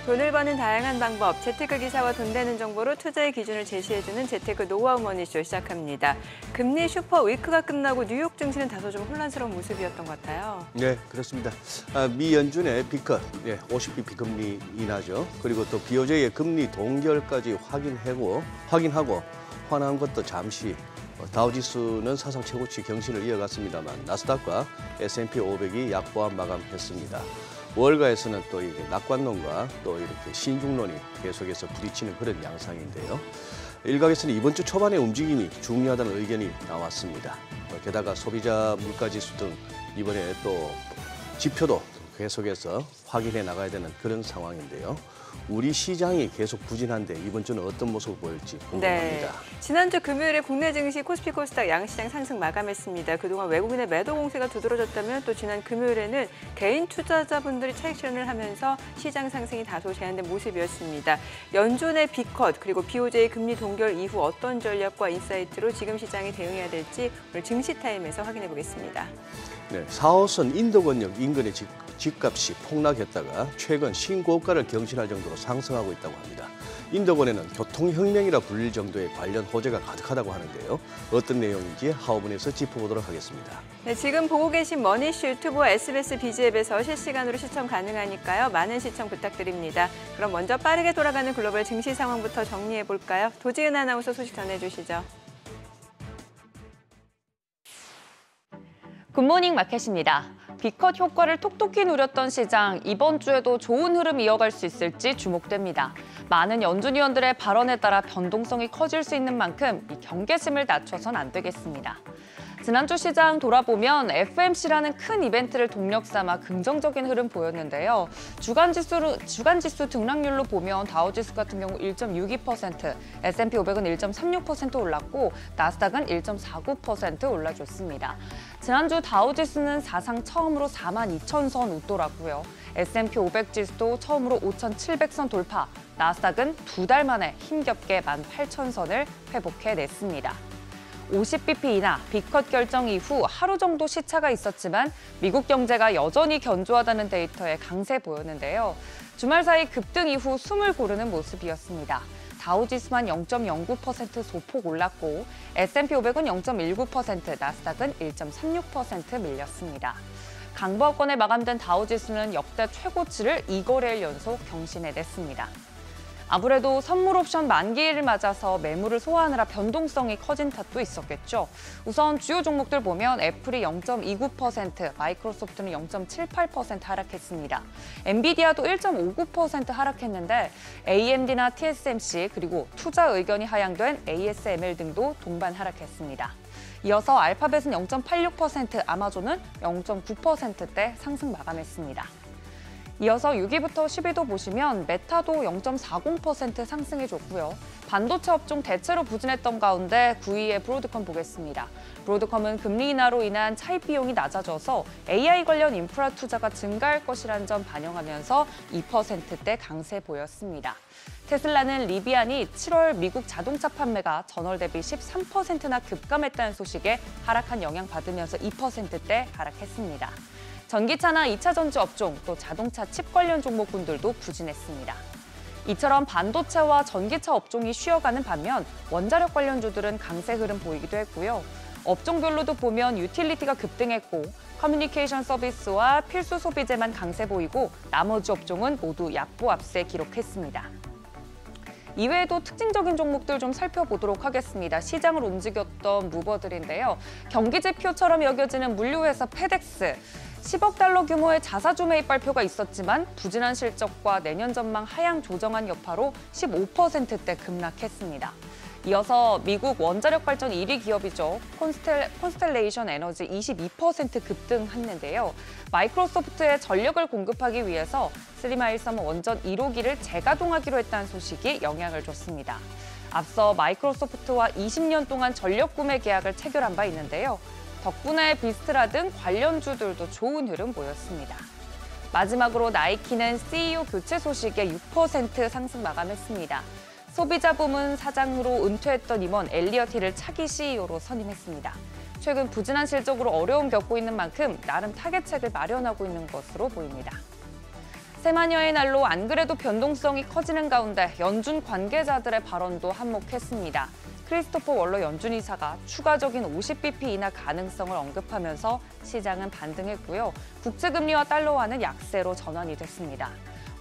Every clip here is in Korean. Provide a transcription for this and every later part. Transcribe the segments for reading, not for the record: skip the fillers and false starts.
돈을 버는 다양한 방법, 재테크 기사와 돈 되는 정보로 투자의 기준을 제시해주는 재테크 노하우 머니쇼 시작합니다. 금리 슈퍼 위크가 끝나고 뉴욕 증시는 다소 좀 혼란스러운 모습이었던 것 같아요. 네, 그렇습니다. 미 연준의 B컷, 50bp 금리 인하죠. 그리고 또 BOJ의 금리 동결까지 확인하고 환한 것도 잠시 다우지수는 사상 최고치 경신을 이어갔습니다만 나스닥과 S&P 500이 약보합 마감했습니다. 월가에서는 또 이게 낙관론과 또 이렇게 신중론이 계속해서 부딪히는 그런 양상인데요. 일각에서는 이번 주 초반의 움직임이 중요하다는 의견이 나왔습니다. 게다가 소비자 물가지수 등 이번에 또 지표도 계속해서 확인해 나가야 되는 그런 상황인데요. 우리 시장이 계속 부진한데 이번 주는 어떤 모습을 보일지 궁금합니다. 네. 지난주 금요일에 국내 증시 코스피 코스닥 양시장 상승 마감했습니다. 그동안 외국인의 매도 공세가 두드러졌다면 또 지난 금요일에는 개인 투자자분들이 차익 실현을 하면서 시장 상승이 다소 제한된 모습이었습니다. 연준의 B컷 그리고 BOJ 금리 동결 이후 어떤 전략과 인사이트로 지금 시장이 대응해야 될지 오늘 증시타임에서 확인해 보겠습니다. 네, 4호선 인도권역 인근의 집값이 폭락했다가 최근 신고가를 경신할 정도로 상승하고 있다고 합니다. 인도권에는 교통혁명이라 불릴 정도의 관련 호재가 가득하다고 하는데요. 어떤 내용인지 하오분에서 짚어보도록 하겠습니다. 네, 지금 보고 계신 머니쇼 유튜브와 SBS 비즈앱에서 실시간으로 시청 가능하니까요. 많은 시청 부탁드립니다. 그럼 먼저 빠르게 돌아가는 글로벌 증시 상황부터 정리해 볼까요? 도지은 아나운서 소식 전해주시죠. 굿모닝 마켓입니다. B컷 효과를 톡톡히 누렸던 시장, 이번 주에도 좋은 흐름 이어갈 수 있을지 주목됩니다. 많은 연준 위원들의 발언에 따라 변동성이 커질 수 있는 만큼 이 경계심을 낮춰선 안 되겠습니다. 지난주 시장 돌아보면 FMC라는 큰 이벤트를 동력 삼아 긍정적인 흐름 보였는데요. 주간 지수 등락률로 보면 다우지수 같은 경우 1.62%, S&P 500은 1.36% 올랐고 나스닥은 1.49% 올라줬습니다. 지난주 다우지수는 사상 처음으로 42,000선 웃더라고요. S&P 500 지수도 처음으로 5,700선 돌파, 나스닥은 2달 만에 힘겹게 18,000선을 회복해냈습니다. 50bp 인하, B컷 결정 이후 하루 정도 시차가 있었지만 미국 경제가 여전히 견조하다는 데이터에 강세 보였는데요. 주말 사이 급등 이후 숨을 고르는 모습이었습니다. 다우지수만 0.09% 소폭 올랐고 S&P 500은 0.19%, 나스닥은 1.36% 밀렸습니다. 강보합권에 마감된 다우지수는 역대 최고치를 2거래일 연속 경신해냈습니다. 아무래도 선물 옵션 만기일을 맞아서 매물을 소화하느라 변동성이 커진 탓도 있었겠죠. 우선 주요 종목들 보면 애플이 0.29%, 마이크로소프트는 0.78% 하락했습니다. 엔비디아도 1.59% 하락했는데 AMD나 TSMC 그리고 투자 의견이 하향된 ASML 등도 동반 하락했습니다. 이어서 알파벳은 0.86%, 아마존은 0.9%대 상승 마감했습니다. 이어서 6위부터 10위도 보시면 메타도 0.40% 상승해줬고요. 반도체 업종 대체로 부진했던 가운데 9위에 브로드컴 보겠습니다. 브로드컴은 금리 인하로 인한 차입 비용이 낮아져서 AI 관련 인프라 투자가 증가할 것이라는 점 반영하면서 2%대 강세 보였습니다. 테슬라는 리비안이 7월 미국 자동차 판매가 전월 대비 13%나 급감했다는 소식에 하락한 영향 받으면서 2%대 하락했습니다. 전기차나 2차 전지 업종, 또 자동차 칩 관련 종목군들도 부진했습니다. 이처럼 반도체와 전기차 업종이 쉬어가는 반면 원자력 관련주들은 강세 흐름 보이기도 했고요. 업종별로도 보면 유틸리티가 급등했고 커뮤니케이션 서비스와 필수 소비재만 강세 보이고 나머지 업종은 모두 약보합세 기록했습니다. 이외에도 특징적인 종목들 좀 살펴보도록 하겠습니다. 시장을 움직였던 무버들인데요. 경기지표처럼 여겨지는 물류회사 페덱스. 10억 달러 규모의 자사주 매입 발표가 있었지만 부진한 실적과 내년 전망 하향 조정한 여파로 15%대 급락했습니다. 이어서 미국 원자력 발전 1위 기업이죠. 콘스텔레이션 에너지 22% 급등했는데요. 마이크로소프트에 전력을 공급하기 위해서 스리마일섬 원전 1호기를 재가동하기로 했다는 소식이 영향을 줬습니다. 앞서 마이크로소프트와 20년 동안 전력 구매 계약을 체결한 바 있는데요. 덕분에 비스트라 등 관련주들도 좋은 흐름 보였습니다. 마지막으로 나이키는 CEO 교체 소식에 6% 상승 마감했습니다. 소비자 부문 사장으로 은퇴했던 임원 엘리엇 힐을 차기 CEO로 선임했습니다. 최근 부진한 실적으로 어려움 겪고 있는 만큼 나름 타겟책을 마련하고 있는 것으로 보입니다. 새마녀의 날로 안 그래도 변동성이 커지는 가운데 연준 관계자들의 발언도 한몫했습니다. 크리스토퍼 월러 연준 이사가 추가적인 50bp 인하 가능성을 언급하면서 시장은 반등했고요. 국채금리와 달러화는 약세로 전환이 됐습니다.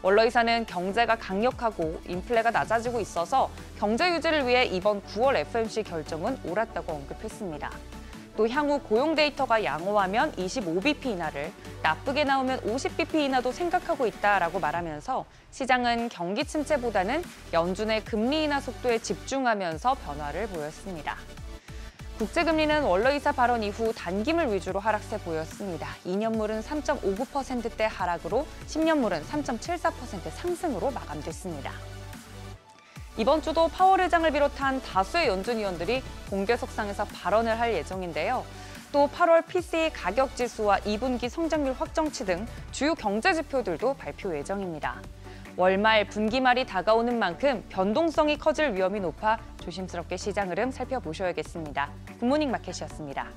월러 이사는 경제가 강력하고 인플레가 낮아지고 있어서 경제 유지를 위해 이번 9월 FOMC 결정은 옳았다고 언급했습니다. 또 향후 고용 데이터가 양호하면 25bp 인하를, 나쁘게 나오면 50bp 인하도 생각하고 있다라고 말하면서 시장은 경기 침체보다는 연준의 금리 인하 속도에 집중하면서 변화를 보였습니다. 국제금리는 월러 이사 발언 이후 단기물 위주로 하락세 보였습니다. 2년물은 3.59%대 하락으로 10년물은 3.74% 상승으로 마감됐습니다. 이번 주도 파월 의장을 비롯한 다수의 연준 위원들이 공개석상에서 발언을 할 예정인데요. 또 8월 PCE 가격 지수와 2분기 성장률 확정치 등 주요 경제 지표들도 발표 예정입니다. 월말, 분기말이 다가오는 만큼 변동성이 커질 위험이 높아 조심스럽게 시장 흐름 살펴보셔야겠습니다. 굿모닝 마켓이었습니다.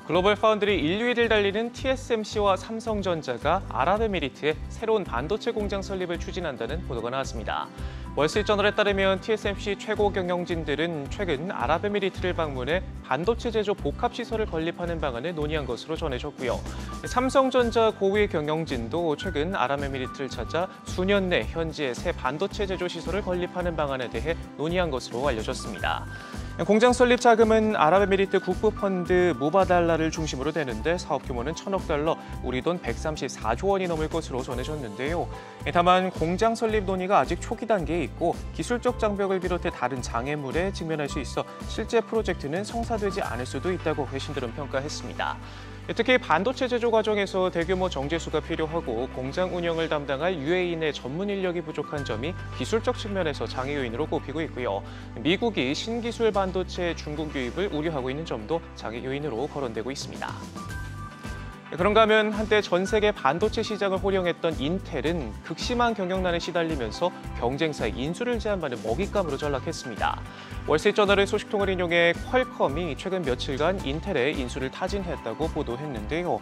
글로벌 파운드리 인류일을 달리는 TSMC와 삼성전자가 아랍에미리트에 새로운 반도체 공장 설립을 추진한다는 보도가 나왔습니다. 월스트리트저널에 따르면 TSMC 최고 경영진들은 최근 아랍에미리트를 방문해 반도체 제조 복합시설을 건립하는 방안을 논의한 것으로 전해졌고요. 삼성전자 고위 경영진도 최근 아랍에미리트를 찾아 수년 내 현지에 새 반도체 제조 시설을 건립하는 방안에 대해 논의한 것으로 알려졌습니다. 공장 설립 자금은 아랍에미리트 국부펀드 무바달라를 중심으로 되는데 사업 규모는 1,000억 달러, 우리 돈 134조 원이 넘을 것으로 전해졌는데요. 다만 공장 설립 논의가 아직 초기 단계에 있고 기술적 장벽을 비롯해 다른 장애물에 직면할 수 있어 실제 프로젝트는 성사되지 않을 수도 있다고 외신들은 평가했습니다. 특히 반도체 제조 과정에서 대규모 정제수가 필요하고 공장 운영을 담당할 UAE 전문 인력이 부족한 점이 기술적 측면에서 장애 요인으로 꼽히고 있고요. 미국이 신기술 반도체 중국 유입을 우려하고 있는 점도 장애 요인으로 거론되고 있습니다. 그런가 하면 한때 전 세계 반도체 시장을 호령했던 인텔은 극심한 경영난에 시달리면서 경쟁사의 인수를 제한받는 먹잇감으로 전락했습니다. 월스트리트저널의 소식통을 인용해 퀄컴이 최근 며칠간 인텔의 인수를 타진했다고 보도했는데요.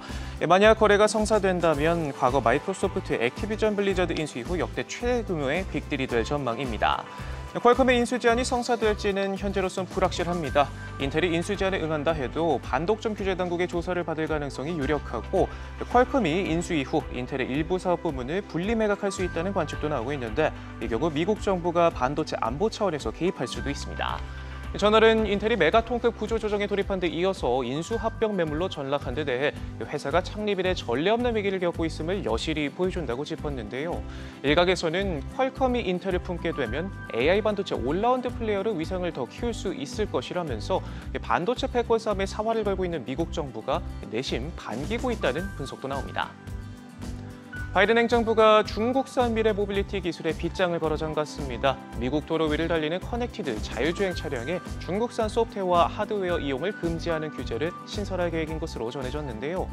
만약 거래가 성사된다면 과거 마이크로소프트 액티비전 블리자드 인수 이후 역대 최대규모의 빅딜이 될 전망입니다. 퀄컴의 인수 제한이 성사될지는 현재로선 불확실합니다. 인텔이 인수 제한에 응한다 해도 반독점 규제 당국의 조사를 받을 가능성이 유력하고 퀄컴이 인수 이후 인텔의 일부 사업 부문을 분리 매각할 수 있다는 관측도 나오고 있는데 이 경우 미국 정부가 반도체 안보 차원에서 개입할 수도 있습니다. 저널은 인텔이 메가톤급 구조 조정에 돌입한 데 이어서 인수 합병 매물로 전락한 데 대해 회사가 창립 이래 전례 없는 위기를 겪고 있음을 여실히 보여준다고 짚었는데요. 일각에서는 퀄컴이 인텔을 품게 되면 AI 반도체 올라운드 플레이어로 위상을 더 키울 수 있을 것이라면서 반도체 패권 싸움에 사활을 걸고 있는 미국 정부가 내심 반기고 있다는 분석도 나옵니다. 바이든 행정부가 중국산 미래 모빌리티 기술에 빗장을 걸어 잠갔습니다. 미국 도로 위를 달리는 커넥티드 자율주행 차량에 중국산 소프트웨어와 하드웨어 이용을 금지하는 규제를 신설할 계획인 것으로 전해졌는데요.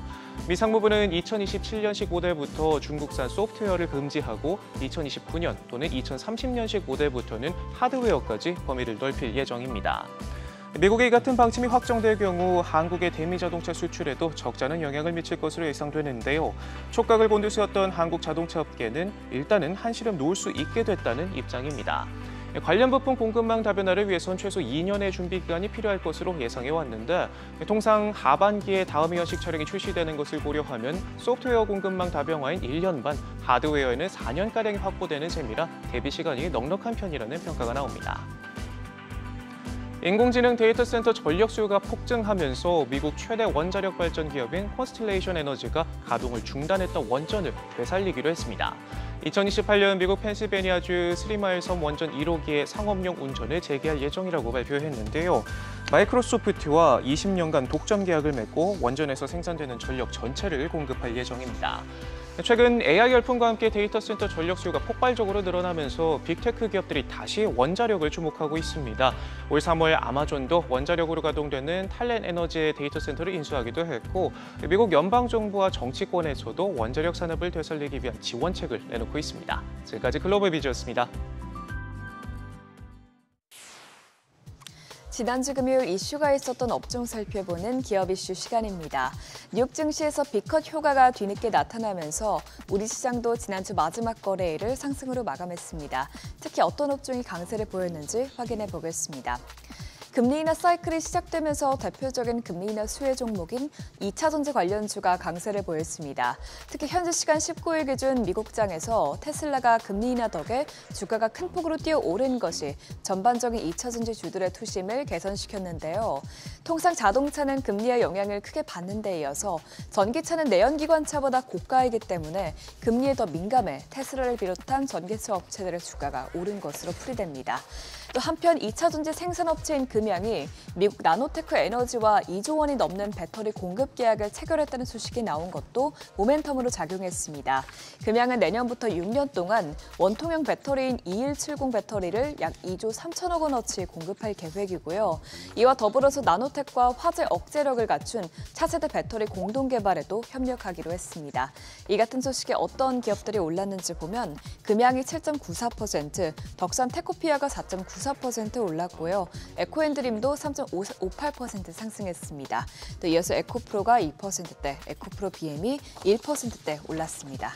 미 상무부는 2027년식 모델부터 중국산 소프트웨어를 금지하고 2029년 또는 2030년식 모델부터는 하드웨어까지 범위를 넓힐 예정입니다. 미국의 이 같은 방침이 확정될 경우 한국의 대미 자동차 수출에도 적잖은 영향을 미칠 것으로 예상되는데요. 촉각을 곤두세웠던 한국 자동차 업계는 일단은 한시름 놓을 수 있게 됐다는 입장입니다. 관련 부품 공급망 다변화를 위해선 최소 2년의 준비 기간이 필요할 것으로 예상해 왔는데 통상 하반기에 다음 이어식 차량이 출시되는 것을 고려하면 소프트웨어 공급망 다변화인 1년 반, 하드웨어에는 4년가량이 확보되는 셈이라 대비 시간이 넉넉한 편이라는 평가가 나옵니다. 인공지능 데이터 센터 전력 수요가 폭증하면서 미국 최대 원자력 발전 기업인 콘스텔레이션 에너지가 가동을 중단했던 원전을 되살리기로 했습니다. 2028년 미국 펜실베니아주 3마일 섬 원전 1호기의 상업용 운전을 재개할 예정이라고 발표했는데요. 마이크로소프트와 20년간 독점 계약을 맺고 원전에서 생산되는 전력 전체를 공급할 예정입니다. 최근 AI 열풍과 함께 데이터 센터 전력 수요가 폭발적으로 늘어나면서 빅테크 기업들이 다시 원자력을 주목하고 있습니다. 올 3월 아마존도 원자력으로 가동되는 탈렌 에너지의 데이터 센터를 인수하기도 했고 미국 연방정부와 정치권에서도 원자력 산업을 되살리기 위한 지원책을 내놓고 있습니다. 지금까지 글로벌 비즈였습니다. 지난주 금요일 이슈가 있었던 업종 살펴보는 기업 이슈 시간입니다. 뉴욕 증시에서 B컷 효과가 뒤늦게 나타나면서 우리 시장도 지난주 마지막 거래일을 상승으로 마감했습니다. 특히 어떤 업종이 강세를 보였는지 확인해 보겠습니다. 금리 인하 사이클이 시작되면서 대표적인 금리 인하 수혜 종목인 2차 전지 관련주가 강세를 보였습니다. 특히 현지 시간 19일 기준 미국장에서 테슬라가 금리 인하 덕에 주가가 큰 폭으로 뛰어오른 것이 전반적인 2차 전지 주들의 투심을 개선시켰는데요. 통상 자동차는 금리의 영향을 크게 받는 데 이어서 전기차는 내연기관차보다 고가이기 때문에 금리에 더 민감해 테슬라를 비롯한 전기차 업체들의 주가가 오른 것으로 풀이됩니다. 또 한편 2차 전지 생산업체인 금양이 미국 나노테크 에너지와 2조 원이 넘는 배터리 공급 계약을 체결했다는 소식이 나온 것도 모멘텀으로 작용했습니다. 금양은 내년부터 6년 동안 원통형 배터리인 2170 배터리를 약 2조 3천억 원어치 공급할 계획이고요. 이와 더불어서 나노텍과 화재 억제력을 갖춘 차세대 배터리 공동 개발에도 협력하기로 했습니다. 이 같은 소식에 어떤 기업들이 올랐는지 보면 금양이 7.94%, 덕산 테코피아가 4.94% 올랐고요. 에코앤드림도 3.58% 상승했습니다. 또 이어서 에코프로가 2%대, 에코프로 BM이 1%대 올랐습니다.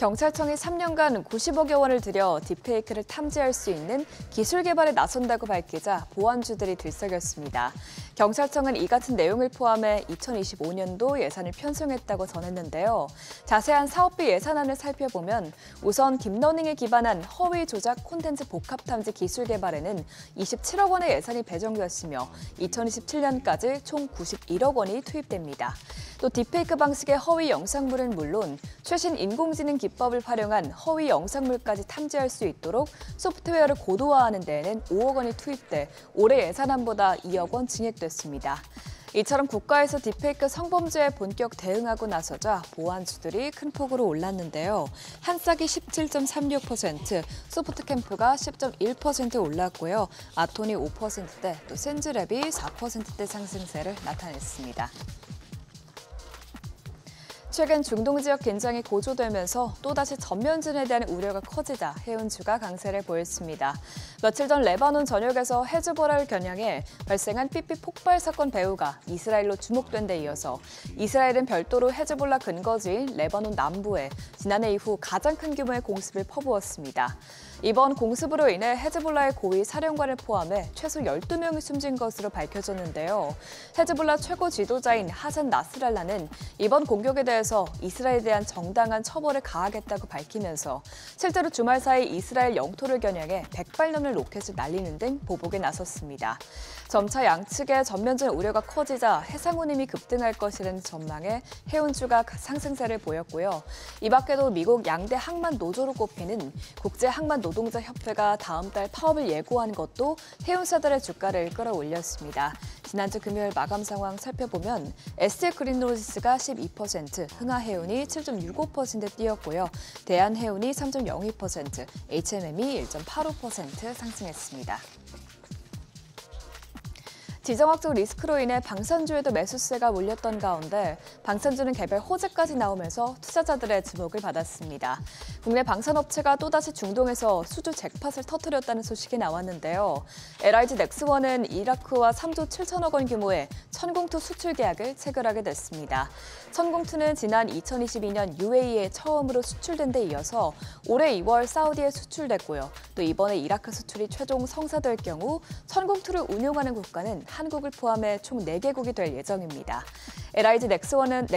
경찰청이 3년간 90억여 원을 들여 딥페이크를 탐지할 수 있는 기술 개발에 나선다고 밝히자 보안주들이 들썩였습니다. 경찰청은 이 같은 내용을 포함해 2025년도 예산을 편성했다고 전했는데요. 자세한 사업비 예산안을 살펴보면 우선 딥러닝에 기반한 허위 조작 콘텐츠 복합 탐지 기술 개발에는 27억 원의 예산이 배정되었으며 2027년까지 총 91억 원이 투입됩니다. 또 딥페이크 방식의 허위 영상물은 물론 최신 인공지능 기법을 활용한 허위 영상물까지 탐지할 수 있도록 소프트웨어를 고도화하는 데에는 5억 원이 투입돼 올해 예산안보다 2억 원 증액됐습니다. 이처럼 국가에서 딥페이크 성범죄에 본격 대응하고 나서자 보안주들이 큰 폭으로 올랐는데요. 한싹이 17.36%, 소프트캠프가 10.1% 올랐고요. 아톤이 5%대, 또 센즈랩이 4%대 상승세를 나타냈습니다. 최근 중동 지역 긴장이 고조되면서 또다시 전면전에 대한 우려가 커지자 해운주가 강세를 보였습니다. 며칠 전 레바논 전역에서 헤즈볼라를 겨냥해 발생한 삐삐 폭발 사건 배후가 이스라엘로 주목된 데 이어서 이스라엘은 별도로 헤즈볼라 근거지인 레바논 남부에 지난해 이후 가장 큰 규모의 공습을 퍼부었습니다. 이번 공습으로 인해 헤즈볼라의 고위 사령관을 포함해 최소 12명이 숨진 것으로 밝혀졌는데요. 헤즈볼라 최고 지도자인 하산 나스랄라는 이번 공격에 대해서 이스라엘에 대한 정당한 처벌을 가하겠다고 밝히면서 실제로 주말 사이 이스라엘 영토를 겨냥해 100발 넘는 로켓을 날리는 등 보복에 나섰습니다. 점차 양측의 전면전 우려가 커지자 해상 운임이 급등할 것이라는 전망에 해운주가 상승세를 보였고요. 이 밖에도 미국 양대 항만 노조로 꼽히는 국제항만노동자협회가 다음 달 파업을 예고한 것도 해운사들의 주가를 끌어올렸습니다. 지난주 금요일 마감 상황 살펴보면 ST그린로지스가 12%, 흥하해운이 7.65% 뛰었고요. 대한해운이 3.02%, HMM이 1.85% 상승했습니다. 지정학적 리스크로 인해 방산주에도 매수세가 몰렸던 가운데 방산주는 개별 호재까지 나오면서 투자자들의 주목을 받았습니다. 국내 방산업체가 또다시 중동에서 수주 잭팟을 터뜨렸다는 소식이 나왔는데요. LIG 넥스원은 이라크와 3조 7천억 원 규모의 천공투 수출 계약을 체결하게 됐습니다. 천공투는 지난 2022년 UAE에 처음으로 수출된 데 이어서 올해 2월 사우디에 수출됐고요. 또 이번에 이라크 수출이 최종 성사될 경우 천공투를 운용하는 국가는 한국을 포함해 총 4개국이 될 예정입니다. LIG 넥스원은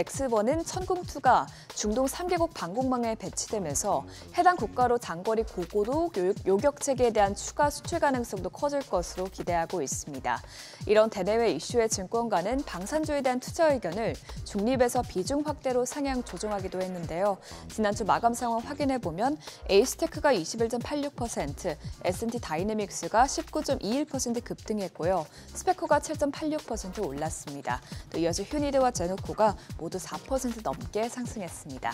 천공투가 중동 3개국 방공망에 배치되면서 해당 국가로 장거리 고고도 요격 체계에 대한 추가 수출 가능성도 커질 것으로 기대하고 있습니다. 이런 대내외 이슈의 증권가는 방산주에 대한 투자 의견을 중립에서 비중 확대로 상향 조정하기도 했는데요. 지난주 마감 상황 확인해보면 에이스테크가 21.86%, S&T 다이내믹스가 19.21% 급등했고요. 스페코가 7.86% 올랐습니다. 또 이어서 휴니드와 제노코가 모두 4% 넘게 상승했습니다.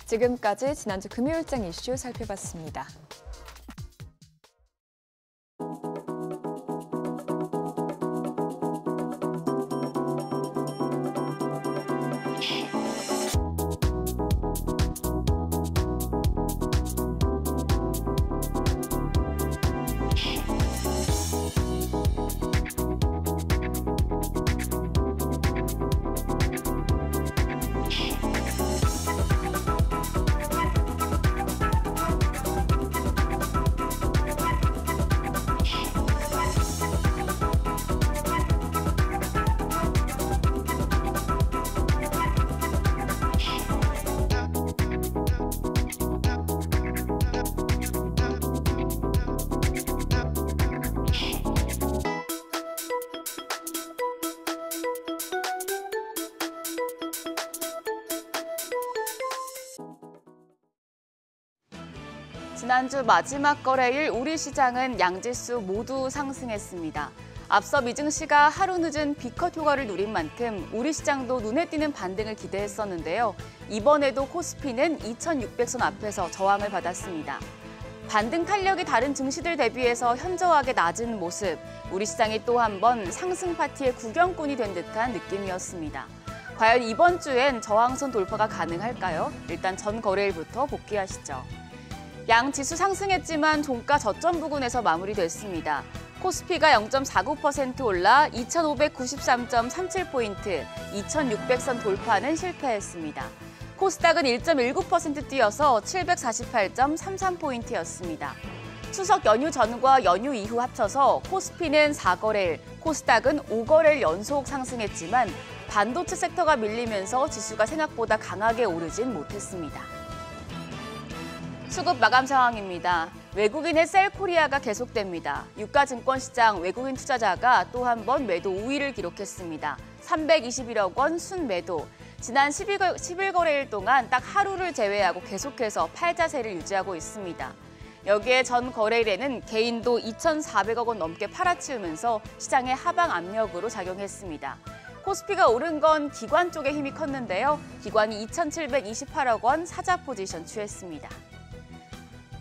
지금까지 지난주 금요일장 이슈 살펴봤습니다. 지난주 마지막 거래일 우리 시장은 양지수 모두 상승했습니다. 앞서 미증시가 하루 늦은 B컷 효과를 누린 만큼 우리 시장도 눈에 띄는 반등을 기대했었는데요. 이번에도 코스피는 2600선 앞에서 저항을 받았습니다. 반등 탄력이 다른 증시들 대비해서 현저하게 낮은 모습, 우리 시장이 또 한 번 상승 파티의 구경꾼이 된 듯한 느낌이었습니다. 과연 이번 주엔 저항선 돌파가 가능할까요? 일단 전 거래일부터 복귀하시죠. 양 지수 상승했지만 종가 저점 부근에서 마무리됐습니다. 코스피가 0.49% 올라 2,593.37포인트, 2,600선 돌파는 실패했습니다. 코스닥은 1.19% 뛰어서 748.33포인트였습니다. 추석 연휴 전과 연휴 이후 합쳐서 코스피는 4거래일, 코스닥은 5거래일 연속 상승했지만 반도체 섹터가 밀리면서 지수가 생각보다 강하게 오르진 못했습니다. 수급 마감 상황입니다. 외국인의 셀코리아가 계속됩니다. 유가증권시장 외국인 투자자가 또 한 번 매도 우위를 기록했습니다. 321억 원 순매도. 지난 11거래일 동안 딱 하루를 제외하고 계속해서 팔자세를 유지하고 있습니다. 여기에 전 거래일에는 개인도 2,400억 원 넘게 팔아치우면서 시장의 하방 압력으로 작용했습니다. 코스피가 오른 건 기관 쪽의 힘이 컸는데요. 기관이 2,728억 원 사자 포지션 취했습니다.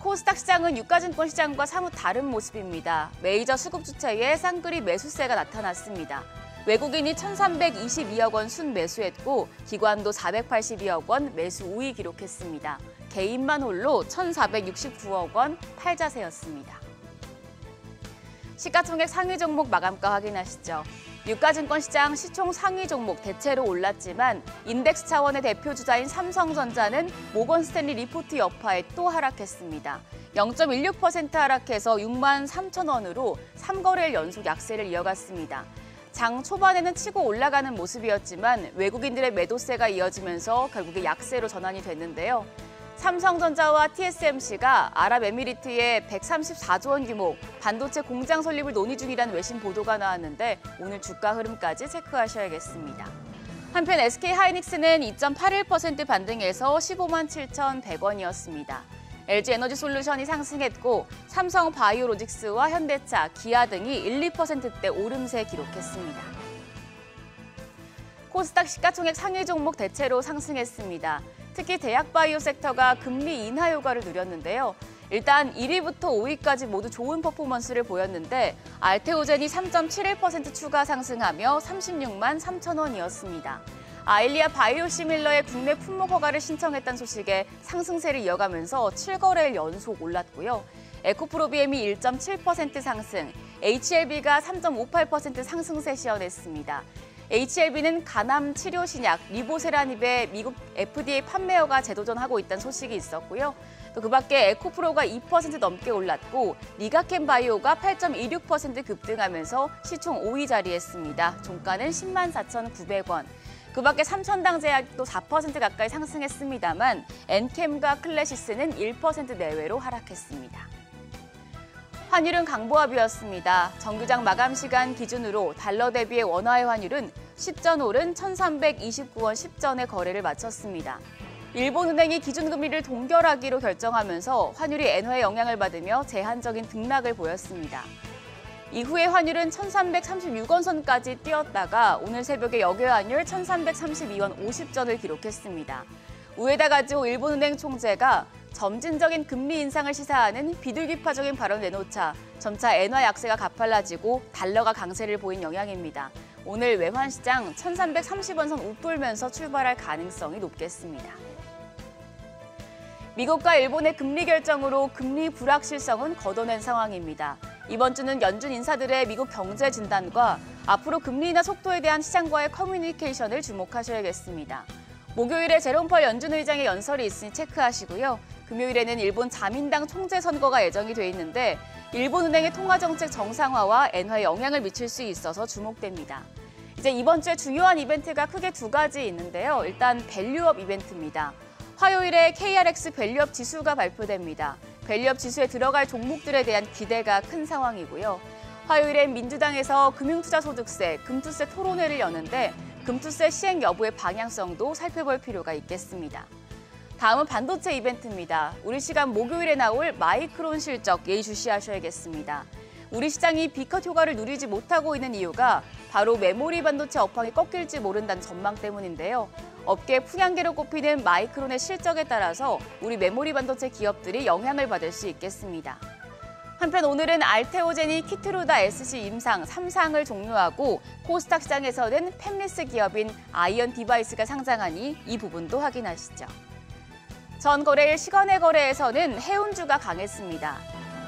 코스닥 시장은 유가증권 시장과 사뭇 다른 모습입니다. 메이저 수급 주체에 쌍끌이 매수세가 나타났습니다. 외국인이 1,322억 원 순매수했고 기관도 482억 원 매수 우위 기록했습니다. 개인만 홀로 1,469억 원 팔자세였습니다. 시가총액 상위 종목 마감가 확인하시죠. 유가증권 시장 시총 상위 종목 대체로 올랐지만 인덱스 차원의 대표 주자인 삼성전자는 모건 스탠리 리포트 여파에 또 하락했습니다. 0.16% 하락해서 6만 3천 원으로 3거래일 연속 약세를 이어갔습니다. 장 초반에는 치고 올라가는 모습이었지만 외국인들의 매도세가 이어지면서 결국에 약세로 전환이 됐는데요. 삼성전자와 TSMC가 아랍에미리트에 134조 원 규모 반도체 공장 설립을 논의 중이라는 외신 보도가 나왔는데 오늘 주가 흐름까지 체크하셔야겠습니다. 한편 SK하이닉스는 2.81% 반등해서 15만 7,100원이었습니다. LG에너지솔루션이 상승했고 삼성바이오로직스와 현대차, 기아 등이 1, 2%대 오름세 기록했습니다. 코스닥 시가총액 상위 종목 대체로 상승했습니다. 특히 대학바이오 섹터가 금리 인하 효과를 누렸는데요. 일단 1위부터 5위까지 모두 좋은 퍼포먼스를 보였는데 알테오젠이 3.71% 추가 상승하며 36만 3천 원이었습니다. 아일리아 바이오시밀러의 국내 품목 허가를 신청했다는 소식에 상승세를 이어가면서 7거래일 연속 올랐고요. 에코프로비엠이 1.7% 상승, HLB가 3.58% 상승세 시현했습니다. HLB는 간암 치료 신약 리보세라닙의 미국 FDA 판매허가 재도전하고 있다는 소식이 있었고요. 또 그 밖에 에코프로가 2% 넘게 올랐고 리가켄 바이오가 8.26% 급등하면서 시총 5위 자리했습니다. 종가는 10만 4,900원. 그 밖에 삼천당 제약도 4% 가까이 상승했습니다만 엔캠과 클래시스는 1% 내외로 하락했습니다. 환율은 강보합이었습니다. 정규장 마감 시간 기준으로 달러 대비의 원화의 환율은 10전 오른 1,329원 10전에 거래를 마쳤습니다. 일본은행이 기준금리를 동결하기로 결정하면서 환율이 엔화의 영향을 받으며 제한적인 등락을 보였습니다. 이후에 환율은 1,336원 선까지 뛰었다가 오늘 새벽에 역외 환율 1,332원 50전을 기록했습니다. 우에다 가지오 일본은행 총재가 점진적인 금리 인상을 시사하는 비둘기파적인 발언을 내놓자 점차 엔화 약세가 가팔라지고 달러가 강세를 보인 영향입니다. 오늘 외환시장 1,330원 선 웃돌면서 출발할 가능성이 높겠습니다. 미국과 일본의 금리 결정으로 금리 불확실성은 걷어낸 상황입니다. 이번 주는 연준 인사들의 미국 경제 진단과 앞으로 금리 인하 속도에 대한 시장과의 커뮤니케이션을 주목하셔야겠습니다. 목요일에 제롬 펄 연준 의장의 연설이 있으니 체크하시고요. 금요일에는 일본 자민당 총재 선거가 예정이 돼 있는데 일본은행의 통화정책 정상화와 엔화에 영향을 미칠 수 있어서 주목됩니다. 이제 이번 주에 중요한 이벤트가 크게 두 가지 있는데요. 일단 밸류업 이벤트입니다. 화요일에 KRX 밸류업 지수가 발표됩니다. 밸류업 지수에 들어갈 종목들에 대한 기대가 큰 상황이고요. 화요일엔 민주당에서 금융투자소득세, 금투세 토론회를 여는데 금투세 시행 여부의 방향성도 살펴볼 필요가 있겠습니다. 다음은 반도체 이벤트입니다. 우리 시간 목요일에 나올 마이크론 실적 예의주시하셔야겠습니다. 우리 시장이 B컷 효과를 누리지 못하고 있는 이유가 바로 메모리 반도체 업황이 꺾일지 모른다는 전망 때문인데요. 업계 풍향계로 꼽히는 마이크론의 실적에 따라서 우리 메모리 반도체 기업들이 영향을 받을 수 있겠습니다. 한편 오늘은 알테오젠이 키트루다 SC 임상 3상을 종료하고 코스닥 시장에서는 팹리스 기업인 아이언 디바이스가 상장하니 이 부분도 확인하시죠. 전 거래일 시간외 거래에서는 해운주가 강했습니다.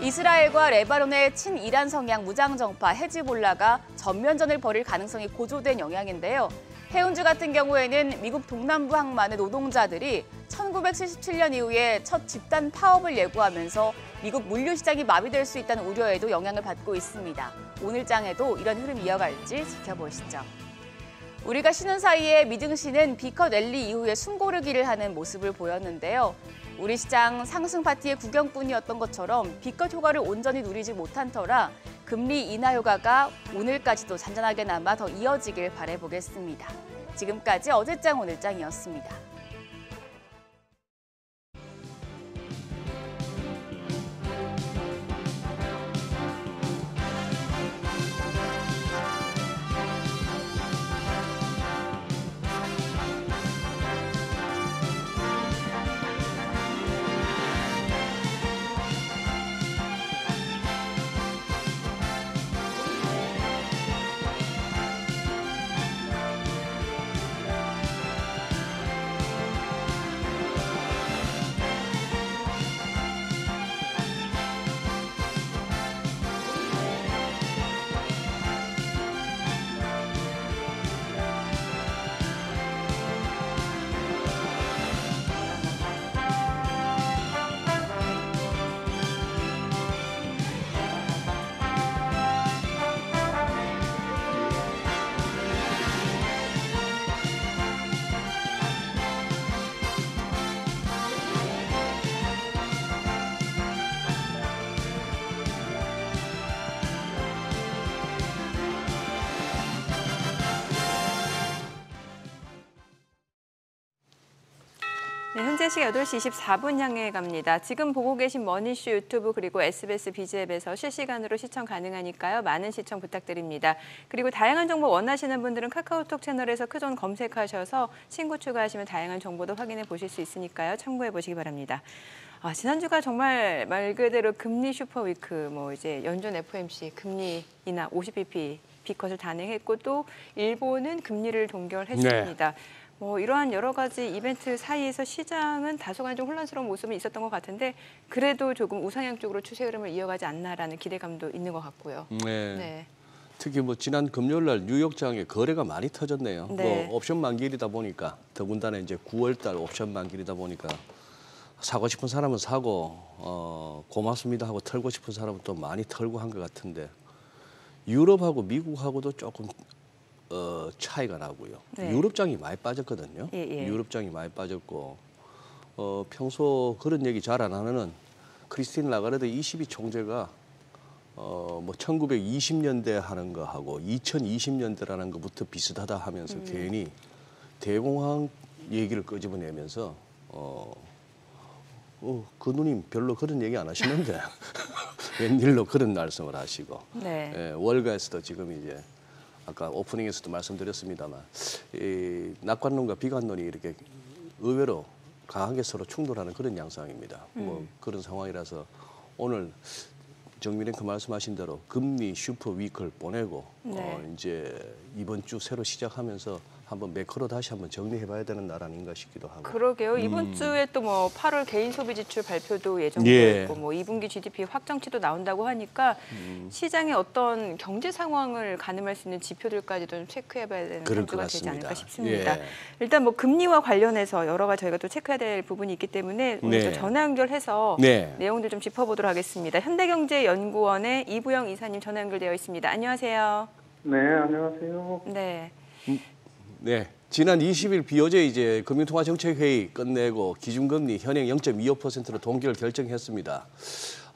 이스라엘과 레바논의 친이란 성향 무장정파 헤즈볼라가 전면전을 벌일 가능성이 고조된 영향인데요. 해운주 같은 경우에는 미국 동남부 항만의 노동자들이 1977년 이후에 첫 집단 파업을 예고하면서 미국 물류 시장이 마비될 수 있다는 우려에도 영향을 받고 있습니다. 오늘 장에도 이런 흐름 이어갈지 지켜보시죠. 우리가 쉬는 사이에 미증시는 B컷 랠리 이후에 숨고르기를 하는 모습을 보였는데요. 우리 시장 상승 파티의 구경꾼이었던 것처럼 B컷 효과를 온전히 누리지 못한 터라 금리 인하 효과가 오늘까지도 잔잔하게 남아 더 이어지길 바라보겠습니다. 지금까지 어제장 오늘장이었습니다. 네, 현재 시각 8시 24분 향해 갑니다. 지금 보고 계신 머니쇼 유튜브 그리고 SBS 비즈앱에서 실시간으로 시청 가능하니까요. 많은 시청 부탁드립니다. 그리고 다양한 정보 원하시는 분들은 카카오톡 채널에서 크존 검색하셔서 친구 추가하시면 다양한 정보도 확인해 보실 수 있으니까요. 참고해 보시기 바랍니다. 지난주가 정말 말 그대로 금리 슈퍼위크, 이제 연준 FOMC 금리 인하 50bp B컷을 단행했고 또 일본은 금리를 동결했습니다. 네. 이러한 여러 가지 이벤트 사이에서 시장은 다소간 좀 혼란스러운 모습이 있었던 것 같은데 그래도 조금 우상향 쪽으로 추세 흐름을 이어가지 않나라는 기대감도 있는 것 같고요. 네. 네. 특히 지난 금요일 날 뉴욕장에 거래가 많이 터졌네요. 네. 옵션 만기일이다 보니까 더군다나 이제 9월 달 옵션 만기일이다 보니까 사고 싶은 사람은 사고 고맙습니다 하고 털고 싶은 사람은 또 많이 털고 한 것 같은데 유럽하고 미국하고도 조금 차이가 나고요. 네. 유럽장이 많이 빠졌거든요. 예. 유럽장이 많이 빠졌고 평소 그런 얘기 잘 안 하는 크리스틴 라가르드 22 총재가 1920년대 하는 거하고 2020년대라는 것부터 비슷하다 하면서 괜히 대공황 얘기를 끄집어내면서 그 누님 별로 그런 얘기 안 하시는데 웬일로 그런 말씀을 하시고 네. 월가에서도 지금 이제 아까 오프닝에서도 말씀드렸습니다만 이 낙관론과 비관론이 이렇게 의외로 강하게 서로 충돌하는 그런 양상입니다. 그런 상황이라서 오늘 정미랭크 말씀하신 대로 금리 슈퍼 위크를 보내고 네. 이제 이번 주 새로 시작하면서 한번 매크로 다시 한번 정리해봐야 되는 날 아닌가 싶기도 하고. 그러게요. 이번 주에 또 8월 개인 소비 지출 발표도 예정돼 예. 있고 2분기 GDP 확정치도 나온다고 하니까 시장의 어떤 경제 상황을 가늠할 수 있는 지표들까지도 좀 체크해봐야 되는 한 주가 되지 않을까 싶습니다. 예. 일단 금리와 관련해서 여러 가지 저희가 또 체크해야 될 부분이 있기 때문에 오늘 네. 또 전화 연결해서 네. 내용들 좀 짚어보도록 하겠습니다. 현대경제연구원의 이부영 이사님 전화 연결되어 있습니다. 안녕하세요. 네, 안녕하세요. 네. 네, 지난 20일 BOJ 이제 금융통화정책회의 끝내고 기준금리 현행 0.25%로 동결 결정했습니다.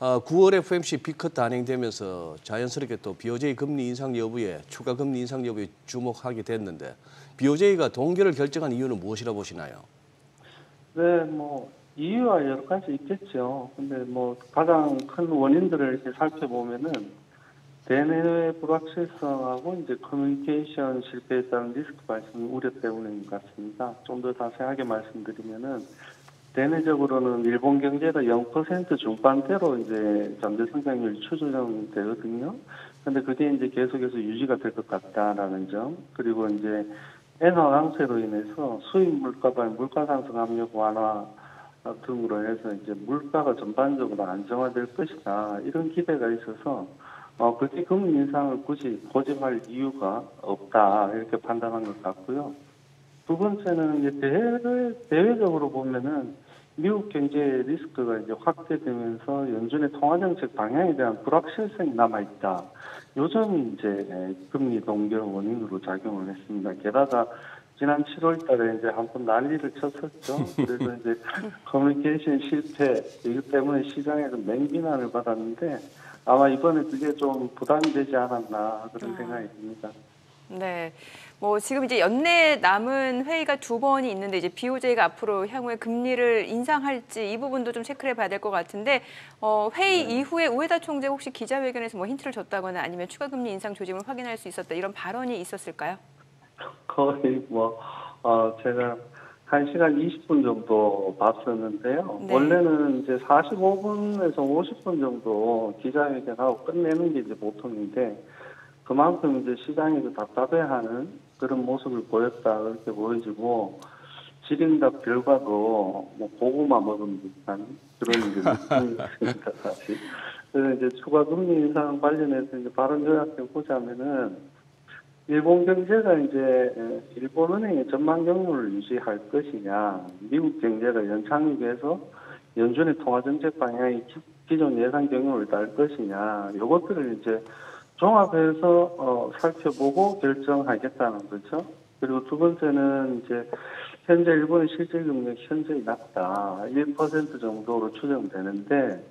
9월 FOMC B컷 단행되면서 자연스럽게 또 BOJ 금리 인상 여부에 추가 금리 인상 여부에 주목하게 됐는데 BOJ가 동결을 결정한 이유는 무엇이라 보시나요? 네, 뭐 이유가 여러 가지 있겠죠. 근데 뭐 가장 큰 원인들을 이렇게 살펴보면은 대내외 불확실성하고 이제 커뮤니케이션 실패에 따른 리스크 발생 우려 때문인 것 같습니다. 좀 더 자세하게 말씀드리면은 대내적으로는 일본 경제가 0% 중반대로 이제 잠재 성장률이 추정되거든요. 근데 그게 이제 계속해서 유지가 될 것 같다라는 점. 그리고 이제 엔화 강세로 인해서 수입 물가발 물가 상승 압력 완화 등으로 해서 이제 물가가 전반적으로 안정화될 것이다. 이런 기대가 있어서 그렇게 금리 인상을 굳이 고집할 이유가 없다. 이렇게 판단한 것 같고요. 두 번째는 이제 대외적으로 보면은 미국 경제 리스크가 이제 확대되면서 연준의 통화정책 방향에 대한 불확실성이 남아있다. 요 점이 이제 금리 동결 원인으로 작용을 했습니다. 게다가 지난 7월 달에 이제 한 번 난리를 쳤었죠. 그래서 이제 커뮤니케이션 실패, 이것 때문에 시장에서 맹비난을 받았는데 아마 이번에 그게 좀 부담이 되지 않았나 그런 생각이 듭니다. 네. 뭐 지금 이제 연내 남은 회의가 2번이 있는데 이제 BOJ가 앞으로 향후에 금리를 인상할지 이 부분도 좀 체크를 해봐야 될 것 같은데 회의 이후에 우에다 총재 혹시 기자회견에서 뭐 힌트를 줬다거나 아니면 추가 금리 인상 조짐을 확인할 수 있었다 이런 발언이 있었을까요? 거의 제가 1시간 20분 정도 봤었는데요. 네. 원래는 이제 45분에서 50분 정도 기자회견하고 끝내는 게 이제 보통인데 그만큼 이제 시장에서 답답해하는 그런 모습을 보였다 그렇게 보여지고 질의응답 결과도 뭐 고구마 먹은 듯한 그런 이제 느낌이 있습니다 사실. 그래서 이제 추가 금리 인상 관련해서 이제 발언 요약해 보자면은 일본 경제가 이제 일본은행의 전망 경로를 유지할 것이냐, 미국 경제가 연착륙해서 연준의 통화정책 방향이 기존 예상 경로를 따를 것이냐, 이것들을 이제 종합해서 살펴보고 결정하겠다는 거죠. 그리고 두 번째는 이제 현재 일본의 실질 금리가 현저히 낮다. 1% 정도로 추정되는데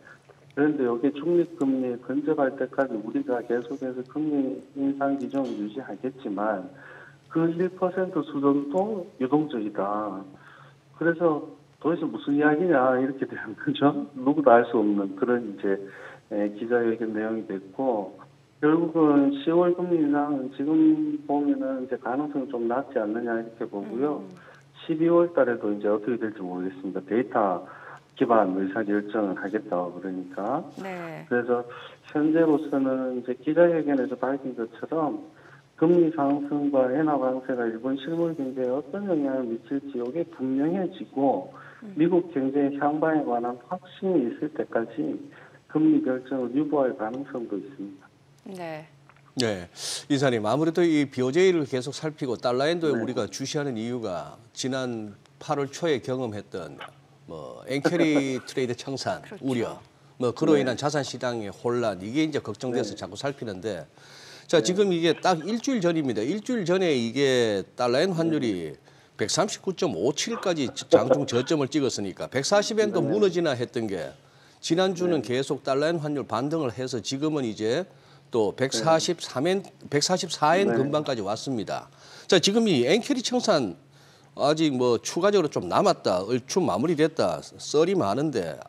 그런데 여기 중립금리에 근접할 때까지 우리가 계속해서 금리 인상 기조를 유지하겠지만 그 1% 수준도 유동적이다. 그래서 도대체 무슨 이야기냐 이렇게 되는 거죠. 누구도 알 수 없는 그런 이제 기자회견 내용이 됐고 결국은 10월 금리 인상은 지금 보면은 이제 가능성이 좀 낮지 않느냐 이렇게 보고요. 12월 달에도 이제 어떻게 될지 모르겠습니다. 데이터 기반 의사결정을 하겠다고 그러니까. 네. 그래서 현재로서는 이제 기자회견에서 밝힌 것처럼 금리 상승과 엔화 강세가 일본 실물 경제에 어떤 영향을 미칠지 이게 분명해지고 미국 경제 향방에 관한 확신이 있을 때까지 금리 결정을 유보할 가능성도 있습니다. 네. 네, 이사님 아무래도 이 BOJ를 계속 살피고 달러엔도에 우리가 주시하는 이유가 지난 8월 초에 경험했던 뭐 엔캐리 트레이드 청산 우려, 뭐 그로 인한 자산 시장의 혼란 이게 이제 걱정돼서 자꾸 살피는데, 자 지금 이게 딱 일주일 전입니다. 일주일 전에 이게 달러엔 환율이 139.57까지 장중 저점을 찍었으니까 140엔도 무너지나 했던 게 지난주는 계속 달러엔 환율 반등을 해서 지금은 이제 또 144엔 근방까지 왔습니다. 자 지금 이 엔캐리 청산 아직 뭐 추가적으로 좀 남았다, 얼추 마무리됐다, 썰이 많은데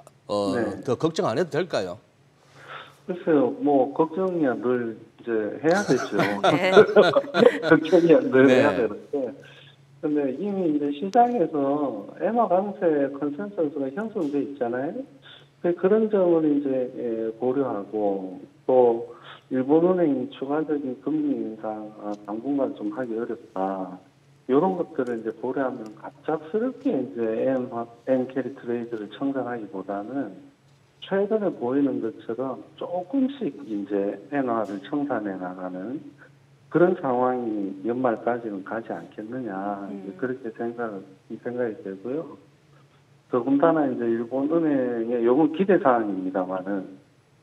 더 걱정 안 해도 될까요? 글쎄요, 뭐 걱정이야 늘 이제 해야 되죠. 걱정이야 늘 해야 되는데, 근데 이미 이제 시장에서 엔화 강세 컨센서스가 형성돼 있잖아요. 그런 점을 이제 고려하고 또 일본은행이 추가적인 금리 인상 당분간 좀 하기 어렵다. 이런 것들을 이제 고려하면 갑작스럽게 이제 엔캐리 트레이드를 청산하기보다는 최근에 보이는 것처럼 조금씩 이제 엔화를 청산해 나가는 그런 상황이 연말까지는 가지 않겠느냐 이제 그렇게 생각이 되고요. 더군다나 이제 일본은행의 요건 기대 사항입니다만은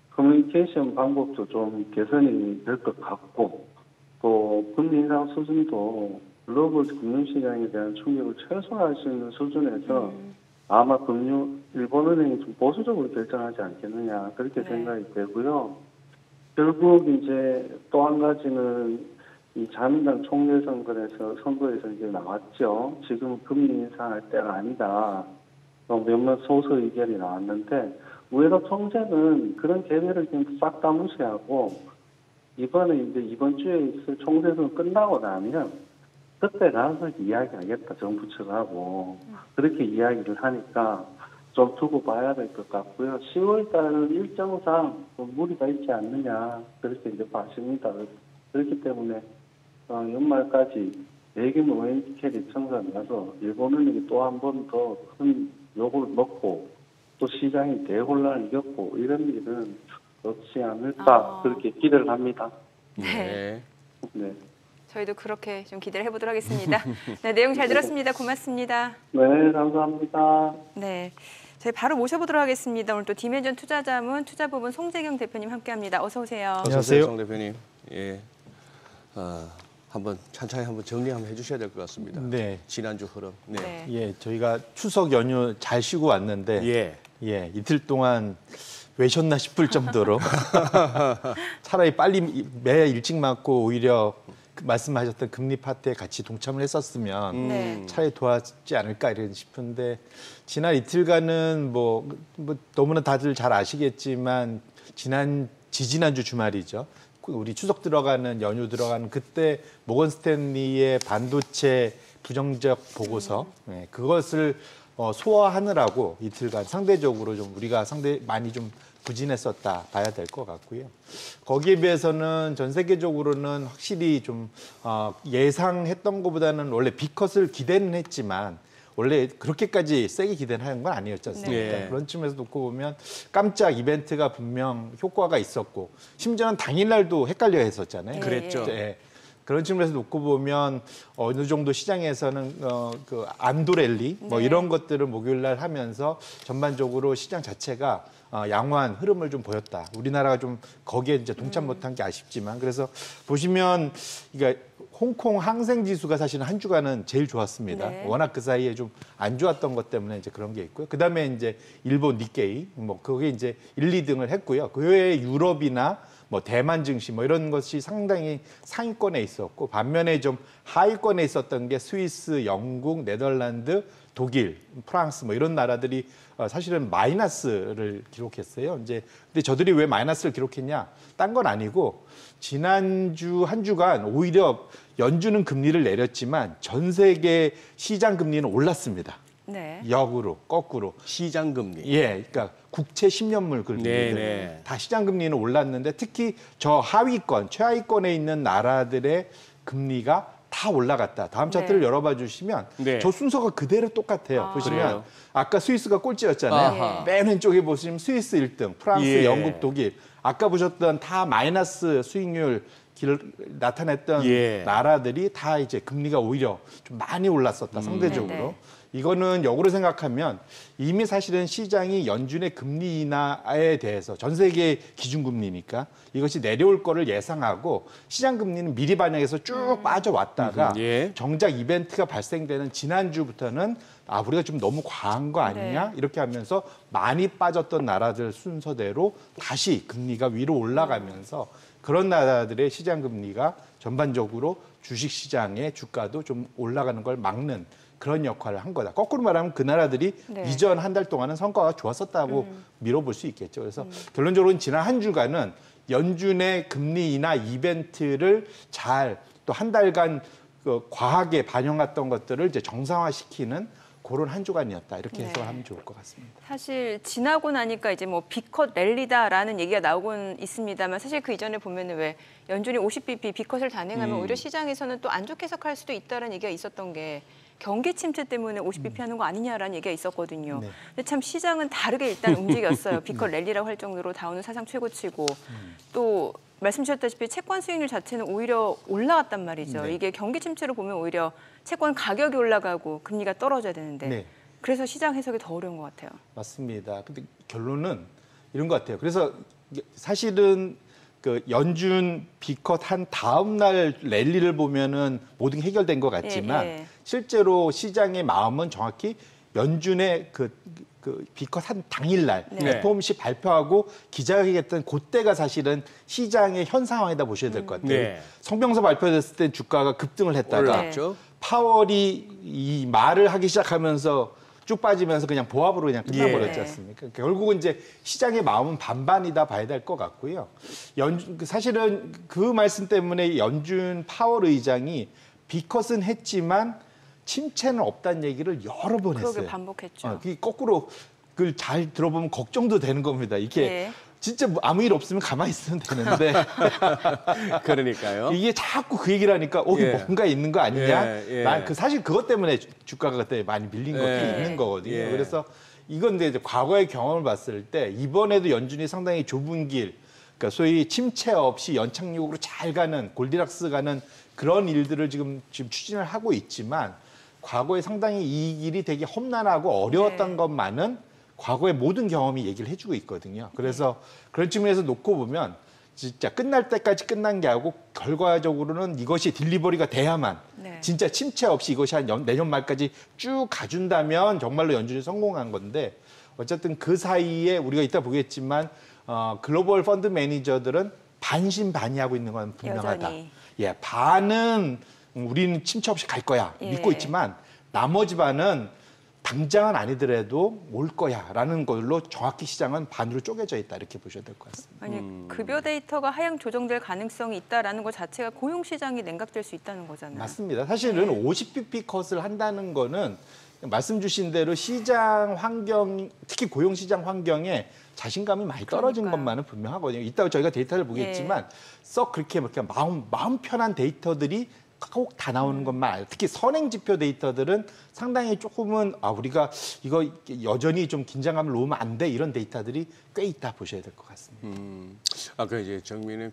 커뮤니케이션 방법도 좀 개선이 될 것 같고 또 금리 인상 수준도 글로벌 금융시장에 대한 충격을 최소화할 수 있는 수준에서 아마 일본은행이 좀 보수적으로 결정하지 않겠느냐 그렇게 생각이 되고요. 결국 이제 또 한 가지는 이 자민당 총재 선거에서 이제 나왔죠. 지금은 금리 인상할 때가 아니다. 몇몇 소수 의견이 나왔는데 의회가 총재는 그런 개별을 지금 싹 다 무시하고 이번에 이제 이번 주에 있을 총재선 끝나고 나면 그때 가서 이야기하겠다 정부 측하고 그렇게 이야기를 하니까 좀 두고 봐야 될 것 같고요. 10월달 일정상 좀 무리가 있지 않느냐 그렇게 이제 봐집니다. 그렇기 때문에 연말까지 대규모 ONT캐리 청산 가서 일본은행이 또 한 번 더 큰 욕을 먹고 또 시장이 대혼란을 겪고 이런 일은 없지 않을까 그렇게 기대를 합니다. 네. 네. 저희도 그렇게 좀 기대를 해보도록 하겠습니다. 네, 내용 잘 들었습니다. 고맙습니다. 네, 감사합니다. 네, 저희 바로 모셔보도록 하겠습니다. 오늘 또 디멘전 투자자문 투자부분 송재경 대표님 함께합니다. 어서 오세요. 안녕하세요, 송 대표님. 예, 한번 찬찬히 한번 정리 한번 해주셔야 될 것 같습니다. 네. 지난주 흐름. 네. 네. 예, 저희가 추석 연휴 잘 쉬고 왔는데 예. 이틀 동안 왜 쉬었나 싶을 정도로 차라리 빨리 매 일찍 맞고 오히려 말씀하셨던 금리 파트에 같이 동참을 했었으면 네. 차라리 도왔지 않을까 이런 싶은데 지난 이틀간은 뭐 너무나 다들 잘 아시겠지만 지지난주 주말이죠. 우리 추석 들어가는 연휴 들어가는 그때 모건 스탠리의 반도체 부정적 보고서 그것을 소화하느라고 이틀간 상대적으로 좀 우리가 많이 좀 부진했었다 봐야 될 것 같고요. 거기에 비해서는 전 세계적으로는 확실히 좀 예상했던 것보다는 원래 B컷을 기대는 했지만 원래 그렇게까지 세게 기대는 하는 건 아니었지 않습니까? 네. 그런 측면에서 놓고 보면 깜짝 이벤트가 분명 효과가 있었고 심지어는 당일날도 헷갈려 했었잖아요. 그랬죠. 네. 그런 측면에서 놓고 보면 어느 정도 시장에서는 그 안도랠리 뭐 이런 것들을 목요일날 하면서 전반적으로 시장 자체가 양호한 흐름을 좀 보였다. 우리나라가 좀 거기에 이제 동참 못한 게 아쉽지만 그래서 보시면 그러니까 홍콩 항생 지수가 사실은 한 주간은 제일 좋았습니다. 네. 워낙 그 사이에 좀 안 좋았던 것 때문에 이제 그런 게 있고요. 그다음에 이제 일본 니케이 뭐 그게 이제 1, 2등을 했고요. 그 외에 유럽이나 뭐 대만 증시 뭐 이런 것이 상당히 상위권에 있었고 반면에 좀 하위권에 있었던 게 스위스, 영국, 네덜란드, 독일, 프랑스 뭐 이런 나라들이 사실은 마이너스를 기록했어요. 이제 근데 저들이 왜 마이너스를 기록했냐? 딴 건 아니고 지난주 한 주간 오히려 연준은 금리를 내렸지만 전 세계 시장 금리는 올랐습니다. 네. 역으로 거꾸로 시장 금리. 예, 그러니까 국채 10년물 금리 네. 다 시장 금리는 올랐는데 특히 저 하위권, 최하위권에 있는 나라들의 금리가 다 올라갔다. 다음 차트를 네. 열어봐 주시면 네. 저 순서가 그대로 똑같아요. 보시면 그래요? 아까 스위스가 꼴찌였잖아요. 아하. 맨 왼쪽에 보시면 스위스 1등, 프랑스, 예. 영국, 독일. 아까 보셨던 다 마이너스 수익률 나타냈던 예. 나라들이 다 이제 금리가 오히려 좀 많이 올랐었다. 상대적으로. 네네. 이거는 역으로 생각하면 이미 사실은 시장이 연준의 금리 인하에 대해서 전 세계 기준금리니까 이것이 내려올 거를 예상하고 시장 금리는 미리 반영해서 쭉 빠져왔다가 예. 정작 이벤트가 발생되는 지난주부터는 우리가 좀 너무 과한 거 아니냐 이렇게 하면서 많이 빠졌던 나라들 순서대로 다시 금리가 위로 올라가면서 그런 나라들의 시장 금리가 전반적으로 주식 시장의 주가도 좀 올라가는 걸 막는 그런 역할을 한 거다. 거꾸로 말하면 그 나라들이 네. 이전 한 달 동안은 성과가 좋았었다고 밀어볼 수 있겠죠. 그래서 결론적으로는 지난 한 주간은 연준의 금리 인하 이벤트를 잘 또 한 달간 과하게 반영했던 것들을 이제 정상화시키는 그런 한 주간이었다. 이렇게 네. 해석하면 좋을 것 같습니다. 사실 지나고 나니까 이제 뭐 B컷 랠리다라는 얘기가 나오곤 있습니다만 사실 그 이전에 보면은 왜 연준이 50bp B컷을 단행하면 오히려 시장에서는 또 안 좋게 해석할 수도 있다라는 얘기가 있었던 게 경기 침체 때문에 50bp 하는 거 아니냐라는 얘기가 있었거든요. 네. 근데 참 시장은 다르게 일단 움직였어요. B컷 랠리라고 할 정도로 다우는 사상 최고치고 또 말씀 주셨다시피 채권 수익률 자체는 오히려 올라갔단 말이죠. 네. 이게 경기 침체로 보면 오히려 채권 가격이 올라가고 금리가 떨어져야 되는데 네. 그래서 시장 해석이 더 어려운 것 같아요. 맞습니다. 근데 결론은 이런 것 같아요. 그래서 사실은 그 연준 B컷 한 다음 날 랠리를 보면은 모든 게 해결된 것 같지만 예. 실제로 시장의 마음은 정확히 연준의 그 B컷 한 당일날 네. FOMC 발표하고 기자회견했던 그때가 사실은 시장의 현 상황이다 보셔야 될 것 같아요. 네. 성명서 발표됐을 때 주가가 급등을 했다가 올랐죠. 파월이 이 말을 하기 시작하면서 쭉 빠지면서 그냥 보합으로 그냥 끝나버렸지 예. 않습니까? 결국은 이제 시장의 마음은 반반이다 봐야 될 것 같고요. 사실은 그 말씀 때문에 연준 파월 의장이 비컷은 했지만 침체는 없다는 얘기를 여러 번 했어요. 그러게 반복했죠. 그게 거꾸로 그걸 잘 들어보면 걱정도 되는 겁니다. 이게 예. 진짜 뭐 아무 일 없으면 가만히 있으면 되는데 그러니까요. 이게 자꾸 그 얘기를 하니까 예. 뭔가 있는 거 아니냐? 예, 예. 난 사실 그것 때문에 주가가 그때 많이 밀린 것도 예. 있는 거거든요. 예. 그래서 이건 이제 과거의 경험을 봤을 때 이번에도 연준이 상당히 좁은 길, 그러니까 소위 침체 없이 연착륙으로 잘 가는 골디락스 가는 그런 일들을 지금 추진을 하고 있지만 과거에 상당히 이 길이 되게 험난하고 어려웠던 네. 것만은 과거의 모든 경험이 얘기를 해주고 있거든요. 그래서 그런 측면에서 놓고 보면 진짜 끝날 때까지 끝난 게 아니고 결과적으로는 이것이 딜리버리가 돼야만 네. 진짜 침체 없이 이것이 한 내년 말까지 쭉 가준다면 정말로 연준이 성공한 건데 어쨌든 그 사이에 우리가 이따 보겠지만 글로벌 펀드 매니저들은 반신반의하고 있는 건 분명하다. 여전히. 예, 반은 우리는 침체 없이 갈 거야 예. 믿고 있지만 나머지 반은 당장은 아니더라도 올 거야라는 걸로 정확히 시장은 반으로 쪼개져 있다 이렇게 보셔야 될 것 같습니다. 아니 급여 데이터가 하향 조정될 가능성이 있다라는 것 자체가 고용 시장이 냉각될 수 있다는 거잖아요. 맞습니다. 사실은 50bp 컷을 한다는 거는 말씀 주신 대로 시장 환경, 특히 고용 시장 환경에 자신감이 많이 떨어진 그러니까요. 것만은 분명하거든요. 이따가 저희가 데이터를 보겠지만 썩 그렇게 마음 편한 데이터들이 꼭 다 나오는 것만 알고 특히 선행 지표 데이터들은 상당히 조금은 우리가 이거 여전히 좀 긴장감을 놓으면 안 돼 이런 데이터들이 꽤 있다 보셔야 될 것 같습니다. 아까 이제 정민은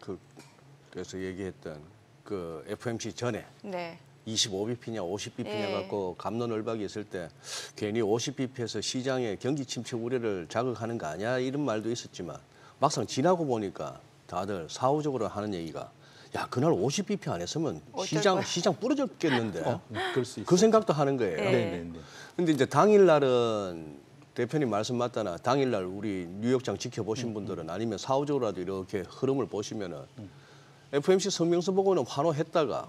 그래서 얘기했던 그 FOMC 전에 네. 25bp냐 50bp냐 예. 갖고 갑론을박이 있을 때 괜히 50bp에서 시장의 경기 침체 우려를 자극하는 거 아니야 이런 말도 있었지만 막상 지나고 보니까 다들 사후적으로 하는 얘기가 야 그날 50bp 안 했으면 시장 부러졌겠는데 그럴 수 있어요. 그 생각도 하는 거예요. 예. 네네네. 근데 이제 당일날은 대표님 말씀 맞다나 당일날 우리 뉴욕장 지켜보신 분들은 아니면 사후적으로라도 이렇게 흐름을 보시면은 FOMC 성명서 보고는 환호했다가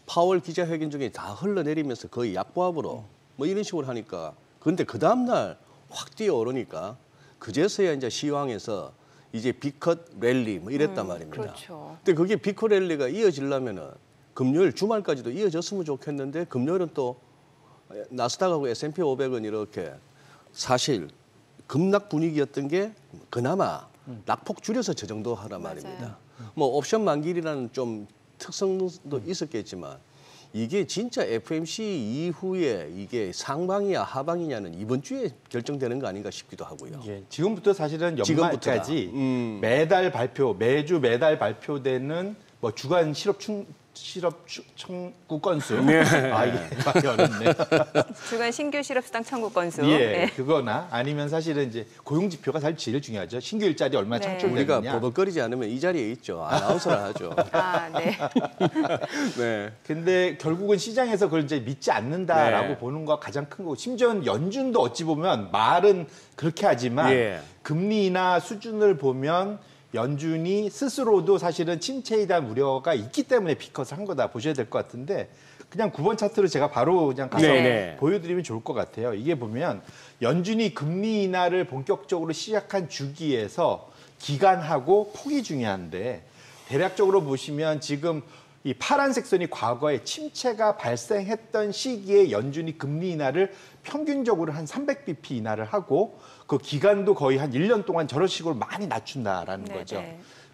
파월 기자회견 중에 다 흘러내리면서 거의 약보합으로 뭐 이런 식으로 하니까 근데 그 다음날 확 뛰어오르니까 그제서야 이제 시황에서 이제 비컷 랠리 뭐 이랬단 말입니다. 그렇죠. 근데 그게 비컷 랠리가 이어지려면은 금요일 주말까지도 이어졌으면 좋겠는데 금요일은 또 나스닥하고 S&P 500은 이렇게 사실 급락 분위기였던 게 그나마 낙폭 줄여서 저 정도 하란 말입니다. 뭐 옵션 만기이라는 좀 특성도 있었겠지만 이게 진짜 FOMC 이후에 이게 상방이냐 하방이냐는 이번 주에 결정되는 거 아닌가 싶기도 하고요. 예, 지금부터 사실은 지금부터다. 연말까지 매주 매달 발표되는 뭐 주간 실업 청구 건수. 이게 말이 어렵네. 주간 신규 실업수당 청구 건수. 예, 네. 그거나 아니면 사실은 이제 고용 지표가 사실 제일 중요하죠. 신규 일자리 얼마 네. 우리가 창출되느냐. 버벅거리지 않으면 이 자리에 있죠. 아나운서를 하죠. 아, 네. 네. 근데 결국은 시장에서 그걸 이제 믿지 않는다라고 네. 보는 거 가장 큰 거고 심지어 연준도 어찌 보면 말은 그렇게 하지만 예. 금리 인하 수준을 보면 연준이 스스로도 사실은 침체에 대한 우려가 있기 때문에 비컷을 한 거다 보셔야 될 것 같은데 그냥 9번 차트로 제가 바로 그냥 가서 네네. 보여드리면 좋을 것 같아요. 이게 보면 연준이 금리 인하를 본격적으로 시작한 주기에서 기간하고 폭이 중요한데 대략적으로 보시면 지금 이 파란색 선이 과거에 침체가 발생했던 시기에 연준이 금리 인하를 평균적으로 한 300bp 인하를 하고 그 기간도 거의 한 1년 동안 저런 식으로 많이 낮춘다라는 네네. 거죠.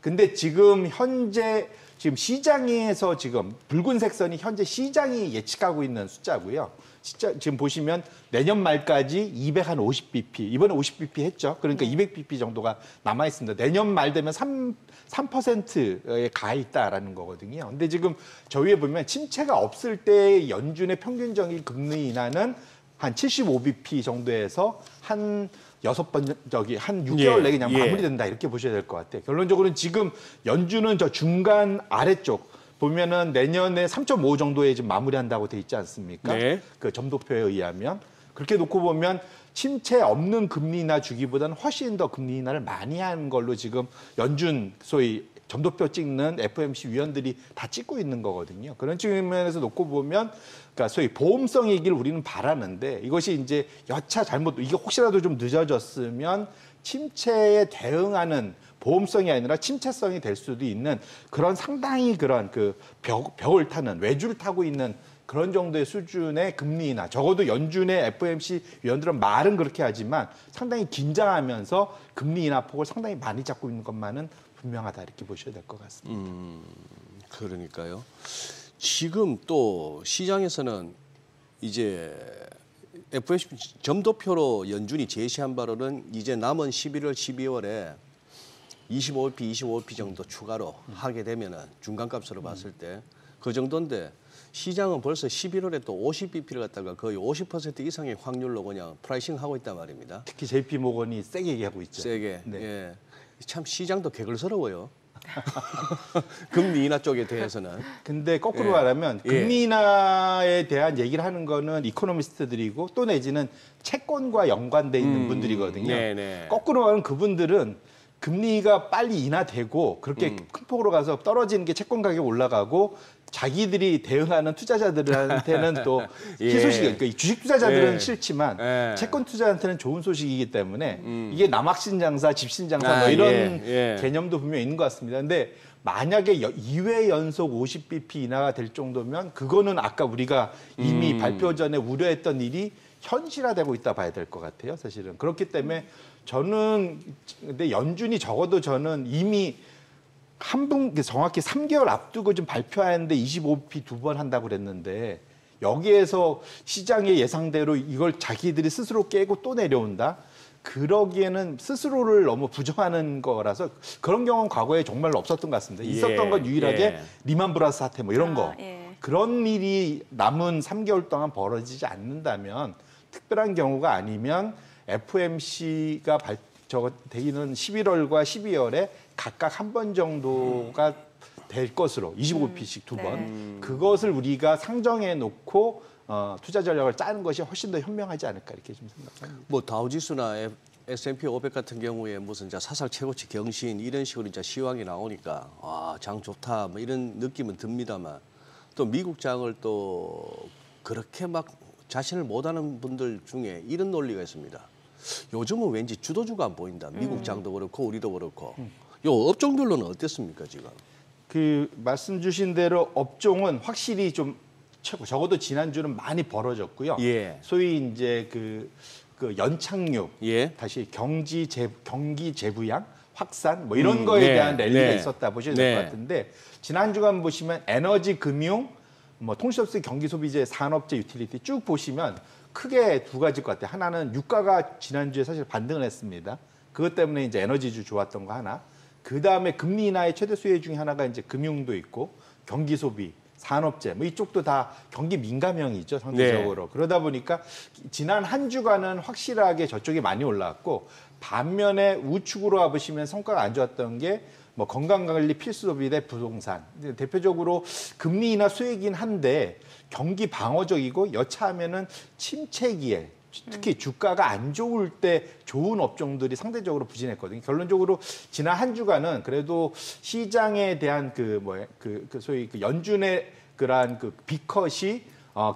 근데 지금 현재 지금 시장에서 지금 붉은색 선이 현재 시장이 예측하고 있는 숫자고요. 진짜 지금 보시면 내년 말까지 250bp, 이번에 50bp 했죠. 그러니까 200bp 정도가 남아 있습니다. 내년 말 되면 3%에 가 있다라는 거거든요. 근데 지금 저 위에 보면 침체가 없을 때 연준의 평균적인 금리 인하는 한 75bp 정도에서 한 6번 한 6개월 내에 그냥 마무리된다 이렇게 보셔야 될 것 같아요. 결론적으로는 지금 연준은 저 중간 아래쪽 보면은 내년에 3.5 정도에 지금 마무리한다고 돼 있지 않습니까? 네. 그 점도표에 의하면 그렇게 놓고 보면 침체 없는 금리 인하 주기보다는 훨씬 더 금리 인하를 많이 한 걸로 지금 연준 소위 점도표 찍는 FOMC 위원들이 다 찍고 있는 거거든요. 그런 측면에서 놓고 보면 그러니까 소위 보험성이길 우리는 바라는데 이것이 이제 여차 잘못 이게 혹시라도 좀 늦어졌으면 침체에 대응하는 보험성이 아니라 침체성이 될 수도 있는 그런 상당히 그런 그 벽을 타는 외줄을 타고 있는 그런 정도의 수준의 금리 인하, 적어도 연준의 FOMC 위원들은 말은 그렇게 하지만 상당히 긴장하면서 금리 인하 폭을 상당히 많이 잡고 있는 것만은 분명하다 이렇게 보셔야 될 것 같습니다. 그러니까요. 지금 또 시장에서는 이제 FOMC 점도표로 연준이 제시한 바로는 이제 남은 11월, 12월에 25bp 정도 추가로 하게 되면은 중간값으로 봤을 때 그 정도인데 시장은 벌써 11월에 또 50bp를 갖다가 거의 50% 이상의 확률로 그냥 프라이싱하고 있단 말입니다. 특히 JP 모건이 세게 얘기하고 있죠. 세게. 네. 예. 참 시장도 개걸스러워요. 금리 인하 쪽에 대해서는. 근데 거꾸로 예. 말하면 예. 금리 인하에 대한 얘기를 하는 거는 이코노미스트들이고 또 내지는 채권과 연관돼 있는 분들이거든요. 네네. 거꾸로 말하면 그분들은 금리가 빨리 인하되고 그렇게 큰 폭으로 가서 떨어지는 게 채권 가격이 올라가고 자기들이 대응하는 투자자들한테는 또 예. 희소식이 그러니까 주식 투자자들은 예. 싫지만 예. 채권 투자한테는 좋은 소식이기 때문에 이게 남학신 장사, 집신 장사 뭐 이런 개념도 분명히 있는 것 같습니다. 근데 만약에 2회 연속 50bp 인하가 될 정도면 그거는 아까 우리가 이미 발표 전에 우려했던 일이 현실화되고 있다 봐야 될 것 같아요. 사실은 그렇기 때문에 저는 근데 연준이 적어도 저는 이미 정확히 3개월 앞두고 좀 발표하는데 25bp 2번 한다고 그랬는데 여기에서 시장의 예상대로 이걸 자기들이 스스로 깨고 또 내려온다? 그러기에는 스스로를 너무 부정하는 거라서 그런 경우는 과거에 정말로 없었던 것 같습니다. 있었던 건 유일하게 리만 브라더스 사태 뭐 이런 거. 그런 일이 남은 3개월 동안 벌어지지 않는다면 특별한 경우가 아니면 FOMC가 되기는 11월과 12월에 각각 한 번 정도가 될 것으로 25bp씩 2번 그것을 우리가 상정해 놓고 투자 전략을 짜는 것이 훨씬 더 현명하지 않을까 이렇게 좀 생각합니다. 뭐 다우지수나 S&P 500 같은 경우에 무슨 이제 사상 최고치 경신 이런 식으로 이제 시황이 나오니까 장 좋다 뭐 이런 느낌은 듭니다만 또 미국 장을 또 그렇게 막 자신을 못하는 분들 중에 이런 논리가 있습니다. 요즘은 왠지 주도주가 안 보인다. 미국 장도 그렇고 우리도 그렇고. 요 업종별로는 어땠습니까 지금? 그 말씀 주신 대로 업종은 확실히 좀 적어도 지난주는 많이 벌어졌고요. 예. 소위 이제 그 연착륙, 예. 다시 경기 재부양, 확산 뭐 이런 거에 대한 랠리가 있었다 보셔야 될 것 같은데 지난 주간 보시면 에너지, 금융, 뭐 통신업체, 경기소비재, 산업재, 유틸리티 쭉 보시면 크게 두 가지일 것 같아요. 하나는 유가가 지난주에 사실 반등을 했습니다. 그것 때문에 이제 에너지주 좋았던 거 하나. 그 다음에 금리 인하의 최대 수혜 중에 하나가 이제 금융도 있고 경기소비, 산업재 뭐 이쪽도 다 경기 민감형이죠 상대적으로. 그러다 보니까 지난 한 주간은 확실하게 저쪽이 많이 올라왔고 반면에 우측으로 와보시면 성과가 안 좋았던 게 뭐 건강관리 필수소비 대 부동산. 대표적으로 금리 인하 수혜이긴 한데 경기 방어적이고 여차하면은 침체기에 특히 주가가 안 좋을 때 좋은 업종들이 상대적으로 부진했거든요. 결론적으로 지난 한 주간은 그래도 시장에 대한 소위 연준의 그러한 빅컷이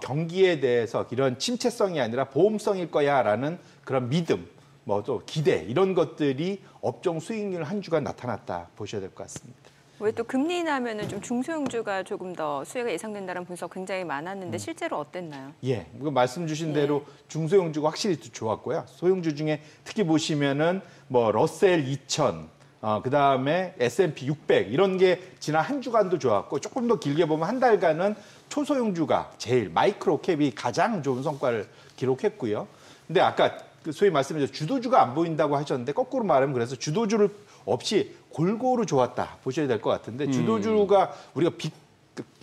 경기에 대해서 이런 침체성이 아니라 보험성일 거야라는 그런 믿음, 뭐 또 기대 이런 것들이 업종 수익률 한 주간 나타났다 보셔야 될 것 같습니다. 왜 또 금리 인하면은 좀 중소형주가 조금 더 수혜가 예상된다는 분석 굉장히 많았는데 실제로 어땠나요? 예, 말씀 주신 대로 중소형주가 확실히 좋았고요. 소형주 중에 특히 보시면은 뭐 러셀 2000, 그 다음에 S&P 600 이런 게 지난 한 주간도 좋았고 조금 더 길게 보면 한 달간은 초소형주가 제일 마이크로 캡이 가장 좋은 성과를 기록했고요. 근데 아까 소위 말씀드린 주도주가 안 보인다고 하셨는데 거꾸로 말하면 그래서 주도주를 없이 골고루 좋았다 보셔야 될 것 같은데 주도주가 우리가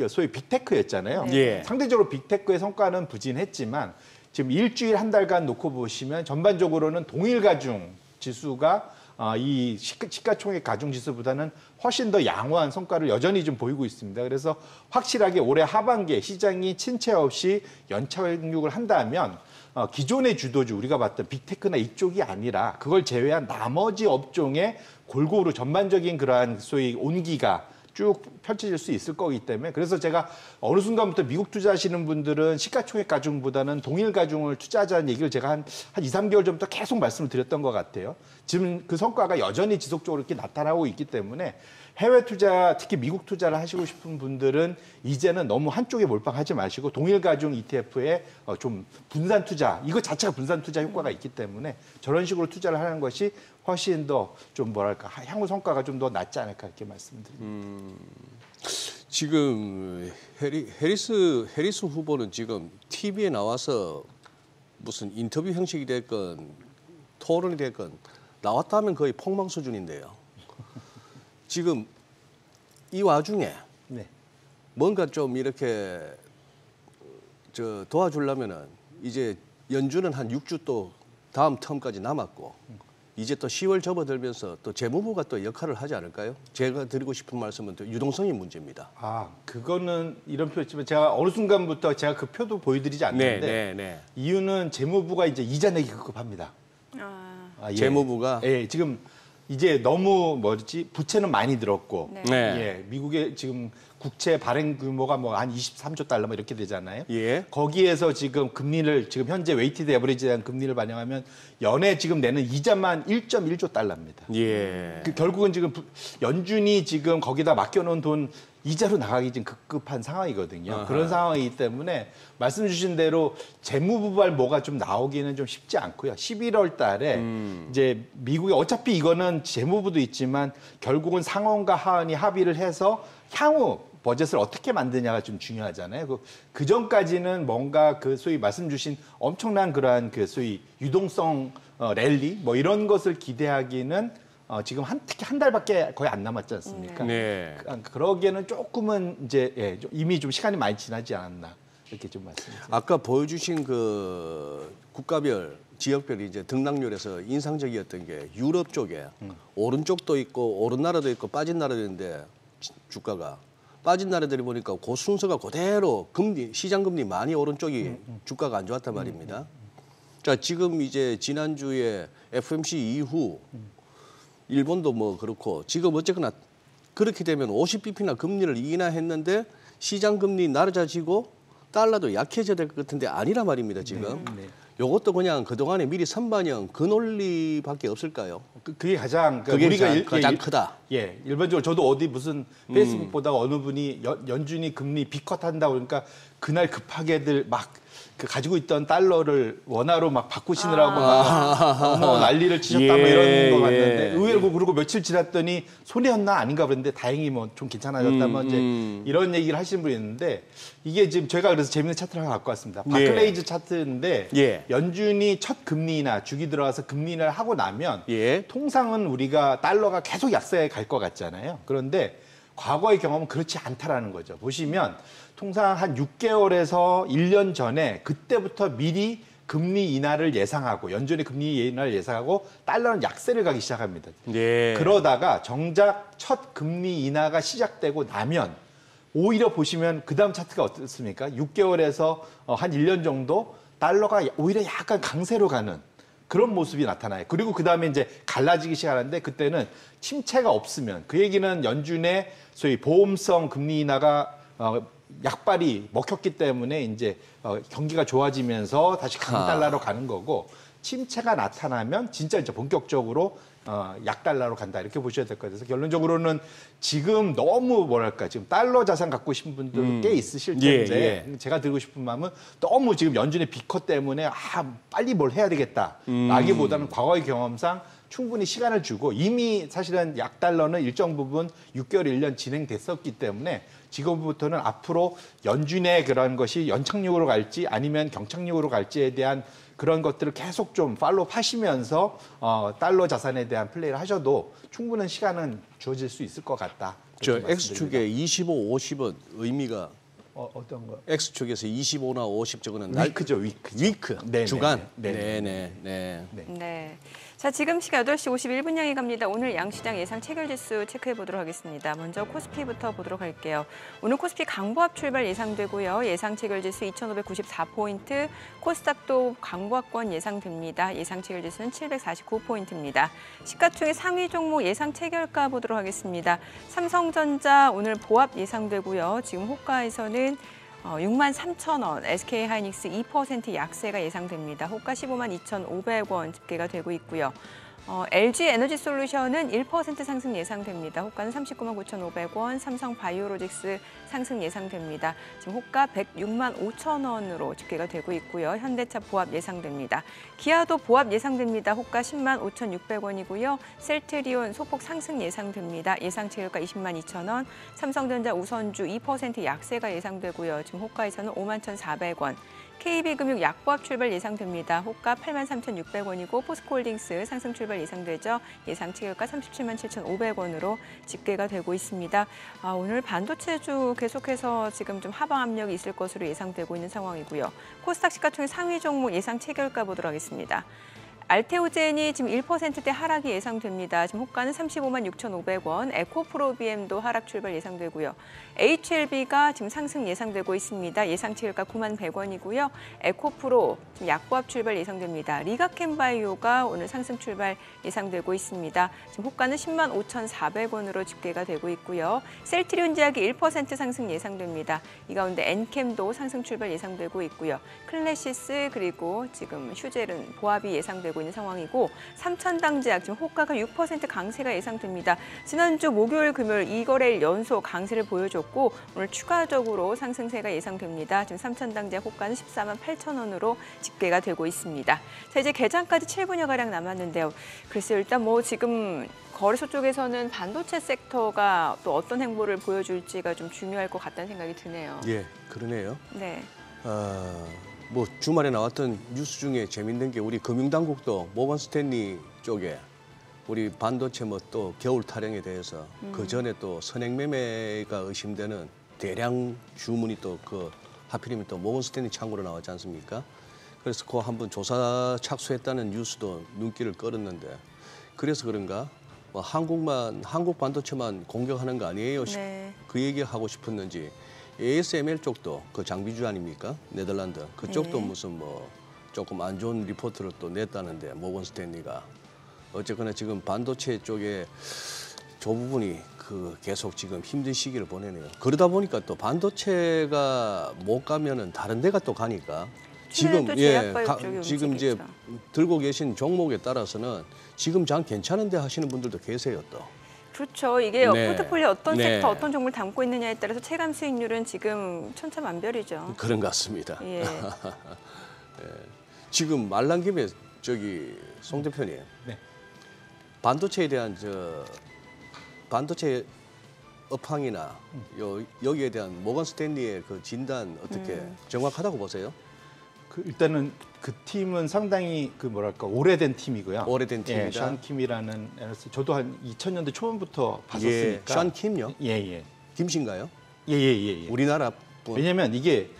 소위 빅테크였잖아요. 상대적으로 빅테크의 성과는 부진했지만 지금 일주일 한 달간 놓고 보시면 전반적으로는 동일 가중 지수가 이 시가총액 가중지수보다는 훨씬 더 양호한 성과를 여전히 좀 보이고 있습니다. 그래서 확실하게 올해 하반기에 시장이 침체 없이 연착륙을 한다면 기존의 주도주 우리가 봤던 빅테크나 이쪽이 아니라 그걸 제외한 나머지 업종에 골고루 전반적인 그러한 소위 온기가 쭉 펼쳐질 수 있을 거기 때문에 그래서 제가 어느 순간부터 미국 투자하시는 분들은 시가총액 가중보다는 동일 가중을 투자하자는 얘기를 제가 한 2, 3개월 전부터 계속 말씀을 드렸던 것 같아요. 지금 그 성과가 여전히 지속적으로 이렇게 나타나고 있기 때문에 해외 투자, 특히 미국 투자를 하시고 싶은 분들은 이제는 너무 한쪽에 몰빵하지 마시고 동일 가중 ETF에 좀 분산 투자, 이거 자체가 분산 투자 효과가 있기 때문에 저런 식으로 투자를 하는 것이 훨씬 더 좀 뭐랄까 향후 성과가 좀 더 낫지 않을까 이렇게 말씀드립니다. 지금 해리스 후보는 지금 TV에 나와서 무슨 인터뷰 형식이 됐건 토론이 됐건 나왔다 하면 거의 폭망 수준인데요. 지금 이 와중에 네. 뭔가 좀 이렇게 도와주려면은 이제 연준은 한 6주 또 다음 텀까지 남았고 이제 또 10월 접어들면서 또 재무부가 또 역할을 하지 않을까요? 제가 드리고 싶은 말씀은 또 유동성이 문제입니다. 그거는 이런 표였지만 제가 어느 순간부터 제가 그 표도 보여드리지 않는데 이유는 재무부가 이제 이자 내기 급급합니다. 예. 재무부가 지금 이제 너무 부채는 많이 들었고 네. 예, 미국의 지금 국채 발행 규모가 뭐 한 23조 달러 뭐 이렇게 되잖아요. 예. 거기에서 지금 금리를 지금 현재 웨이티드 에버리지에 대한 금리를 반영하면 연에 지금 내는 이자만 1.1조 달러입니다. 예. 결국은 지금 연준이 지금 거기다 맡겨놓은 돈 이자로 나가기 지금 급급한 상황이거든요. 아하. 그런 상황이기 때문에 말씀 주신 대로 재무부발 뭐가 좀 나오기는 좀 쉽지 않고요. 11월 달에 이제 미국이 어차피 이거는 재무부도 있지만 결국은 상원과 하원이 합의를 해서 향후 버젯을 어떻게 만드냐가 좀 중요하잖아요. 그 전까지는 뭔가 그 소위 말씀 주신 엄청난 그러한 그 소위 유동성 랠리 뭐 이런 것을 기대하기는 지금 특히 한 달밖에 거의 안 남았지 않습니까? 네. 그러기에는 조금은 이제 이미 좀 시간이 많이 지나지 않았나 이렇게 좀 말씀드립니다. 아까 보여주신 그 국가별 지역별 이제 등락률에서 인상적이었던 게 유럽 쪽에 오른 쪽도 있고 오른 나라도 있고 빠진 나라도 있는데 주가가 빠진 나라들이 보니까 그 순서가 그대로 시장 금리 많이 오른 쪽이 주가가 안 좋았단 말입니다. 자, 지금 이제 지난주에 FOMC 이후 일본도 뭐 그렇고 지금 어쨌거나 그렇게 되면 50bp나 금리를 인하했는데 시장 금리 낮아지고 달러도 약해져야 될 것 같은데 아니란 말입니다, 지금. 요것도 그냥 그동안에 미리 선반영 그 논리밖에 없을까요? 그게 가장 그게 우리가 가장 크다. 예, 일반적으로 저도 어디 무슨 페이스북 보다가 어느 분이 연준이 금리 비컷 한다고 그러니까 그날 급하게들 막 가지고 있던 달러를 원화로 막 바꾸시느라고 막 난리를 치셨다 뭐 이런 거 봤는데 의외로 그러고 며칠 지났더니 손해였나 아닌가 그랬는데 다행히 뭐 좀 괜찮아졌다 뭐 이제 이런 얘기를 하시는 분이 있는데 이게 지금 제가 그래서 재밌는 차트를 하나 갖고 왔습니다. 바클레이즈 차트인데 연준이 첫 금리 인하 주기 들어가서 금리 인하를 하고 나면 통상은 우리가 달러가 계속 약세에 갈 것 같잖아요. 그런데 과거의 경험은 그렇지 않다라는 거죠. 보시면 통상 한 6개월에서 1년 전에 그때부터 미리 금리 인하를 예상하고 연준의 금리 인하를 예상하고 달러는 약세를 가기 시작합니다. 그러다가 정작 첫 금리 인하가 시작되고 나면 오히려 보시면 그다음 차트가 어떻습니까? 6개월에서 한 1년 정도 달러가 오히려 약간 강세로 가는 그런 모습이 나타나요. 그리고 그다음에 이제 갈라지기 시작하는데 그때는 침체가 없으면 그 얘기는 연준의 소위 보험성 금리 인하가 약발이 먹혔기 때문에 이제 경기가 좋아지면서 다시 강달러로 가는 거고 침체가 나타나면 진짜 이제 본격적으로 약달러로 간다 이렇게 보셔야 될 것 같아서 결론적으로는 지금 너무 뭐랄까 지금 달러 자산 갖고 계신 분들 꽤 있으실 텐데 제가 드리고 싶은 마음은 너무 지금 연준의 비컷 때문에 빨리 뭘 해야 되겠다 라기보다는 과거의 경험상 충분히 시간을 주고 이미 사실은 약달러는 일정 부분 6개월, 1년 진행됐었기 때문에 지금부터는 앞으로 연준의 그런 것이 연착륙으로 갈지 아니면 경착륙으로 갈지에 대한 그런 것들을 계속 좀 팔로우 하시면서 달러 자산에 대한 플레이를 하셔도 충분한 시간은 주어질 수 있을 것 같다. 저 X축에 25, 50은 의미가 어떤 거? X축에서 25나 50 저거는 위크죠, 위크. 위크. 네네. 주간. 네네. 네네. 네. 자, 지금 시각 8시 51분 향해 갑니다. 오늘 양시장 예상 체결지수 체크해 보도록 하겠습니다. 먼저 코스피부터 보도록 할게요. 오늘 코스피 강보합 출발 예상되고요. 예상 체결지수 2,594포인트, 코스닥도 강보합권 예상됩니다. 예상 체결지수는 749포인트입니다. 시가총액 상위 종목 예상 체결가 보도록 하겠습니다. 삼성전자 오늘 보합 예상되고요. 지금 호가에서는 63,000원, SK하이닉스 2% 약세가 예상됩니다. 호가 152,500원 집계가 되고 있고요. LG에너지솔루션은 1% 상승 예상됩니다. 호가는 399,500원, 삼성바이오로직스 상승 예상됩니다. 지금 호가 106,500원으로 집계가 되고 있고요. 현대차 보합 예상됩니다. 기아도 보합 예상됩니다. 호가 105,600원이고요. 셀트리온 소폭 상승 예상됩니다. 예상 체결가 202,000원, 삼성전자 우선주 2% 약세가 예상되고요. 지금 호가에서는 51,400원. KB금융 약보합 출발 예상됩니다. 호가 83,600원이고 포스코홀딩스 상승 출발 예상되죠. 예상 체결가 377,500원으로 집계가 되고 있습니다. 오늘 반도체주 계속해서 지금 좀 하방 압력이 있을 것으로 예상되고 있는 상황이고요. 코스닥 시가총액 상위 종목 예상 체결가 보도록 하겠습니다. 알테오젠이 지금 1%대 하락이 예상됩니다. 지금 호가는 356,500원, 에코프로비엠도 하락 출발 예상되고요. HLB가 지금 상승 예상되고 있습니다. 예상 체결가 91,100원이고요. 에코프로 지금 약보합 출발 예상됩니다. 리가캠바이오가 오늘 상승 출발 예상되고 있습니다. 지금 호가는 105,400원으로 집계가 되고 있고요. 셀트리온 제약이 1% 상승 예상됩니다. 이 가운데 엔캠도 상승 출발 예상되고 있고요. 클래시스 그리고 지금 휴젤은 보합이 예상되고 있는 상황이고 삼천당제약 지금 호가가 6% 강세가 예상됩니다. 지난주 목요일, 금요일 2거래일 연속 강세를 보여줬고 오늘 추가적으로 상승세가 예상됩니다. 지금 삼천당제약 호가는 148,000원으로 집계가 되고 있습니다. 자, 이제 개장까지 7분여가량 남았는데요. 글쎄요, 일단 뭐 지금 거래소 쪽에서는 반도체 섹터가 또 어떤 행보를 보여줄지가 좀 중요할 것 같다는 생각이 드네요. 예, 그러네요. 네. 뭐 주말에 나왔던 뉴스 중에 재밌는 게 우리 금융당국도 모건 스탠리 쪽에 우리 반도체 뭐 또 겨울 타령에 대해서 그 전에 또 선행 매매가 의심되는 대량 주문이 또 그 하필이면 또 모건 스탠리 창구로 나왔지 않습니까? 그래서 그 한번 조사 착수했다는 뉴스도 눈길을 끌었는데 그래서 그런가 뭐 한국 반도체만 공격하는 거 아니에요? 네. 그 얘기 하고 싶었는지. ASML 쪽도 그 장비주 아닙니까? 네덜란드. 그쪽도 네. 무슨 뭐 조금 안 좋은 리포트를 또 냈다는데 모건 스탠리가. 어쨌거나 지금 반도체 쪽에 저 부분이 그 계속 지금 힘든 시기를 보내네요. 그러다 보니까 또 반도체가 못 가면은 다른 데가 또 가니까 지금 지금 이제 들고 계신 종목에 따라서는 지금 장 괜찮은데 하시는 분들도 계세요 또. 그렇죠. 이게 네. 포트폴리오 어떤 네. 섹터, 어떤 종목을 담고 있느냐에 따라서 체감 수익률은 지금 천차만별이죠. 그런 것 같습니다. 예. 예. 지금 말 난 김에 저기 송 대표님, 네. 반도체에 대한 반도체 업황이나 여기에 대한 모건 스탠리의 그 진단 어떻게 정확하다고 보세요? 일단은 그 팀은 상당히 그 뭐랄까 오래된 팀이고요. 오래된 팀이다. 예, 션 킴이라는 애너스 저도 한 2000년대 초반부터 봤었으니까. 션 킴요? 예. 김씨인가요? 예. 우리나라 분. 왜냐면 이게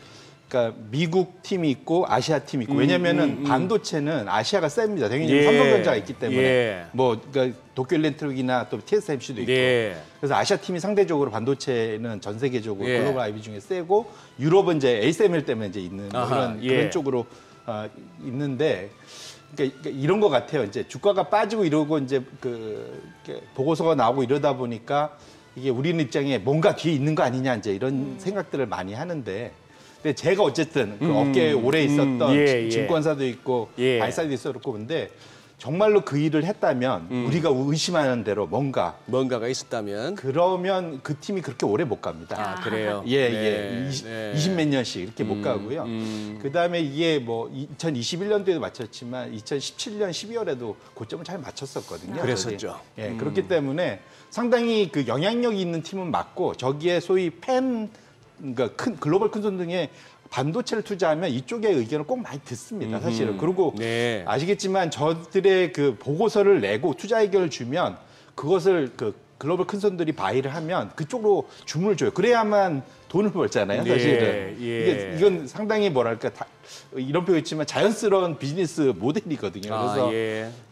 그러니까 미국 팀이 있고 아시아 팀이 있고 왜냐면은 반도체는 아시아가 셉니다. 당연히 예. 삼성전자가 있기 때문에 예. 뭐 그러니까 도쿄 일렉트릭이나 또 TSMC도 있고 예. 그래서 아시아 팀이 상대적으로 반도체는 전 세계적으로 예. 글로벌 IB 중에 세고 유럽은 이제 ASML 때문에 이제 있는 뭐 아하, 그런 쪽으로 있는데 그러니까 이런 것 같아요. 이제 주가가 빠지고 이러고 이제 이렇게 보고서가 나오고 이러다 보니까 이게 우리는 입장에 뭔가 뒤에 있는 거 아니냐 이제 이런 생각들을 많이 하는데. 근데 제가 어쨌든 그 업계에 오래 있었던 증권사도 있고 발사도 있었고 근데 정말로 그 일을 했다면 우리가 의심하는 대로 뭔가가 있었다면 그러면 그 팀이 그렇게 오래 못 갑니다. 그래요. 예. 20몇 년씩 이렇게 못 가고요. 그다음에 이게 뭐 2021년도에도 맞췄지만 2017년 12월에도 고점을 잘 맞췄었거든요. 그랬었죠. 예, 그렇기 때문에 상당히 그 영향력이 있는 팀은 맞고 저기에 소위 그러니까 글로벌 큰 손 등에 반도체를 투자하면 이쪽의 의견을 꼭 많이 듣습니다, 사실은. 그리고 아시겠지만 저들의 그 보고서를 내고 투자 의견을 주면 그것을 글로벌 큰 손들이 바이를 하면 그쪽으로 주문을 줘요. 그래야만 돈을 벌잖아요, 사실은. 이건 상당히 뭐랄까 이런 표현 있지만 자연스러운 비즈니스 모델이거든요.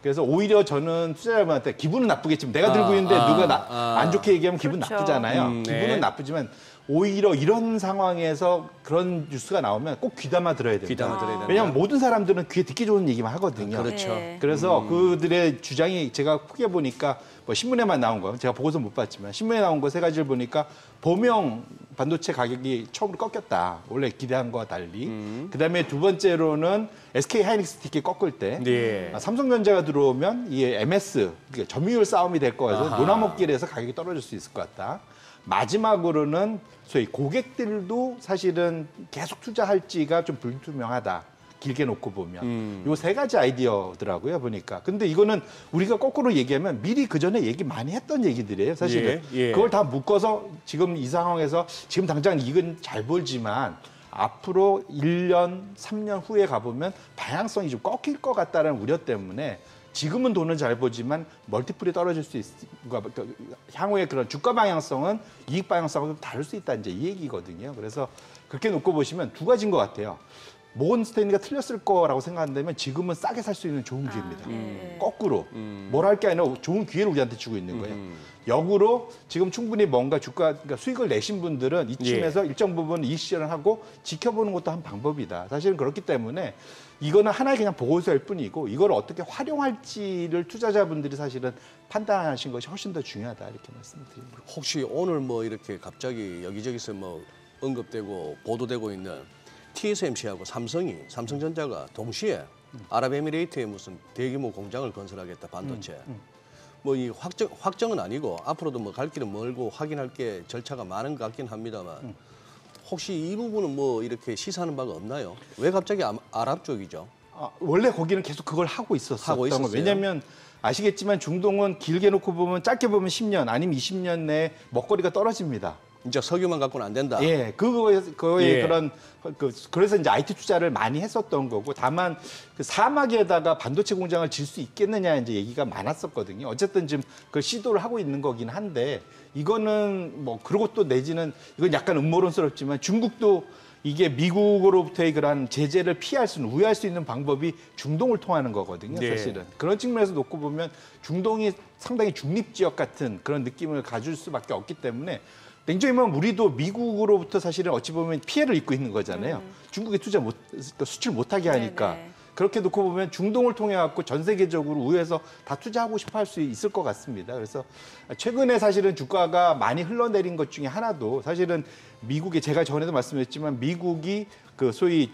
그래서 오히려 저는 투자자분한테 기분은 나쁘겠지만 내가 들고 있는데 누가 안 좋게 얘기하면 기분 그렇죠. 나쁘잖아요. 기분은 나쁘지만 오히려 이런 상황에서 그런 뉴스가 나오면 꼭 귀담아 들어야 됩니다. 귀담아 들어야 된다. 왜냐하면 모든 사람들은 귀에 듣기 좋은 얘기만 하거든요. 그렇죠. 네. 그래서 그들의 주장이 제가 크게 보니까 뭐 신문에만 나온 거, 제가 보고서 못 봤지만 신문에 나온 거 세 가지를 보니까 범용 반도체 가격이 처음으로 꺾였다. 원래 기대한 거와 달리. 그다음에 두 번째로는 SK 하이닉스 티켓 꺾을 때 삼성전자가 들어오면 이 MS, 그러니까 점유율 싸움이 될 거여서 노나먹길에서 가격이 떨어질 수 있을 것 같다. 마지막으로는 소위 고객들도 사실은 계속 투자할지가 좀 불투명하다. 길게 놓고 보면 요 세 가지 아이디어더라고요 보니까. 근데 이거는 우리가 거꾸로 얘기하면 미리 그 전에 얘기 많이 했던 얘기들이에요 사실은. 그걸 다 묶어서 지금 이 상황에서 지금 당장 이건 잘 보이지만 앞으로 1년, 3년 후에 가보면 방향성이 좀 꺾일 것 같다는 우려 때문에 지금은 돈은 잘 보지만 멀티플이 떨어질 수 있고 향후에 그런 주가 방향성은 이익 방향성은 좀 다를 수 있다 이제 이 얘기거든요. 그래서 그렇게 놓고 보시면 두 가지인 것 같아요. 모건 스탠리가 틀렸을 거라고 생각한다면 지금은 싸게 살 수 있는 좋은 기회입니다. 거꾸로 뭘 할 게 아니라 좋은 기회를 우리한테 주고 있는 거예요. 역으로 지금 충분히 뭔가 주가 그러니까 수익을 내신 분들은 이쯤에서 일정 부분 이익 실현을 하고 지켜보는 것도 한 방법이다. 사실은 그렇기 때문에 이거는 하나의 그냥 보고서일 뿐이고 이걸 어떻게 활용할지를 투자자분들이 사실은 판단하신 것이 훨씬 더 중요하다 이렇게 말씀드립니다. 혹시 오늘 뭐 이렇게 갑자기 여기저기서 뭐 언급되고 보도되고 있는 TSMC하고 삼성전자가 동시에 아랍에미레이트에 무슨 대규모 공장을 건설하겠다 반도체. 뭐 이 확정은 아니고 앞으로도 뭐 갈 길은 멀고 확인할 게 절차가 많은 것 같긴 합니다만 혹시 이 부분은 뭐 이렇게 시사하는 바가 없나요? 왜 갑자기 아랍 쪽이죠? 원래 거기는 계속 그걸 하고 있었던 거예요. 왜냐하면 아시겠지만 중동은 길게 놓고 보면 짧게 보면 10년 아니면 20년 내에 먹거리가 떨어집니다. 이제 석유만 갖고는 안 된다. 그런 그래서 이제 IT 투자를 많이 했었던 거고 다만 그 사막에다가 반도체 공장을 질 수 있겠느냐 이제 얘기가 많았었거든요. 어쨌든 지금 그 시도를 하고 있는 거긴 한데 이거는 뭐 그러고 또 내지는 이건 약간 음모론스럽지만 중국도 이게 미국으로부터의 그런 제재를 우회할 수 있는 방법이 중동을 통하는 거거든요, 사실은. 그런 측면에서 놓고 보면 중동이 상당히 중립지역 같은 그런 느낌을 가질 수밖에 없기 때문에 냉정히 보면 우리도 미국으로부터 사실은 어찌 보면 피해를 입고 있는 거잖아요. 중국에 수출 못하게 하니까. 네네. 그렇게 놓고 보면 중동을 통해 갖고 전 세계적으로 우회해서 다 투자하고 싶어 할 수 있을 것 같습니다. 그래서 최근에 사실은 주가가 많이 흘러내린 것 중에 하나도 사실은 미국이 제가 전에도 말씀드렸지만 미국이 소위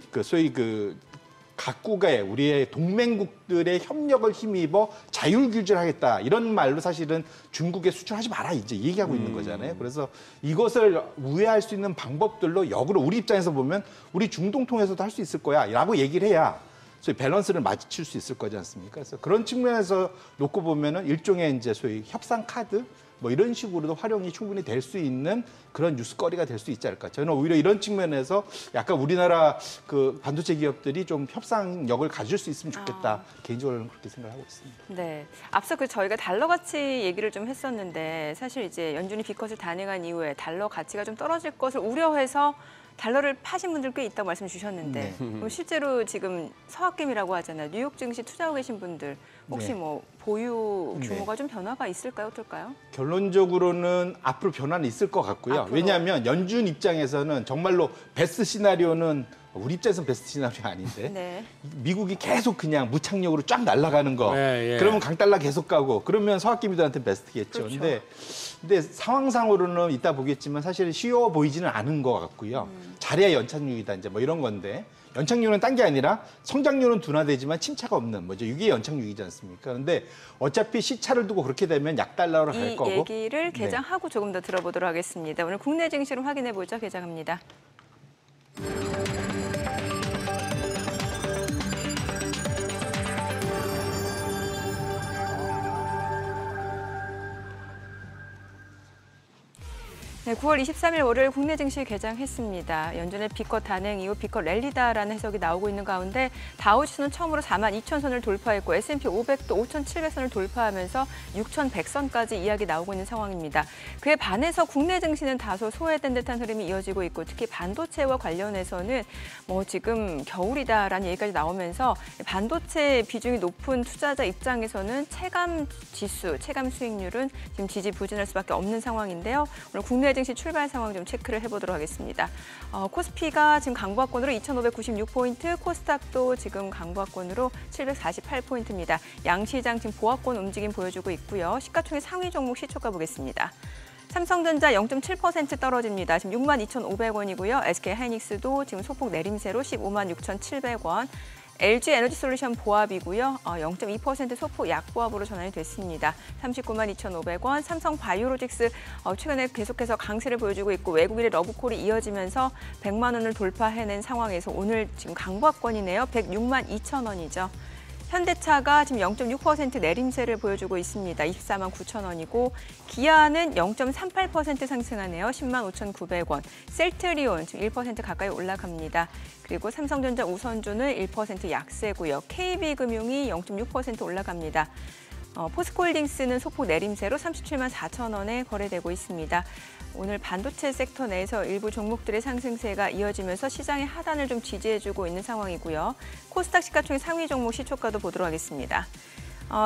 각국의 우리의 동맹국들의 협력을 힘입어 자율 규제를 하겠다 이런 말로 사실은 중국에 수출하지 마라 이제 얘기하고 있는 거잖아요. 그래서 이것을 우회할 수 있는 방법들로 역으로 우리 입장에서 보면 우리 중동 통해서도 할 수 있을 거야라고 얘기를 해야 소위 밸런스를 맞출 수 있을 거지 않습니까? 그래서 그런 측면에서 놓고 보면은 일종의 이제 소위 협상 카드 뭐 이런 식으로도 활용이 충분히 될 수 있는 그런 뉴스거리가 될 수 있지 않을까. 저는 오히려 이런 측면에서 약간 우리나라 그 반도체 기업들이 좀 협상력을 가질 수 있으면 좋겠다. 개인적으로는 그렇게 생각하고 있습니다. 네. 앞서 저희가 달러 가치 얘기를 좀 했었는데 사실 이제 연준이 비컷을 단행한 이후에 달러 가치가 좀 떨어질 것을 우려해서 달러를 파신 분들 꽤 있다고 말씀 주셨는데 그럼 실제로 지금 서학금이라고 하잖아요. 뉴욕 증시 투자하고 계신 분들 혹시 뭐 보유 규모가 좀 변화가 있을까요? 어떨까요? 결론적으로는 앞으로 변화는 있을 것 같고요. 앞으로. 왜냐하면 연준 입장에서는 정말로 베스트 시나리오는 우리 입장에서는 베스트 시나리오 아닌데 네. 미국이 계속 그냥 무착력으로 쫙 날아가는 거. 그러면 강달러 계속 가고 그러면 서학기미들한테 베스트겠죠. 그렇죠. 근데 상황상으로는 이따 보겠지만 사실 쉬워 보이지는 않은 것 같고요. 잘해야 연착륙이다 이제 뭐 이런 건데 연착륙은 딴 게 아니라 성장률은 둔화되지만 침체가 없는 뭐죠. 이게 연착륙이지 않습니까? 근데 어차피 시차를 두고 그렇게 되면 약달러로 갈 거고. 이 얘기를 개장하고 조금 더 들어보도록 하겠습니다. 오늘 국내 증시를 확인해 보죠. 개장합니다. 네, 9월 23일 월요일 국내 증시 개장했습니다. 연준의 비컷 단행 이후 비컷 랠리다라는 해석이 나오고 있는 가운데 다우지수는 처음으로 42,000선을 돌파했고 S&P 500도 5,700선을 돌파하면서 6,100선까지 이야기 나오고 있는 상황입니다. 그에 반해서 국내 증시는 다소 소외된 듯한 흐름이 이어지고 있고 특히 반도체와 관련해서는 지금 겨울이다라는 얘기까지 나오면서 반도체 비중이 높은 투자자 입장에서는 체감 지수, 체감 수익률은 지금 지지부진할 수밖에 없는 상황인데요. 오늘 국내 증시 출발 상황 좀 체크를 해보도록 하겠습니다. 코스피가 지금 강보합권으로 2,596포인트, 코스닥도 지금 강보합권으로 748포인트입니다. 양시장 지금 보합권 움직임 보여주고 있고요. 시가총액 상위 종목 시초가 보겠습니다. 삼성전자 0.7% 떨어집니다. 지금 62,500원이고요. SK하이닉스도 지금 소폭 내림세로 156,700원. LG에너지솔루션 보합이고요. 0.2% 소폭 약보합으로 전환이 됐습니다. 392,500원. 삼성바이오로직스 최근에 계속해서 강세를 보여주고 있고 외국인의 러브콜이 이어지면서 100만 원을 돌파해낸 상황에서 오늘 지금 강보합권이네요. 162,000원이죠. 현대차가 지금 0.6% 내림세를 보여주고 있습니다. 249,000원이고 기아는 0.38% 상승하네요. 105,900원. 셀트리온 지금 1% 가까이 올라갑니다. 그리고 삼성전자 우선주는 1% 약세고요. KB금융이 0.6% 올라갑니다. 포스코홀딩스는 소폭 내림세로 374,000원에 거래되고 있습니다. 오늘 반도체 섹터 내에서 일부 종목들의 상승세가 이어지면서 시장의 하단을 좀 지지해주고 있는 상황이고요. 코스닥 시가총액 상위 종목 시초가도 보도록 하겠습니다.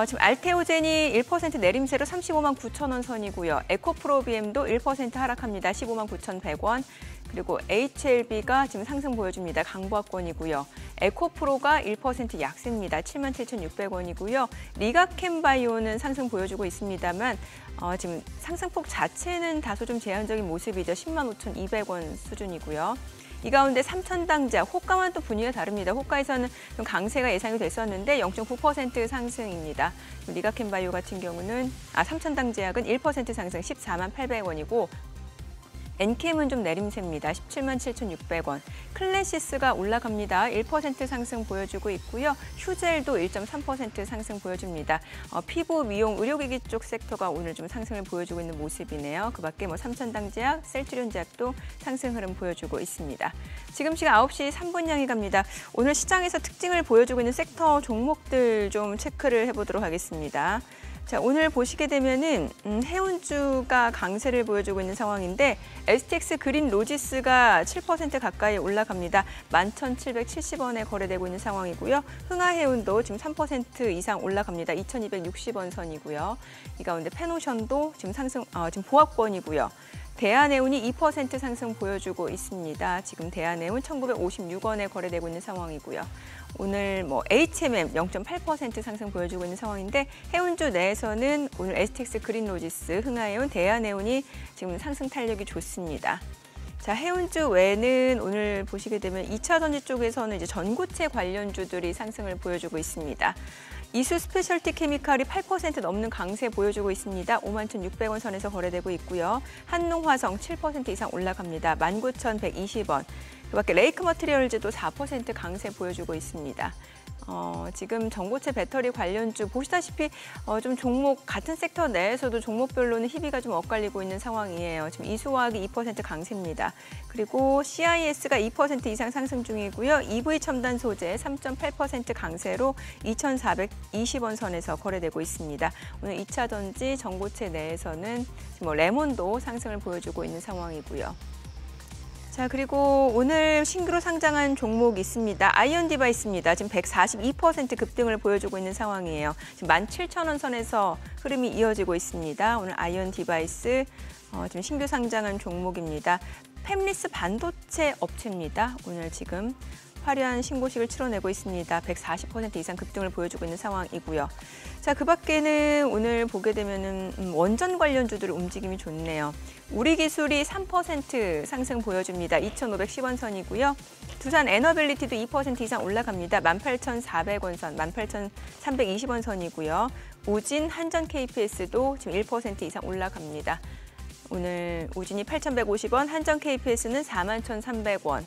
지금 알테오젠이 1% 내림세로 359,000원 선이고요. 에코프로비엠도 1% 하락합니다. 159,100원. 그리고 HLB가 지금 상승 보여줍니다. 강보합권이고요. 에코프로가 1% 약세입니다. 77,600원이고요. 리가캠바이오는 상승 보여주고 있습니다만 지금 상승폭 자체는 다소 좀 제한적인 모습이죠. 105,200원 수준이고요. 이 가운데 삼천당자, 호가와는 또 분위기가 다릅니다. 호가에서는 좀 강세가 예상이 됐었는데 0.9% 상승입니다. 리가캠바이오 같은 경우는 삼천당제약은 1% 상승 148,800원이고 엔캠은 좀 내림세입니다. 177,600원. 클래시스가 올라갑니다. 1% 상승 보여주고 있고요. 휴젤도 1.3% 상승 보여줍니다. 피부, 미용, 의료기기 쪽 섹터가 오늘 좀 상승을 보여주고 있는 모습이네요. 그 밖에 셀트리온제약, 셀트리온제약도 상승 흐름 보여주고 있습니다. 지금 시간 9시 3분 향해 갑니다. 오늘 시장에서 특징을 보여주고 있는 섹터 종목들 좀 체크를 해보도록 하겠습니다. 자, 오늘 보시게 되면은 해운주가 강세를 보여주고 있는 상황인데 STX 그린 로지스가 7% 가까이 올라갑니다. 11,770원에 거래되고 있는 상황이고요. 흥하해운도 지금 3% 이상 올라갑니다. 2,260원 선이고요. 이 가운데 페노션도 지금 지금 보합권이고요. 대한해운이 2% 상승 보여주고 있습니다. 지금 대한해운 1,956원에 거래되고 있는 상황이고요. 오늘 HMM 0.8% 상승 보여주고 있는 상황인데 해운주 내에서는 오늘 STX 그린로지스, 흥하해운, 대한해운이 지금 상승 탄력이 좋습니다. 자, 해운주 외에는 오늘 보시게 되면 2차 전지 쪽에서는 이제 전고체 관련주들이 상승을 보여주고 있습니다. 이수 스페셜티 케미칼이 8% 넘는 강세 보여주고 있습니다. 51,600원 선에서 거래되고 있고요. 한농화성 7% 이상 올라갑니다. 19,120원. 그밖에 레이크 머티리얼즈도 4% 강세 보여주고 있습니다. 지금 전고체 배터리 관련주 보시다시피 좀 종목 같은 섹터 내에서도 종목별로는 희비가 좀 엇갈리고 있는 상황이에요. 지금 이수화학이 2% 강세입니다. 그리고 CIS가 2% 이상 상승 중이고요. EV 첨단 소재 3.8% 강세로 2,420원 선에서 거래되고 있습니다. 오늘 2차 전지 전고체 내에서는 지금 레몬도 상승을 보여주고 있는 상황이고요. 자, 그리고 오늘 신규로 상장한 종목 있습니다. 아이언 디바이스입니다. 지금 142% 급등을 보여주고 있는 상황이에요. 지금 17,000원 선에서 흐름이 이어지고 있습니다. 오늘 아이언 디바이스 지금 신규 상장한 종목입니다. 팹리스 반도체 업체입니다. 오늘 지금 화려한 신고식을 치러내고 있습니다. 140% 이상 급등을 보여주고 있는 상황이고요. 자, 그 밖에는 오늘 보게 되면은 원전 관련주들 움직임이 좋네요. 우리기술이 3% 상승 보여줍니다. 2,510원 선이고요. 두산 에너빌리티도 2% 이상 올라갑니다. 18,400원 선, 18,320원 선이고요. 우진, 한전 KPS도 지금 1% 이상 올라갑니다. 오늘 우진이 8,150원, 한전 KPS는 41,300원.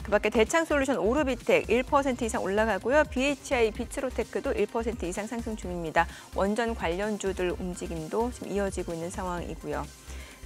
그밖에 대창솔루션, 오르비텍 1% 이상 올라가고요. BHI, 비츠로테크도 1% 이상 상승 중입니다. 원전 관련주들 움직임도 지금 이어지고 있는 상황이고요.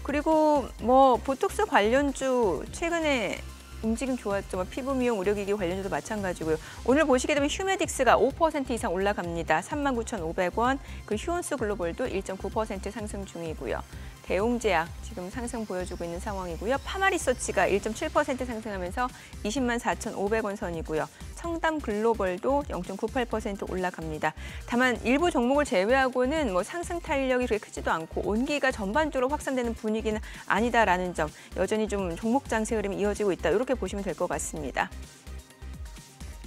그리고 뭐 보톡스 관련주 최근에 움직임 좋았죠. 뭐 피부 미용 의료기기 관련주도 마찬가지고요. 오늘 보시게 되면 휴메딕스가 5% 이상 올라갑니다. 39,500원. 그 휴온스 글로벌도 1.9% 상승 중이고요. 대웅제약 지금 상승 보여주고 있는 상황이고요. 파마리서치가 1.7% 상승하면서 204,500원 선이고요. 청담 글로벌도 0.98% 올라갑니다. 다만 일부 종목을 제외하고는 뭐 상승 탄력이 그렇게 크지도 않고 온기가 전반적으로 확산되는 분위기는 아니다라는 점, 여전히 좀 종목 장세 흐름이 이어지고 있다. 이렇게 보시면 될 것 같습니다.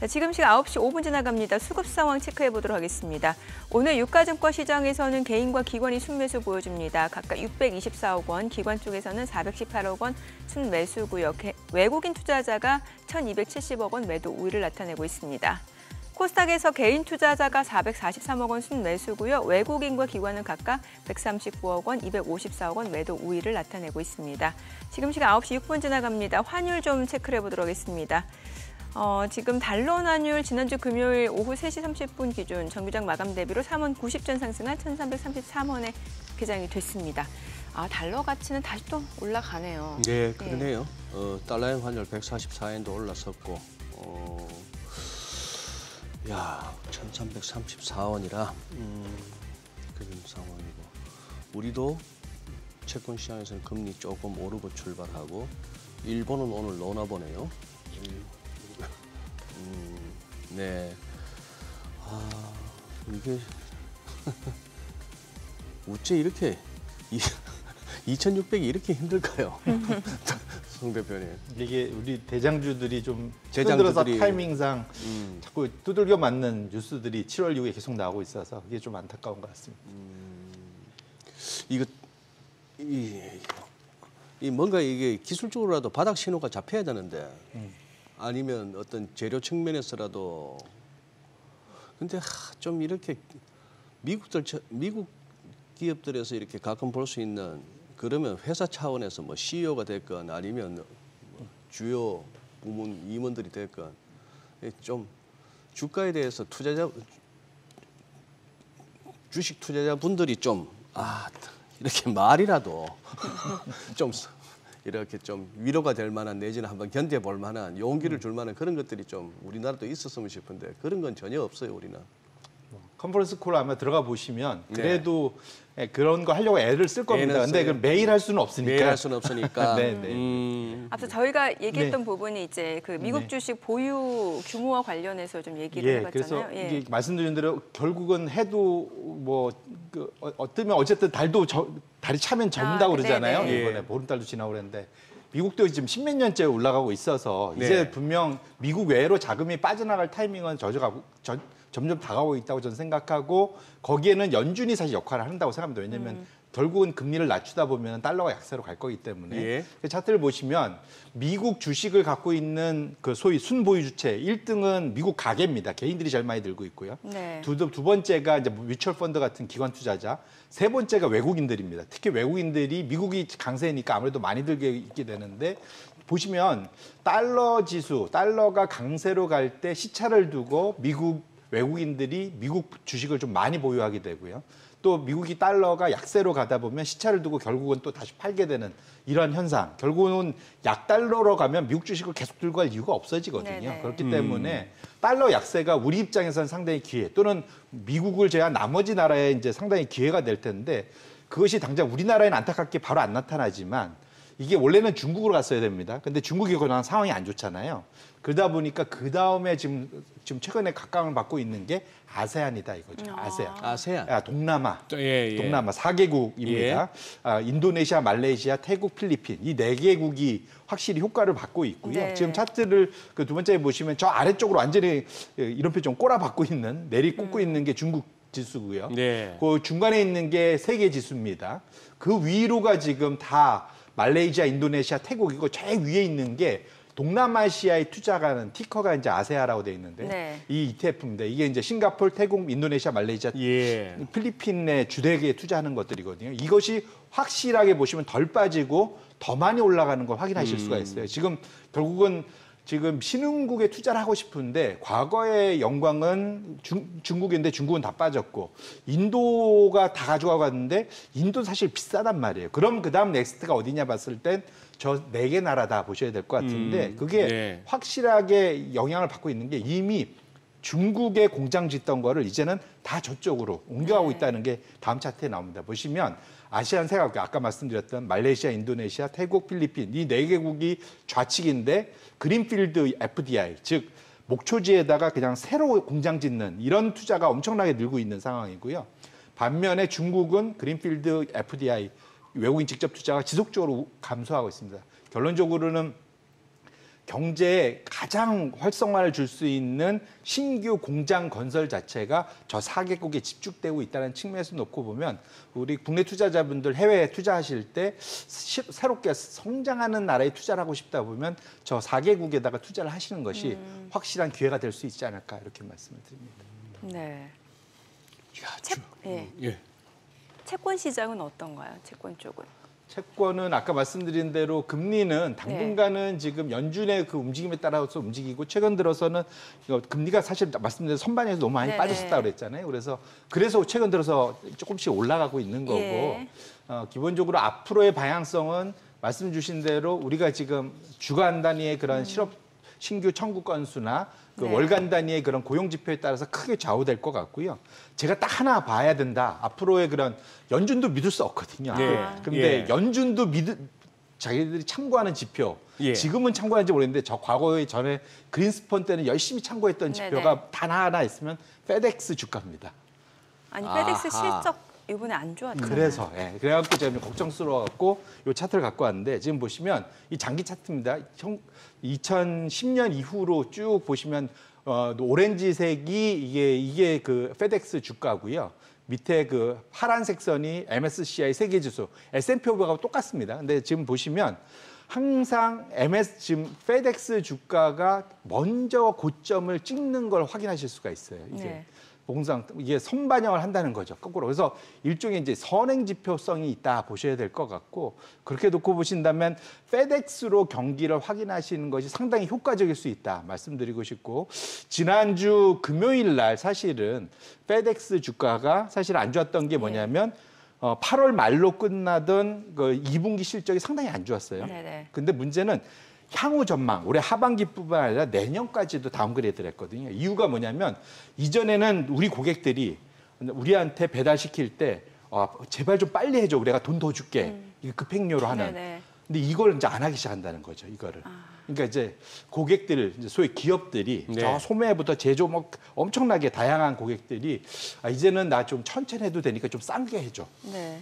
자, 지금 시각 9시 5분 지나갑니다. 수급 상황 체크해 보도록 하겠습니다. 오늘 유가증권 시장에서는 개인과 기관이 순매수 보여줍니다. 각각 624억 원, 기관 쪽에서는 418억 원 순매수고요. 외국인 투자자가 1,270억 원 매도 우위를 나타내고 있습니다. 코스닥에서 개인 투자자가 443억 원 순매수고요. 외국인과 기관은 각각 139억 원, 254억 원 매도 우위를 나타내고 있습니다. 지금 시각 9시 6분 지나갑니다. 환율 좀 체크해 보도록 하겠습니다. 지금 달러 환율 지난주 금요일 오후 3시 30분 기준 정규장 마감 대비로 3원 90전 상승한 1,333원에 개장이 됐습니다. 달러 가치는 다시 또 올라가네요. 네, 그러네요. 달러의 환율 144엔도 올라섰고, 1,334원이라 그런 상황이고, 우리도 채권 시장에서는 금리 조금 오르고 출발하고, 일본은 오늘 노나 보네요. 네. 이게 어째 이렇게 2,600이 이렇게 힘들까요? 송 대표님. 이게 우리 대장주들이 좀 최근 들어서 타이밍상 자꾸 두들겨 맞는 뉴스들이 7월 이후에 계속 나오고 있어서 그게 좀 안타까운 것 같습니다. 뭔가 이게 기술적으로라도 바닥 신호가 잡혀야 되는데 아니면 어떤 재료 측면에서라도 근데 좀 이렇게 미국 기업들에서 이렇게 가끔 볼 수 있는 그러면 회사 차원에서 뭐 CEO가 됐건 아니면 주요 부문 임원들이 됐건 좀 주가에 대해서 주식 투자자 분들이 좀 이렇게 말이라도 좀 이렇게 좀 위로가 될 만한 내지는 한번 견뎌볼 만한 용기를 줄 만한 그런 것들이 좀 우리나라도 있었으면 싶은데 그런 건 전혀 없어요, 우리는. 컨퍼런스 콜 아마 들어가 보시면 그래도 그런 거 하려고 애를 쓸 겁니다. 근데 그걸 매일 할 수는 없으니까. 매일 할 수는 없으니까. 앞서 저희가 얘기했던 부분이 이제 그 미국 주식 보유 규모와 관련해서 좀 얘기를 해봤잖아요. 그래서 이게 말씀드린 대로 결국은 해도 뭐 어쩌면 어쨌든 달이 차면 전다고 그러잖아요. 이번에 보름달도 지나고 그랬는데 미국도 지금 10몇 년째 올라가고 있어서 이제 분명 미국 외로 자금이 빠져나갈 타이밍은 점점 다가오고 있다고 저는 생각하고 거기에는 연준이 사실 역할을 한다고 생각합니다. 왜냐하면 결국은 금리를 낮추다 보면 달러가 약세로 갈 거기 때문에 그 차트를 보시면 미국 주식을 갖고 있는 그 소위 순보유 주체 1등은 미국 가계입니다. 개인들이 제일 많이 들고 있고요. 두 번째가 이제 뮤추얼 펀드 같은 기관 투자자, 세 번째가 외국인들입니다. 특히 외국인들이 미국이 강세니까 아무래도 많이 들게 있게 되는데 보시면 달러 지수, 달러가 강세로 갈 때 시차를 두고 외국인들이 미국 주식을 좀 많이 보유하게 되고요. 또 미국이 달러가 약세로 가다 보면 시차를 두고 결국은 또 다시 팔게 되는 이런 현상. 결국은 약달러로 가면 미국 주식을 계속 들고 갈 이유가 없어지거든요. 그렇기 때문에 달러 약세가 우리 입장에서는 상당히 기회 또는 미국을 제외한 나머지 나라에 이제 상당히 기회가 될 텐데 그것이 당장 우리나라에는 안타깝게 바로 안 나타나지만 이게 원래는 중국으로 갔어야 됩니다. 근데 중국이 그런 상황이 안 좋잖아요. 그러다 보니까 그 다음에 지금 최근에 각광을 받고 있는 게 아세안이다 이거죠. 아세안. 동남아. 동남아 4개국입니다. 인도네시아, 말레이시아, 태국, 필리핀 이 4개국이 확실히 효과를 받고 있고요. 지금 차트를 그 두 번째에 보시면 저 아래쪽으로 완전히 이런 표정 꼬라박고 있는 내리 꽂고 있는 게 중국 지수고요. 그 중간에 있는 게 세계 지수입니다. 그 위로가 지금 다 말레이시아, 인도네시아, 태국이고 제일 위에 있는 게 동남아시아에 투자가는 티커가 이제 아세아라고 돼 있는데 이 ETF인데 이게 이제 싱가포르, 태국, 인도네시아, 말레이시아, 필리핀에 주되게 투자하는 것들이거든요. 이것이 확실하게 보시면 덜 빠지고 더 많이 올라가는 걸 확인하실 수가 있어요. 지금 결국은 지금 신흥국에 투자를 하고 싶은데 과거의 영광은 중국인데 중국은 다 빠졌고 인도가 다 가져가 갔는데 인도는 사실 비싸단 말이에요. 그럼 그다음 넥스트가 어디냐 봤을 땐 저 4개 나라다 보셔야 될 것 같은데 그게 네. 확실하게 영향을 받고 있는 게 이미 중국에 공장 짓던 거를 이제는 다 저쪽으로 옮겨가고 있다는 게 다음 차트에 나옵니다. 보시면 아시안 세 개국, 아까 말씀드렸던 말레이시아, 인도네시아, 태국, 필리핀 이 4개국이 좌측인데 그린필드 FDI, 즉 목초지에다가 그냥 새로 공장 짓는 이런 투자가 엄청나게 늘고 있는 상황이고요. 반면에 중국은 그린필드 FDI, 외국인 직접 투자가 지속적으로 감소하고 있습니다. 결론적으로는 경제에 가장 활성화를 줄 수 있는 신규 공장 건설 자체가 저 4개국에 집중되고 있다는 측면에서 놓고 보면 우리 국내 투자자분들 해외에 투자하실 때 새롭게 성장하는 나라에 투자를 하고 싶다 보면 저 4개국에다가 투자를 하시는 것이 확실한 기회가 될 수 있지 않을까 이렇게 말씀을 드립니다. 네. 야, 예. 채권 시장은 어떤가요? 채권 쪽은? 채권은 아까 말씀드린 대로 금리는 당분간은 지금 연준의 그 움직임에 따라서 움직이고 최근 들어서는 금리가 사실 말씀드린 선반영에서 너무 많이 빠졌다고 그랬잖아요. 그래서 최근 들어서 조금씩 올라가고 있는 거고 예. 기본적으로 앞으로의 방향성은 말씀 주신 대로 우리가 지금 주간 단위의 그런 신규 청구 건수나 그 월간 단위의 그런 고용 지표에 따라서 크게 좌우될 것 같고요. 제가 딱 하나 봐야 된다. 앞으로의 그런 연준도 믿을 수 없거든요. 근데 연준도 자기들이 참고하는 지표. 지금은 참고하는지 모르겠는데 저 과거에 전에 그린스펀 때는 열심히 참고했던 지표가 단 하나 있으면 페덱스 주가입니다. 아니 페덱스 실적 이번에 안 좋았잖아요. 그래서 그래갖고 제가 좀 걱정스러워갖고 이 차트를 갖고 왔는데 지금 보시면 이 장기 차트입니다. 2010년 이후로 쭉 보시면 오렌지색이 이게 그 페덱스 주가고요. 밑에 그 파란색 선이 MSCI 세계 지수, S&P 500하고 똑같습니다. 근데 지금 보시면 항상 지금 페덱스 주가가 먼저 고점을 찍는 걸 확인하실 수가 있어요. 이게 선반영을 한다는 거죠. 거꾸로. 그래서 일종의 이제 선행 지표성이 있다 보셔야 될 것 같고 그렇게 놓고 보신다면 페덱스로 경기를 확인하시는 것이 상당히 효과적일 수 있다 말씀드리고 싶고 지난주 금요일 날 사실은 페덱스 주가가 사실 안 좋았던 게 뭐냐면 8월 말로 끝나던 그 2분기 실적이 상당히 안 좋았어요. 근데 문제는 향후 전망, 올해 하반기뿐만 아니라 내년까지도 다운그레이드를 했거든요. 이유가 뭐냐면 이전에는 우리 고객들이 우리한테 배달시킬 때 제발 좀 빨리 해줘. 우리가 돈 더 줄게. 이게 급행료로 하는. 근데 이걸 이제 안 하기 시작한다는 거죠. 이거를. 그러니까 이제 고객들, 소위 기업들이 저 소매부터 제조업 엄청나게 다양한 고객들이 이제는 나 좀 천천히 해도 되니까 좀 싸게 해줘.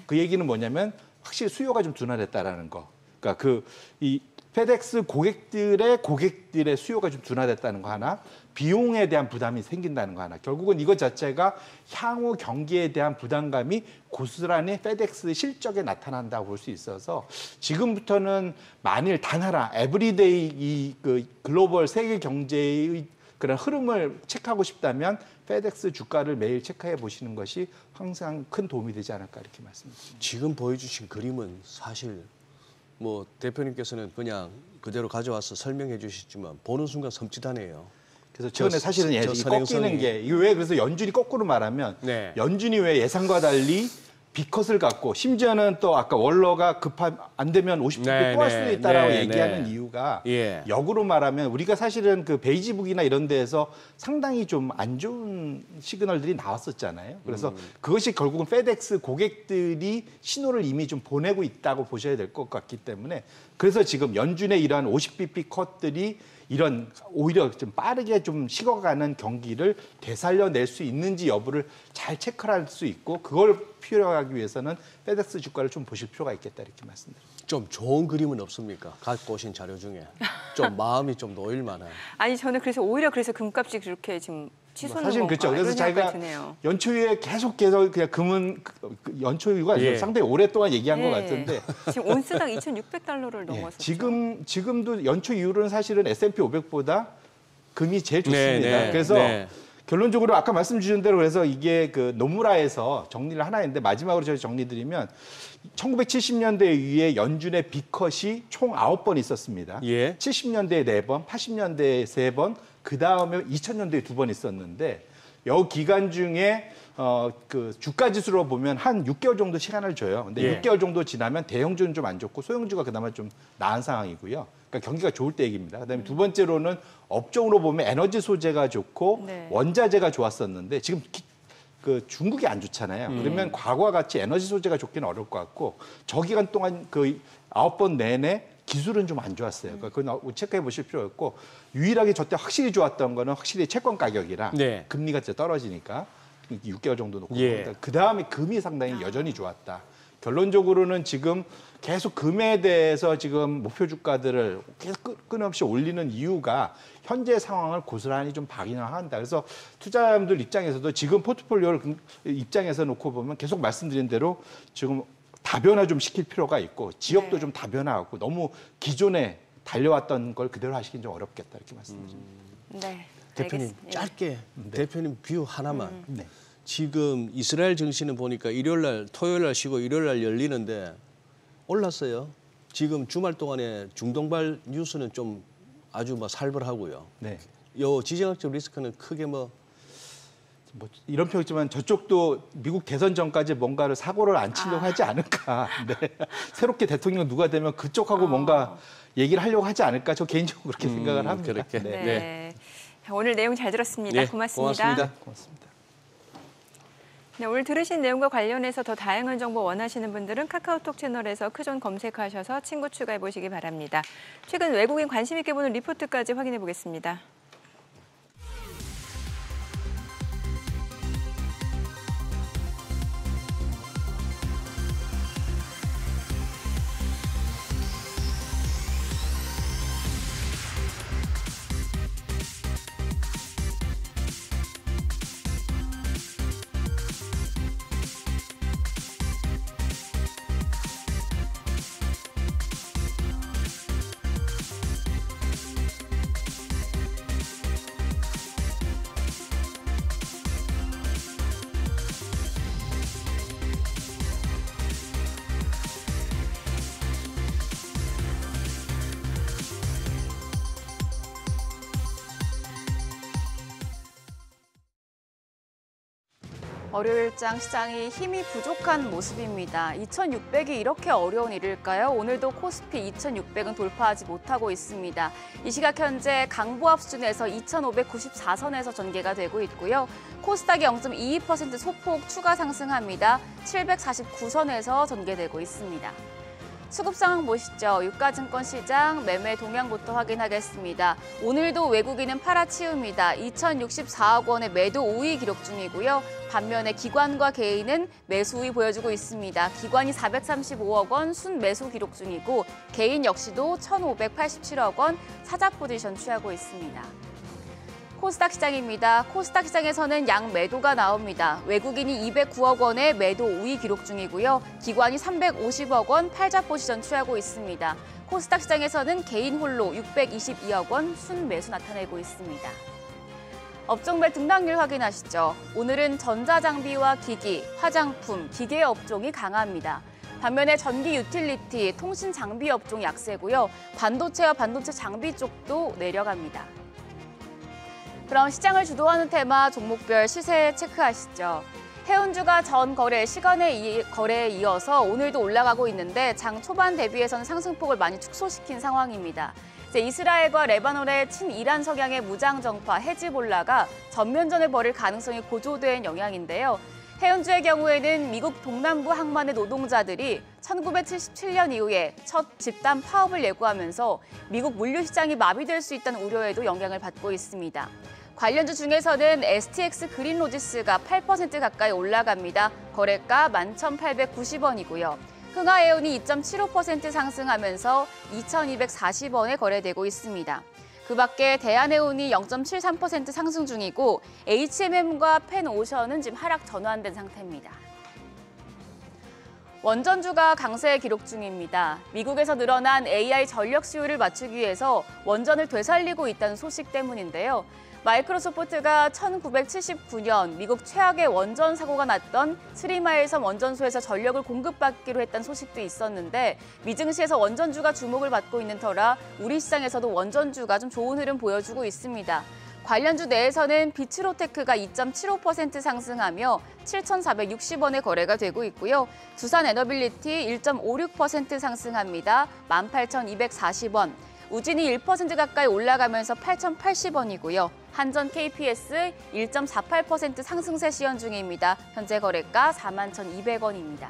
그 얘기는 뭐냐면 확실히 수요가 좀 둔화됐다라는 거. 그러니까 이 페덱스 고객들의 수요가 좀 둔화됐다는 거 하나, 비용에 대한 부담이 생긴다는 거 하나. 결국은 이것 자체가 향후 경기에 대한 부담감이 고스란히 페덱스 실적에 나타난다고 볼 수 있어서 지금부터는 만일 단 하나, 에브리데이 그 글로벌 세계 경제의 그런 흐름을 체크하고 싶다면 페덱스 주가를 매일 체크해 보시는 것이 항상 큰 도움이 되지 않을까 이렇게 말씀드립니다. 지금 보여주신 그림은 사실 뭐 대표님께서는 그냥 그대로 가져와서 설명해 주셨지만 보는 순간 섬찟하네요. 그래서 최근에 사실은 꺾이는 게 이게 왜 그래서 연준이 거꾸로 말하면 연준이 왜 예상과 달리 B컷을 갖고 심지어는 또 아까 월러가 안 되면 50pp 또 할 수도 있다라고 얘기하는 이유가 역으로 말하면 우리가 사실은 그 베이지북이나 이런 데에서 상당히 좀 안 좋은 시그널들이 나왔었잖아요. 그래서 그것이 결국은 페덱스 고객들이 신호를 이미 좀 보내고 있다고 보셔야 될 것 같기 때문에 그래서 지금 연준의 이러한 50bp 컷들이 이런 오히려 좀 빠르게 좀 식어가는 경기를 되살려낼 수 있는지 여부를 잘 체크할 수 있고 그걸 필요하기 위해서는 페덱스 주가를 좀 보실 필요가 있겠다 이렇게 말씀드립니다. 좀 좋은 그림은 없습니까? 갖고 오신 자료 중에 좀 마음이 좀 놓일 만한. 아니 저는 오히려 금값이 그렇게 지금 치솟는 사실 그렇죠. 그래서 자기가 연초 이후에 계속 그냥 금은 연초 이후가 상당히 오랫동안 얘기한 것 같은데 지금 온스당 2,600달러를 넘어서 지금도 연초 이후로는 사실은 S&P 500보다 금이 제일 좋습니다. 그래서 결론적으로 아까 말씀 주신 대로 그래서 이게 그 노무라에서 정리를 하나 했는데 마지막으로 제가 정리드리면 1970년대 이후에 연준의 B컷이 총 9번 있었습니다. 예. 70년대에 4번, 80년대에 3번, 그 다음에 2000년대에 2번 있었는데 여 기간 중에 그 주가 지수로 보면 한 6개월 정도 시간을 줘요. 근데 예. 6개월 정도 지나면 대형주는 좀 안 좋고 소형주가 그나마 좀 나은 상황이고요. 그러니까 경기가 좋을 때 얘기입니다. 그다음에 두 번째로는 업종으로 보면 에너지 소재가 좋고 네. 원자재가 좋았었는데 지금 그 중국이 안 좋잖아요. 그러면 과거와 같이 에너지 소재가 좋기는 어려울 것 같고 저 기간 동안 그 9번 내내 기술은 좀 안 좋았어요. 그러니까 그건 체크해 보실 필요가 있고 유일하게 저때 확실히 좋았던 거는 확실히 채권 가격이랑 네. 금리가 진짜 떨어지니까 6개월 정도 놓고 예. 그 다음에 금이 상당히 여전히 좋았다. 결론적으로는 지금 계속 금에 대해서 지금 목표 주가들을 계속 끊임없이 올리는 이유가 현재 상황을 고스란히 좀 박인한다. 그래서 투자자분들 입장에서도 지금 포트폴리오를 입장에서 놓고 보면 계속 말씀드린 대로 지금 다변화 좀 시킬 필요가 있고 지역도 네. 좀 다변화하고 너무 기존에 달려왔던 걸 그대로 하시긴 좀 어렵겠다 이렇게 말씀드립니다. 네. 대표님 알겠습니다. 짧게 대표님 뷰 하나만. 네. 지금 이스라엘 증시는 보니까 일요일날, 토요일날 쉬고 일요일날 열리는데 올랐어요. 지금 주말 동안에 중동발 뉴스는 좀 아주 뭐 살벌하고요. 네. 요 지정학적 리스크는 크게 뭐 이런 표현이지만 저쪽도 미국 대선 전까지 뭔가를 사고를 안 치려고 하지 않을까. 네. 새롭게 대통령 누가 되면 그쪽하고 뭔가 얘기를 하려고 하지 않을까. 저 개인적으로 그렇게 생각을 합니다. 그렇게. 네. 네. 오늘 내용 잘 들었습니다. 네, 고맙습니다. 고맙습니다. 네, 오늘 들으신 내용과 관련해서 더 다양한 정보 원하시는 분들은 카카오톡 채널에서 크존 검색하셔서 친구 추가해 보시기 바랍니다. 최근 외국인 관심 있게 보는 리포트까지 확인해 보겠습니다. 월요일장 시장이 힘이 부족한 모습입니다. 2,600이 이렇게 어려운 일일까요? 오늘도 코스피 2,600은 돌파하지 못하고 있습니다. 이 시각 현재 강보합 수준에서 2,594선에서 전개가 되고 있고요. 코스닥이 0.22% 소폭 추가 상승합니다. 749선에서 전개되고 있습니다. 수급 상황 보시죠. 유가증권 시장 매매 동향부터 확인하겠습니다. 오늘도 외국인은 팔아치웁니다. 2,064억 원의 매도 우위 기록 중이고요. 반면에 기관과 개인은 매수 우위 보여주고 있습니다. 기관이 435억 원 순매수 기록 중이고 개인 역시도 1,587억 원 사자 포지션 취하고 있습니다. 코스닥 시장입니다. 코스닥 시장에서는 양매도가 나옵니다. 외국인이 209억 원의 매도 우위 기록 중이고요. 기관이 350억 원 팔자 포지션 취하고 있습니다. 코스닥 시장에서는 개인 홀로 622억 원 순매수 나타내고 있습니다. 업종별 등락률 확인하시죠. 오늘은 전자장비와 기기, 화장품, 기계 업종이 강합니다. 반면에 전기 유틸리티, 통신 장비 업종 약세고요. 반도체와 반도체 장비 쪽도 내려갑니다. 그럼 시장을 주도하는 테마 종목별 시세 체크하시죠. 해운주가 전 거래 시간의 거래에 이어서 오늘도 올라가고 있는데 장 초반 대비해서는 상승폭을 많이 축소시킨 상황입니다. 이스라엘과 레바논의 친이란 성향의 무장 정파 헤즈볼라가 전면전을 벌일 가능성이 고조된 영향인데요. 해운주의 경우에는 미국 동남부 항만의 노동자들이 1977년 이후에 첫 집단 파업을 예고하면서 미국 물류 시장이 마비될 수 있다는 우려에도 영향을 받고 있습니다. 관련주 중에서는 STX 그린로지스가 8% 가까이 올라갑니다. 거래가 11,890원이고요. 흥하해운이 2.75% 상승하면서 2,240원에 거래되고 있습니다. 그 밖에 대한해운이 0.73% 상승 중이고 HMM과 펜오션은 지금 하락 전환된 상태입니다. 원전주가 강세 기록 중입니다. 미국에서 늘어난 AI 전력 수요를 맞추기 위해서 원전을 되살리고 있다는 소식 때문인데요. 마이크로소프트가 1979년 미국 최악의 원전 사고가 났던 스리마일섬 원전소에서 전력을 공급받기로 했다는 소식도 있었는데 미증시에서 원전주가 주목을 받고 있는 터라 우리 시장에서도 원전주가 좀 좋은 흐름 보여주고 있습니다. 관련주 내에서는 비츠로테크가 2.75% 상승하며 7,460원에 거래가 되고 있고요. 두산에너빌리티 1.56% 상승합니다. 18,240원. 우진이 1% 가까이 올라가면서 8,080원이고요. 한전 KPS 1.48% 상승세 시현 중입니다. 현재 거래가 41,200원입니다.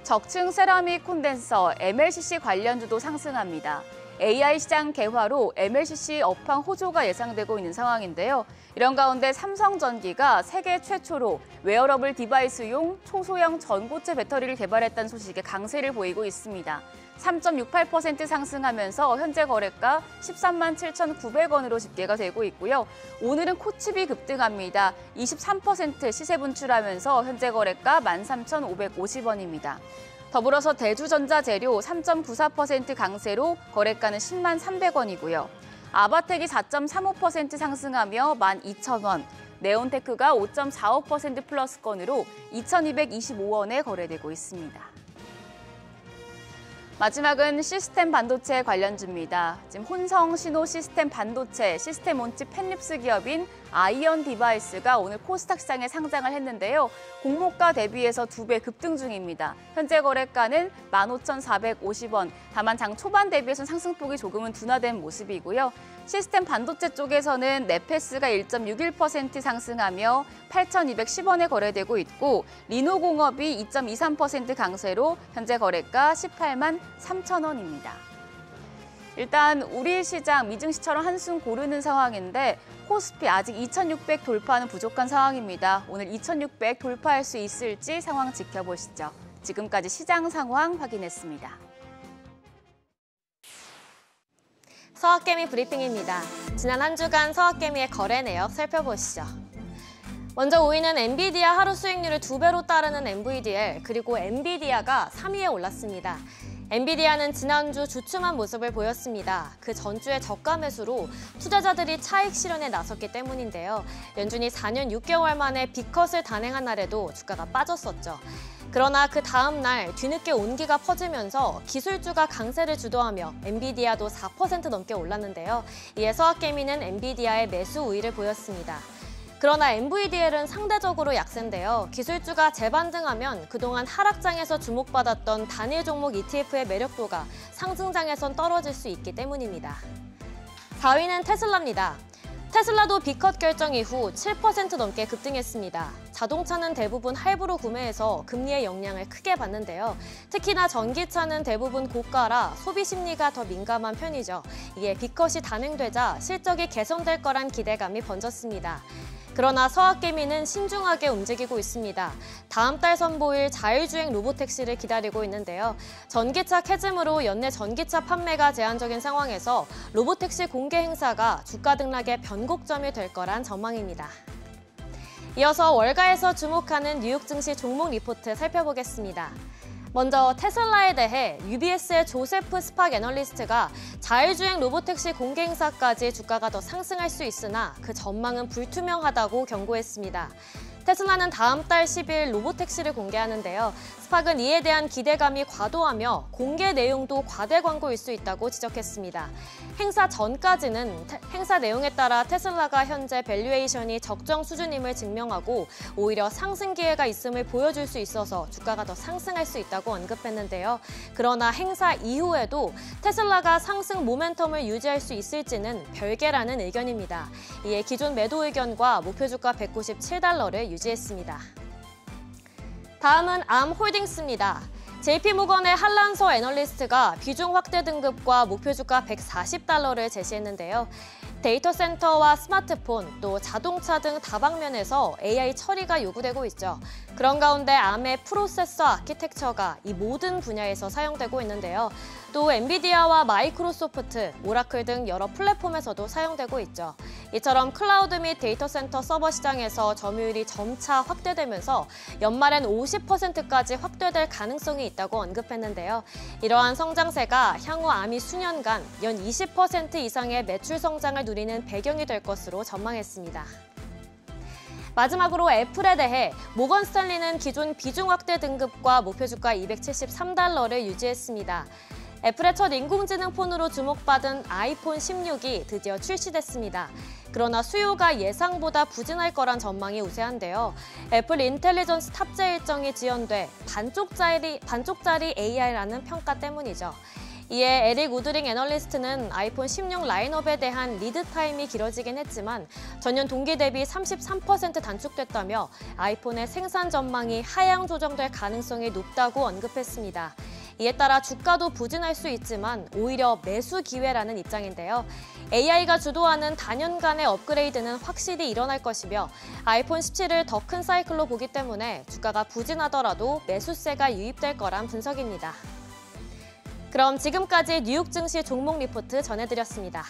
적층 세라믹 콘덴서 MLCC 관련주도 상승합니다. AI 시장 개화로 MLCC 업황 호조가 예상되고 있는 상황인데요. 이런 가운데 삼성전기가 세계 최초로 웨어러블 디바이스용 초소형 전고체 배터리를 개발했다는 소식에 강세를 보이고 있습니다. 3.68% 상승하면서 현재 거래가 13만 7,900원으로 집계가 되고 있고요. 오늘은 코칩이 급등합니다. 23% 시세 분출하면서 현재 거래가 13,550원입니다. 더불어서 대주전자재료 3.94% 강세로 거래가는 10만 300원이고요. 아바텍이 4.35% 상승하며 12,000원, 네온테크가 5.45% 플러스권으로 2,225원에 거래되고 있습니다. 마지막은 시스템 반도체 관련주입니다. 지금 혼성 신호 시스템 반도체 시스템 온칩 펜립스 기업인 아이언 디바이스가 오늘 코스닥 시장에 상장을 했는데요. 공모가 대비해서 2배 급등 중입니다. 현재 거래가는 15,450원. 다만 장 초반 대비해서 상승폭이 조금은 둔화된 모습이고요. 시스템 반도체 쪽에서는 네페스가 1.61% 상승하며 8,210원에 거래되고 있고 리노공업이 2.23% 강세로 현재 거래가 18만 3천원입니다. 일단 우리 시장 미증시처럼 한숨 고르는 상황인데 코스피 아직 2,600 돌파는 부족한 상황입니다. 오늘 2,600 돌파할 수 있을지 상황 지켜보시죠. 지금까지 시장 상황 확인했습니다. 서학개미 브리핑입니다. 지난 한 주간 서학개미의 거래 내역 살펴보시죠. 먼저 5위는 엔비디아 하루 수익률을 2배로 따르는 NVDL, 그리고 엔비디아가 3위에 올랐습니다. 엔비디아는 지난주 주춤한 모습을 보였습니다. 그 전주의 저가 매수로 투자자들이 차익 실현에 나섰기 때문인데요. 연준이 4년 6개월 만에 B컷을 단행한 날에도 주가가 빠졌었죠. 그러나 그 다음 날 뒤늦게 온기가 퍼지면서 기술주가 강세를 주도하며 엔비디아도 4% 넘게 올랐는데요. 이에 서학개미는 엔비디아의 매수 우위를 보였습니다. 그러나 NVDL은 상대적으로 약세인데요. 기술주가 재반등하면 그동안 하락장에서 주목받았던 단일 종목 ETF의 매력도가 상승장에선 떨어질 수 있기 때문입니다. 4위는 테슬라입니다. 테슬라도 B컷 결정 이후 7% 넘게 급등했습니다. 자동차는 대부분 할부로 구매해서 금리의 영향을 크게 받는데요. 특히나 전기차는 대부분 고가라 소비 심리가 더 민감한 편이죠. 이에 B컷이 단행되자 실적이 개선될 거란 기대감이 번졌습니다. 그러나 서학개미는 신중하게 움직이고 있습니다. 다음 달 선보일 자율주행 로보택시를 기다리고 있는데요. 전기차 캐즘으로 연내 전기차 판매가 제한적인 상황에서 로보택시 공개 행사가 주가 등락의 변곡점이 될 거란 전망입니다. 이어서 월가에서 주목하는 뉴욕 증시 종목 리포트 살펴보겠습니다. 먼저 테슬라에 대해 UBS의 조세프 스팍 애널리스트가 자율주행 로보택시 공개 행사까지 주가가 더 상승할 수 있으나 그 전망은 불투명하다고 경고했습니다. 테슬라는 다음 달 10일 로보택시를 공개하는데요. 스팍은 이에 대한 기대감이 과도하며 공개 내용도 과대 광고일 수 있다고 지적했습니다. 행사 전까지는 행사 내용에 따라 테슬라가 현재 밸류에이션이 적정 수준임을 증명하고 오히려 상승 기회가 있음을 보여줄 수 있어서 주가가 더 상승할 수 있다고 언급했는데요. 그러나 행사 이후에도 테슬라가 상승 모멘텀을 유지할 수 있을지는 별개라는 의견입니다. 이에 기존 매도 의견과 목표 주가 197달러를 유지했습니다. 다음은 암홀딩스입니다. JP모건의 한란서 애널리스트가 비중 확대 등급과 목표 주가 140달러를 제시했는데요. 데이터 센터와 스마트폰, 또 자동차 등 다방면에서 AI 처리가 요구되고 있죠. 그런 가운데 암의 프로세서 아키텍처가 이 모든 분야에서 사용되고 있는데요. 또 엔비디아와 마이크로소프트, 오라클 등 여러 플랫폼에서도 사용되고 있죠. 이처럼 클라우드 및 데이터 센터 서버 시장에서 점유율이 점차 확대되면서 연말엔 50%까지 확대될 가능성이 있다고 언급했는데요. 이러한 성장세가 향후 아미 수년간 연 20% 이상의 매출 성장을 누리는 배경이 될 것으로 전망했습니다. 마지막으로 애플에 대해 모건 스탠리는 기존 비중 확대 등급과 목표 주가 $273를 유지했습니다. 애플의 첫 인공지능 폰으로 주목받은 아이폰 16이 드디어 출시됐습니다. 그러나 수요가 예상보다 부진할 거란 전망이 우세한데요. 애플 인텔리전스 탑재 일정이 지연돼 반쪽짜리 AI라는 평가 때문이죠. 이에 에릭 우드링 애널리스트는 아이폰 16 라인업에 대한 리드 타임이 길어지긴 했지만 전년 동기 대비 33% 단축됐다며 아이폰의 생산 전망이 하향 조정될 가능성이 높다고 언급했습니다. 이에 따라 주가도 부진할 수 있지만 오히려 매수 기회라는 입장인데요. AI가 주도하는 단연간의 업그레이드는 확실히 일어날 것이며 아이폰 17을 더 큰 사이클로 보기 때문에 주가가 부진하더라도 매수세가 유입될 거란 분석입니다. 그럼 지금까지 뉴욕 증시 종목 리포트 전해드렸습니다.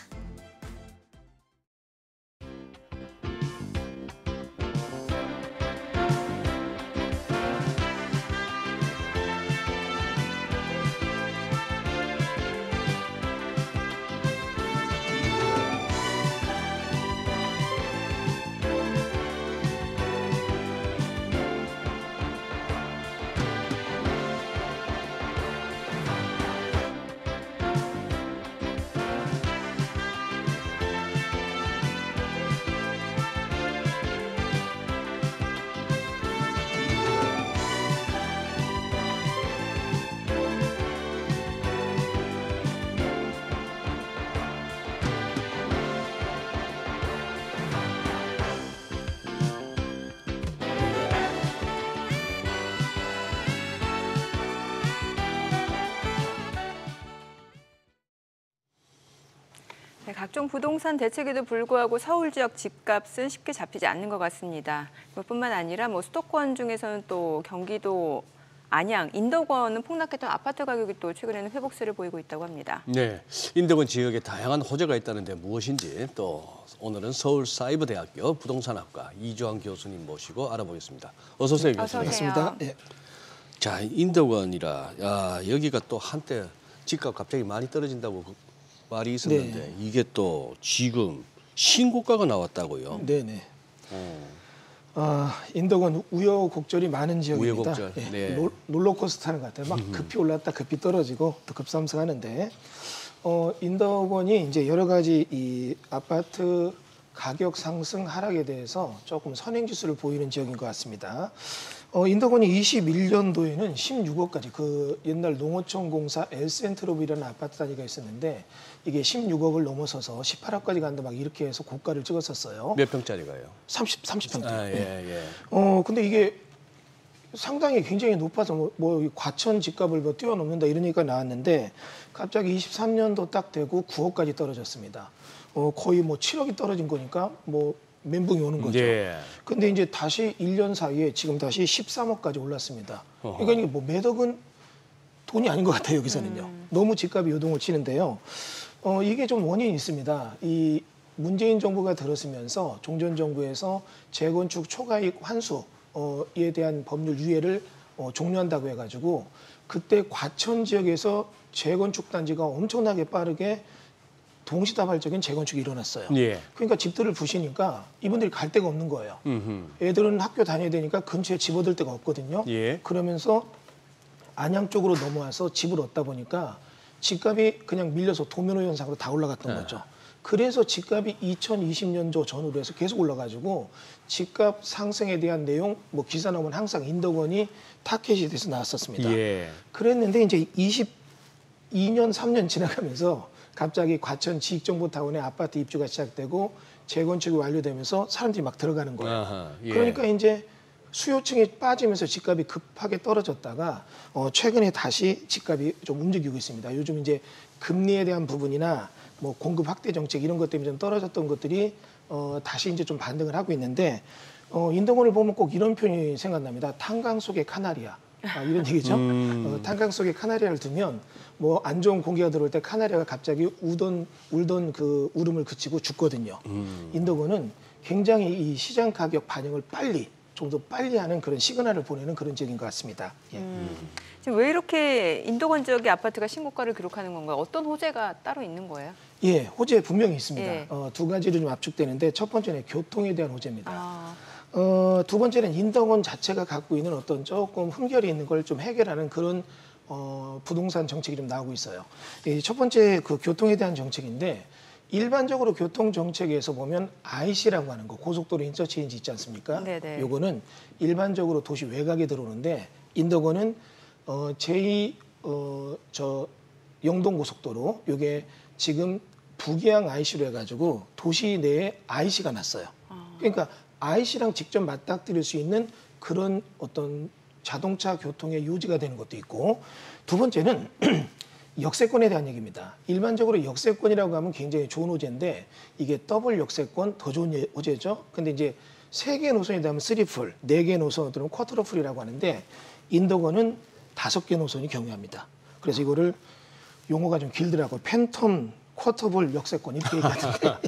네, 각종 부동산 대책에도 불구하고 서울 지역 집값은 쉽게 잡히지 않는 것 같습니다. 그뿐만 아니라 수도권 중에서는 또 경기도 안양, 인덕원은 폭락했던 아파트 가격이 또 최근에는 회복세를 보이고 있다고 합니다. 네, 인덕원 지역에 다양한 호재가 있다는데 무엇인지 또 오늘은 서울사이버대학교 부동산학과 이주환 교수님 모시고 알아보겠습니다. 어서 오세요, 교수님. 반갑습니다. 네. 자, 인덕원이라 여기가 또 한때 집값 갑자기 많이 떨어진다고 말이 있었는데 네. 이게 또 지금 신고가가 나왔다고요? 네네. 인덕원 우여곡절이 많은 지역입니다. 우여곡절. 예, 네. 롤러코스터 타는 것 같아요. 막 급히 올랐다 급히 떨어지고 또 급상승하는데 인덕원이 이제 여러 가지 이 아파트 가격 상승 하락에 대해서 조금 선행지수를 보이는 지역인 것 같습니다. 인덕원이 21년도에는 16억까지 그 옛날 농어촌 공사 엘센트로비라는 아파트 단위가 있었는데 이게 16억을 넘어서서 18억까지 간다 막 이렇게 해서 고가를 찍었었어요. 몇 평짜리가요? 30평대. 아, 예. 근데 이게 상당히 굉장히 높아서 뭐 과천 집값을 뭐 뛰어넘는다 이런 얘기가 나왔는데 갑자기 23년도 딱 되고 9억까지 떨어졌습니다. 거의 뭐 7억이 떨어진 거니까 뭐 멘붕이 오는 거죠. 예. 근데 이제 다시 1년 사이에 지금 다시 13억까지 올랐습니다. 그러니까 이게 뭐 매덕은 돈이 아닌 것 같아요, 여기서는요. 너무 집값이 요동을 치는데요. 이게 좀 원인이 있습니다. 이 문재인 정부가 들었으면서 종전 정부에서 재건축 초과이익 환수에 대한 법률 유예를 종료한다고 해가지고 그때 과천 지역에서 재건축 단지가 엄청나게 빠르게 동시다발적인 재건축이 일어났어요. 예. 그러니까 집들을 부시니까 이분들이 갈 데가 없는 거예요. 애들은 학교 다녀야 되니까 근처에 집 얻을 데가 없거든요. 예. 그러면서 안양 쪽으로 넘어와서 집을 얻다 보니까 집값이 그냥 밀려서 도미노 현상으로 다 올라갔던 거죠. 그래서 집값이 2020년도 전후로 해서 계속 올라가지고 집값 상승에 대한 내용, 뭐 기사 나오면 항상 인덕원이 타켓이 돼서 나왔었습니다. 예. 그랬는데 이제 22년, 3년 지나가면서 갑자기 과천 지익정보타운에 아파트 입주가 시작되고 재건축이 완료되면서 사람들이 막 들어가는 거예요. 아하, 예. 그러니까 이제 수요층이 빠지면서 집값이 급하게 떨어졌다가 최근에 다시 집값이 좀 움직이고 있습니다. 요즘 이제 금리에 대한 부분이나 뭐 공급 확대 정책 이런 것 때문에 좀 떨어졌던 것들이 다시 이제 좀 반등을 하고 있는데 인덕원을 보면 꼭 이런 표현이 생각납니다. 탄광 속의 카나리아. 이런 얘기죠. 탄광 속에 카나리아를 두면 뭐 안 좋은 공기가 들어올 때 카나리아가 갑자기 울던 그 울음을 그치고 죽거든요. 인더곤은 굉장히 이 시장 가격 반영을 좀 더 빨리 하는 그런 시그널을 보내는 그런 지역인 것 같습니다. 예. 지금 왜 이렇게 인도권 지역의 아파트가 신고가를 기록하는 건가요? 어떤 호재가 따로 있는 거예요? 예, 호재 분명히 있습니다. 예. 두 가지로 좀 압축되는데 첫 번째는 교통에 대한 호재입니다. 아, 두 번째는 인더권 자체가 갖고 있는 어떤 조금 흠결이 있는 걸 좀 해결하는 그런 부동산 정책이 좀 나오고 있어요. 첫 번째 그 교통에 대한 정책인데 일반적으로 교통 정책에서 보면 IC라고 하는 거, 고속도로 인터체인지 있지 않습니까? 네네. 요거는 일반적으로 도시 외곽에 들어오는데 인더권은 제2 영동고속도로 요게 지금 북해양 IC로 해가지고 도시 내에 IC가 났어요. 그러니까 IC랑 직접 맞닥뜨릴 수 있는 그런 어떤 자동차 교통의 요지가 되는 것도 있고 두 번째는 역세권에 대한 얘기입니다. 일반적으로 역세권이라고 하면 굉장히 좋은 호재인데 이게 더블 역세권 더 좋은 호재죠. 근데 이제 3개 노선이 되면 3풀, 4개 노선들은 쿼터풀이라고 하는데 인더권은 5개 노선이 경유합니다. 그래서 이거를 용어가 좀 길더라고요. 팬텀 쿼터볼 역세권 이렇게 얘기하는데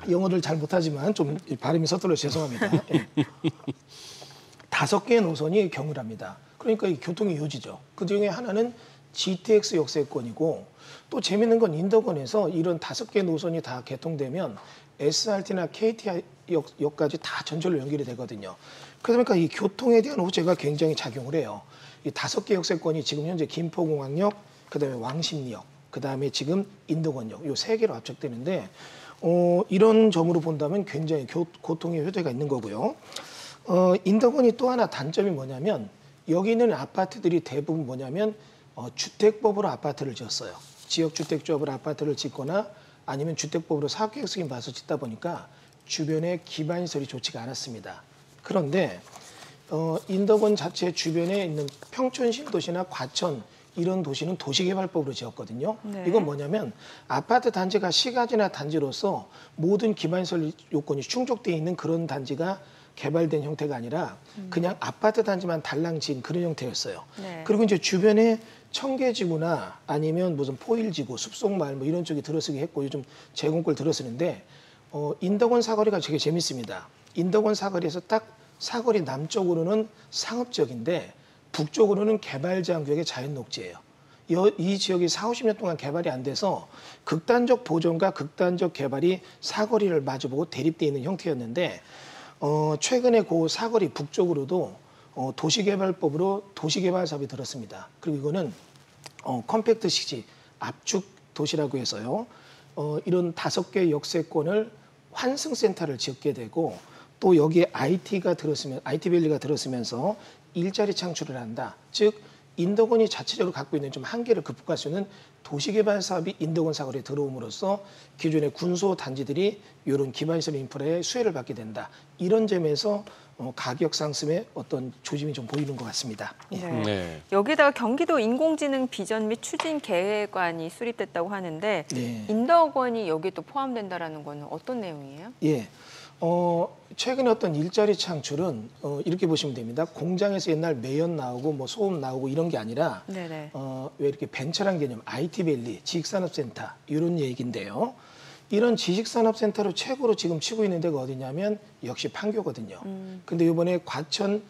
영어를 잘 못하지만 좀 발음이 서툴러서 죄송합니다. 5개의 노선이 경유랍니다. 그러니까 이 교통의 요지죠. 그중에 하나는 GTX 역세권이고 또 재밌는 건 인더권에서 이런 5개 노선이 다 개통되면 SRT나 KT역까지 다 전철로 연결이 되거든요. 그러니까 이 교통에 대한 호재가 굉장히 작용을 해요. 이 5개 역세권이 지금 현재 김포공항역, 그다음에 왕십리역, 그다음에 지금 인더권역 요 3개로 압축되는데 이런 점으로 본다면 굉장히 교통의 효대가 있는 거고요. 인더권이 또 하나 단점이 뭐냐면 여기 있는 아파트들이 대부분 뭐냐면 주택법으로 아파트를 지었어요. 지역주택조합으로 아파트를 짓거나 아니면 주택법으로 사업계획서인 봐서 짓다 보니까 주변에 기반시설이 좋지가 않았습니다. 그런데 인더권 자체 주변에 있는 평촌 신도시나 과천 이런 도시는 도시개발법으로 지었거든요. 네. 이건 뭐냐면 아파트 단지가 시가지나 단지로서 모든 기반시설 요건이 충족되어 있는 그런 단지가 개발된 형태가 아니라 그냥 아파트 단지만 달랑 지은 그런 형태였어요. 네. 그리고 이제 주변에 청계지구나 아니면 무슨 포일지구, 숲속마을 뭐 이런 쪽이 들어서게 했고 요즘 제공권 들어서는데 인더권 사거리가 되게 재밌습니다. 인더권 사거리에서 딱 사거리 남쪽으로는 상업지역인데 북쪽으로는 개발제한 구역의 자연녹지예요. 이 지역이 40, 50년 동안 개발이 안 돼서 극단적 보존과 극단적 개발이 사거리를 마주보고 대립되어 있는 형태였는데 최근에 그 사거리 북쪽으로도 도시개발법으로 도시개발 사업이 들었습니다. 그리고 이거는 컴팩트 시지, 압축 도시라고 해서요. 이런 5개 역세권을 환승센터를 짓게 되고 또 여기에 IT밸리가 들었으면서 일자리 창출을 한다. 즉 인더권이 자체적으로 갖고 있는 좀 한계를 극복할 수 있는 도시개발 사업이 인더권 사거리에 들어옴으로써 기존의 군소 단지들이 이런 기반시설 인프라의 수혜를 받게 된다. 이런 점에서 가격 상승의 어떤 조짐이 좀 보이는 것 같습니다. 예. 네. 네. 여기다가 경기도 인공지능 비전 및 추진 계획안이 수립됐다고 하는데 네. 인더권이 여기에 또 포함된다라는 거는 어떤 내용이에요? 예. 최근에 어떤 일자리 창출은 이렇게 보시면 됩니다. 공장에서 옛날 매연 나오고 뭐 소음 나오고 이런 게 아니라 네네. 왜 이렇게 벤처란 개념, IT밸리, 지식산업센터 이런 얘기인데요. 이런 지식산업센터로 최고로 지금 치고 있는 데가 어디냐면 역시 판교거든요. 근데 이번에 과천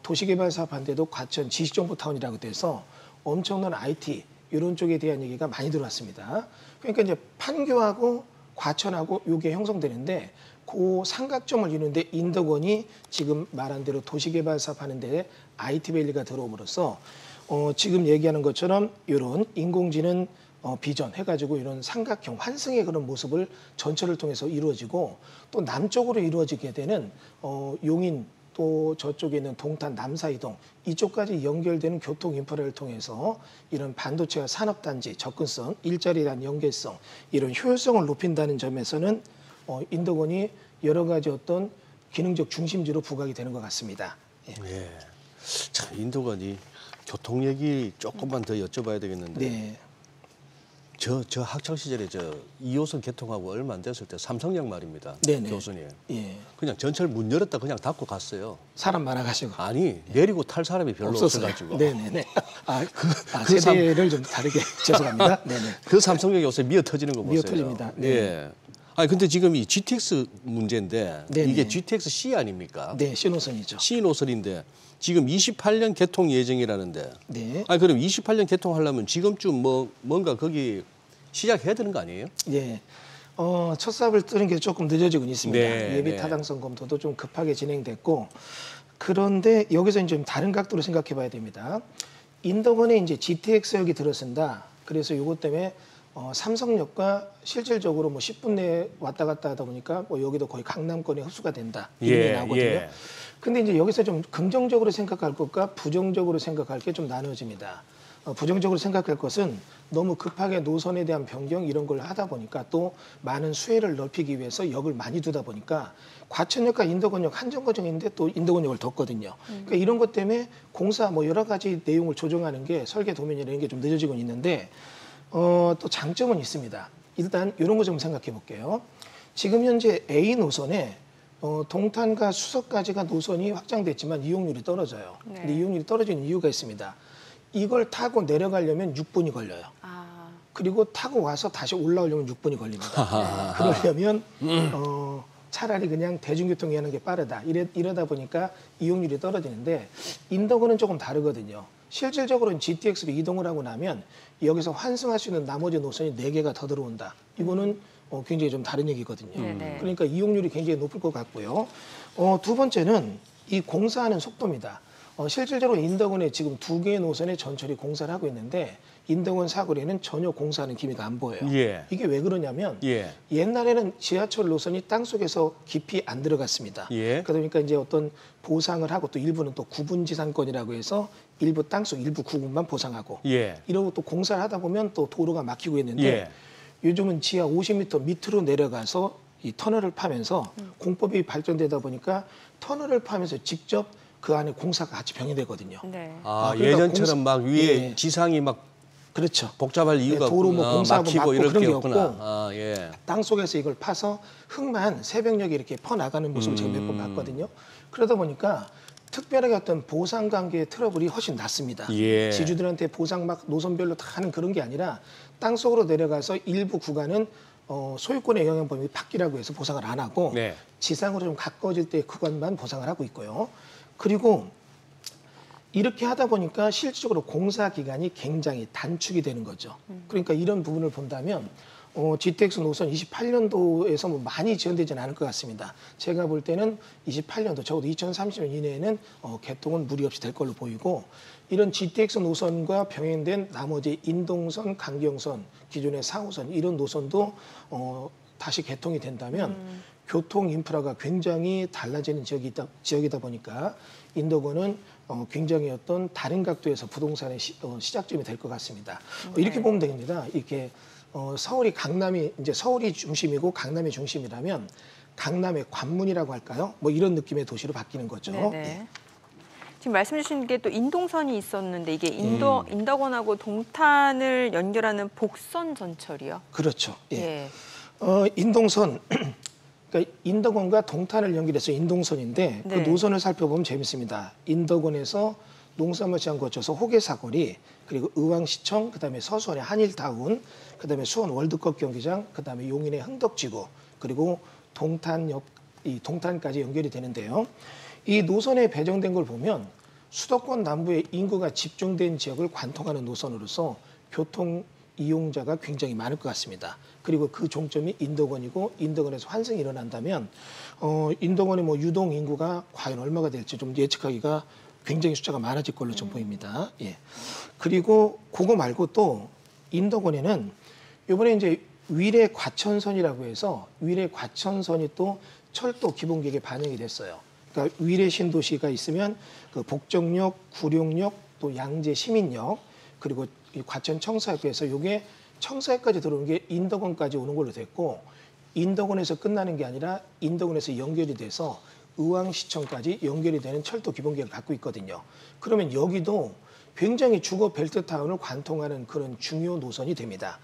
도시개발 사업한 데도 과천 지식정보타운이라고 돼서 엄청난 IT 이런 쪽에 대한 얘기가 많이 들어왔습니다. 그러니까 이제 판교하고 과천하고 이게 형성되는데 그 삼각점을 이루는데 인더권이 지금 말한 대로 도시개발 사업하는 데 IT밸리가 들어옴으로써 지금 얘기하는 것처럼 이런 인공지능 비전 해가지고 이런 삼각형 환승의 그런 모습을 전철을 통해서 이루어지고 또 남쪽으로 이루어지게 되는 용인 또 저쪽에 있는 동탄 남사이동 이쪽까지 연결되는 교통 인프라를 통해서 이런 반도체와 산업단지 접근성, 일자리에 대한 연계성 이런 효율성을 높인다는 점에서는 인더권이 여러 가지 어떤 기능적 중심지로 부각이 되는 것 같습니다. 예. 예. 참 인더권이 교통 얘기 조금만 더 여쭤봐야 되겠는데. 네. 저 학창 시절에 저 2호선 개통하고 얼마 안 됐을 때 삼성역 말입니다. 네네. 교수님. 예. 그냥 전철 문 열었다 그냥 닫고 갔어요. 사람 많아가지고. 아니 내리고 탈 사람이 별로 없어가지고. 네네네. 세대를 좀 다르게 죄송합니다. 네네. 그 삼성역이 요새 미어 터지는 거 보세요. 미어 터집니다. 네. 예. 아니 근데 지금 이 GTX 문제인데 네네. 이게 GTX C 아닙니까? 네, 신호선이죠. C 노선인데 지금 28년 개통 예정이라는데. 네. 아니 그럼 28년 개통하려면 지금쯤 뭔가 거기 시작해야 되는 거 아니에요? 예. 첫 삽을 뜨는 게 조금 늦어지고 있습니다. 네, 예비 네. 타당성 검토도 좀 급하게 진행됐고, 그런데 여기서 좀 다른 각도로 생각해 봐야 됩니다. 인덕원에 이제 GTX역이 들어선다. 그래서 이것 때문에 삼성역과 실질적으로 뭐 10분 내에 왔다 갔다 하다 보니까 뭐 여기도 거의 강남권에 흡수가 된다. 이게 나오거든요. 예. 근데 이제 여기서 좀 긍정적으로 생각할 것과 부정적으로 생각할 게 좀 나눠집니다. 부정적으로 생각할 것은 너무 급하게 노선에 대한 변경 이런 걸 하다 보니까 또 많은 수혜를 넓히기 위해서 역을 많이 두다 보니까 과천역과 인덕원역 한정 과정인데 또 인덕원역을 뒀거든요. 그러니까 이런 것 때문에 공사 뭐 여러 가지 내용을 조정하는 게 설계 도면 이런 게 좀 늦어지고 있는데 또 장점은 있습니다. 일단 이런 거 좀 생각해 볼게요. 지금 현재 A 노선에 동탄과 수서까지가 노선이 확장됐지만 이용률이 떨어져요. 네. 근데 이용률이 떨어지는 이유가 있습니다. 이걸 타고 내려가려면 6분이 걸려요. 그리고 타고 와서 다시 올라오려면 6분이 걸립니다. 그러려면 차라리 그냥 대중교통 이용하는 게 빠르다. 이러다 보니까 이용률이 떨어지는데 인덕원은 조금 다르거든요. 실질적으로는 GTX로 이동을 하고 나면 여기서 환승할 수 있는 나머지 노선이 4개가 더 들어온다. 이거는 굉장히 좀 다른 얘기거든요. 그러니까 이용률이 굉장히 높을 것 같고요. 두 번째는 이 공사하는 속도입니다. 실질적으로 인덕원에 지금 2개의 노선에 전철이 공사를 하고 있는데 인덕원 사거리에는 전혀 공사하는 기미가 안 보여요. 예. 이게 왜 그러냐면 예. 옛날에는 지하철 노선이 땅속에서 깊이 안 들어갔습니다. 예. 그러니까 이제 어떤 보상을 하고 또 일부는 또 구분지상권이라고 해서 일부 땅속 일부 구분만 보상하고 예. 이러고 또 공사를 하다 보면 또 도로가 막히고 있는데 예. 요즘은 지하 50m 밑으로 내려가서 이 터널을 파면서 공법이 발전되다 보니까 터널을 파면서 직접 그 안에 공사가 같이 병행되거든요. 네. 그러니까 예전처럼 막 위에 예. 지상이 막 그렇죠. 복잡할 이유가 네, 도로 뭐 공사하고 막히고 막고 이럴 그런 게 게 없구나. 없고 예. 땅 속에서 이걸 파서 흙만 새벽녘에 이렇게 퍼나가는 모습을 제가 몇 번 봤거든요. 그러다 보니까 특별하게 어떤 보상 관계의 트러블이 훨씬 낮습니다. 예. 지주들한테 보상 막 노선별로 다 하는 그런 게 아니라 땅 속으로 내려가서 일부 구간은 소유권의 영향 범위 바뀌라고 해서 보상을 안 하고 네. 지상으로 좀 가까워질 때 구간만 보상을 하고 있고요. 그리고 이렇게 하다 보니까 실질적으로 공사 기간이 굉장히 단축이 되는 거죠. 그러니까 이런 부분을 본다면 GTX 노선 28년도에서 뭐 많이 지연되지는 않을 것 같습니다. 제가 볼 때는 28년도 적어도 2030년 이내에는 개통은 무리 없이 될 걸로 보이고 이런 GTX 노선과 병행된 나머지 인동선, 강경선, 기존의 4호선 이런 노선도 다시 개통이 된다면 교통 인프라가 굉장히 달라지는 지역이다 보니까 인덕원은 굉장히 어떤 다른 각도에서 부동산의 시작점이 될 것 같습니다. 이렇게 보면 됩니다. 이렇게 서울이 강남이 이제 서울이 중심이고 강남이 중심이라면 강남의 관문이라고 할까요? 뭐 이런 느낌의 도시로 바뀌는 거죠. 네네. 지금 말씀 주신 게 또 인동선이 있었는데 이게 인덕원하고 동탄을 연결하는 복선 전철이요? 그렇죠. 예. 예. 인동선 그러니까 인덕원과 동탄을 연결해서 인동선인데 네. 그 노선을 살펴보면 재밌습니다. 인덕원에서 농산물시장 거쳐서 호계사거리 그리고 의왕시청 그다음에 서수원의 한일타운 그다음에 수원 월드컵 경기장 그다음에 용인의 흥덕지구 그리고 동탄까지 연결이 되는데요. 이 노선에 배정된 걸 보면 수도권 남부의 인구가 집중된 지역을 관통하는 노선으로서 교통 이용자가 굉장히 많을 것 같습니다. 그리고 그 종점이 인덕원이고 인덕원에서 환승이 일어난다면 인덕원의 뭐 유동 인구가 과연 얼마가 될지 좀 예측하기가 굉장히 숫자가 많아질 걸로 좀 보입니다. 예. 그리고 그거 말고 또 인덕원에는 이번에 이제 위례 과천선이라고 해서 위례 과천선이 또 철도 기본계획에 반영이 됐어요. 그러니까 위례 신도시가 있으면 그 복정역, 구룡역, 또 양재 시민역 그리고 이 과천 청사역에서 이게 청사역까지 들어오는 게 인덕원까지 오는 걸로 됐고 인덕원에서 끝나는 게 아니라 인덕원에서 연결이 돼서 의왕시청까지 연결이 되는 철도 기본계획을 갖고 있거든요. 그러면 여기도 굉장히 주거 벨트타운을 관통하는 그런 중요 노선이 됩니다.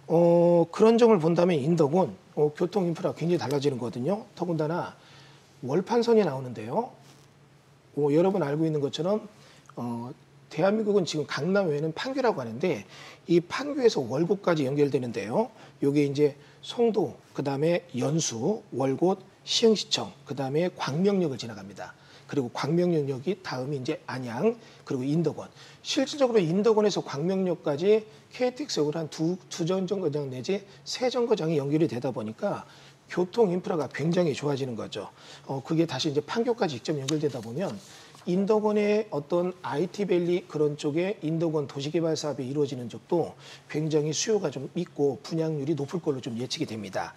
그런 점을 본다면 인덕은 교통 인프라가 굉장히 달라지는 거거든요. 더군다나 월판선이 나오는데요. 여러분 알고 있는 것처럼 대한민국은 지금 강남 외에는 판교라고 하는데 이 판교에서 월곶까지 연결되는데요. 요게 이제 송도, 그다음에 연수, 월곶, 시흥시청, 그다음에 광명역을 지나갑니다. 그리고 광명역이 다음이 이제 안양, 그리고 인덕원. 실질적으로 인덕원에서 광명역까지 KTX역으로 한 두 정거장 내지 세 정거장이 연결이 되다 보니까 교통 인프라가 굉장히 좋아지는 거죠. 그게 다시 이제 판교까지 직접 연결되다 보면 인덕원의 어떤 IT밸리 그런 쪽에 인덕원 도시개발 사업이 이루어지는 쪽도 굉장히 수요가 좀 있고 분양률이 높을 걸로 좀 예측이 됩니다.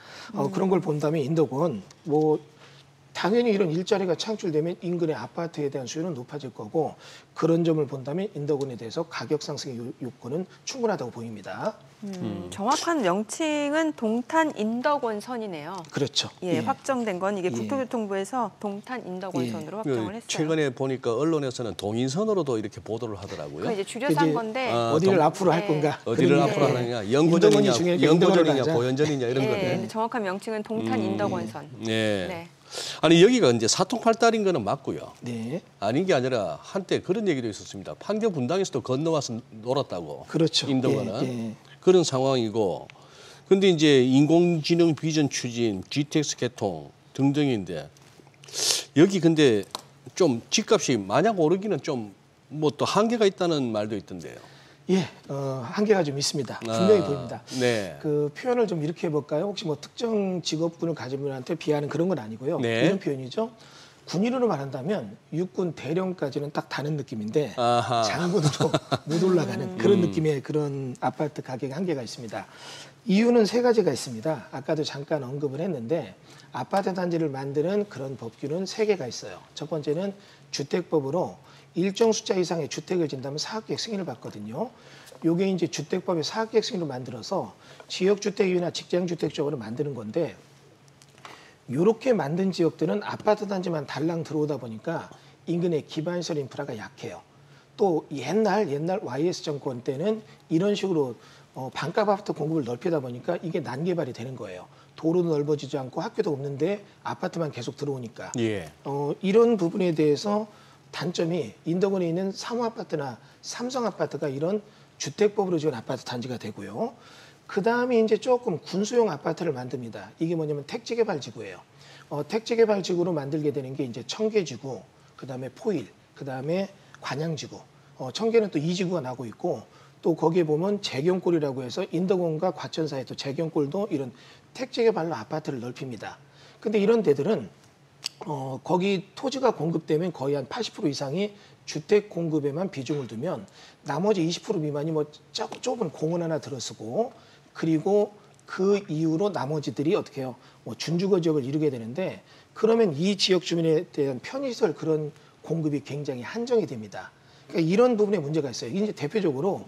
그런 걸 본다면 인덕원 당연히 이런 일자리가 창출되면 인근의 아파트에 대한 수요는 높아질 거고 그런 점을 본다면 인덕원에 대해서 가격 상승의 요건은 충분하다고 보입니다. 정확한 명칭은 동탄 인덕원선이네요. 그렇죠. 예, 확정된 건 이게 국토교통부에서 동탄 인덕원선으로 확정을 했어요. 최근에 보니까 언론에서는 동인선으로도 이렇게 보도를 하더라고요. 그 이제 줄여서 한 건데 어디를 앞으로 할 건가? 어디를 앞으로 하느냐, 연고전이냐, 고연전이냐 이런 거네. 정확한 명칭은 동탄 인덕원선. 네. 아니 여기가 이제 사통팔달인 거는 맞고요. 네. 아닌 게 아니라 한때 그런 얘기도 있었습니다. 판교 분당에서도 건너와서 놀았다고. 그렇죠. 인덕원은 그런 상황이고. 근데 이제 인공지능 비전 추진, GTX 개통 등등인데 여기 근데 좀 집값이 마냥 오르기는 좀 뭐 또 한계가 있다는 말도 있던데요. 예, 한계가 좀 있습니다. 분명히 보입니다. 네. 그 표현을 좀 이렇게 해볼까요? 혹시 뭐 특정 직업군을 가진 분한테 비하는 그런 건 아니고요. 네. 이런 표현이죠. 군인으로 말한다면 육군 대령까지는 딱 다는 느낌인데 아하. 장군으로 못 올라가는 그런 느낌의 그런 아파트 가격 한계가 있습니다. 이유는 세 가지가 있습니다. 아까도 잠깐 언급을 했는데 아파트 단지를 만드는 그런 법규는 세 개가 있어요. 첫 번째는 주택법으로 일정 숫자 이상의 주택을 진다면 사업계획 승인을 받거든요. 요게 이제 주택법의 사업계획 승인을 만들어서 지역주택이나 직장주택 쪽으로 만드는 건데 요렇게 만든 지역들은 아파트 단지만 달랑 들어오다 보니까 인근의 기반시설 인프라가 약해요. 또 옛날 YS 정권 때는 이런 식으로 반값 아파트 공급을 넓히다 보니까 이게 난개발이 되는 거예요. 도로도 넓어지지 않고 학교도 없는데 아파트만 계속 들어오니까. 예. 이런 부분에 대해서 단점이 인덕원에 있는 사무아파트나 삼성아파트가 이런 주택법으로 지은 아파트 단지가 되고요. 그다음에 이제 조금 군수용 아파트를 만듭니다. 이게 뭐냐면 택지개발지구예요. 택지개발지구로 만들게 되는 게 이제 청계지구, 그다음에 포일, 그다음에 관양지구. 청계는 또 이 지구가 나고 있고 또 거기에 보면 재경골이라고 해서 인덕원과 과천 사이 또 재경골도 이런 택지개발로 아파트를 넓힙니다. 근데 이런 데들은 거기 토지가 공급되면 거의 한 80% 이상이 주택 공급에만 비중을 두면 나머지 20% 미만이 뭐 좁은 공원 하나 들어서고 그리고 그 이후로 나머지들이 어떻게 해요? 준주거 지역을 이루게 되는데 그러면 이 지역 주민에 대한 편의시설 그런 공급이 굉장히 한정이 됩니다. 그러니까 이런 부분에 문제가 있어요. 이제 대표적으로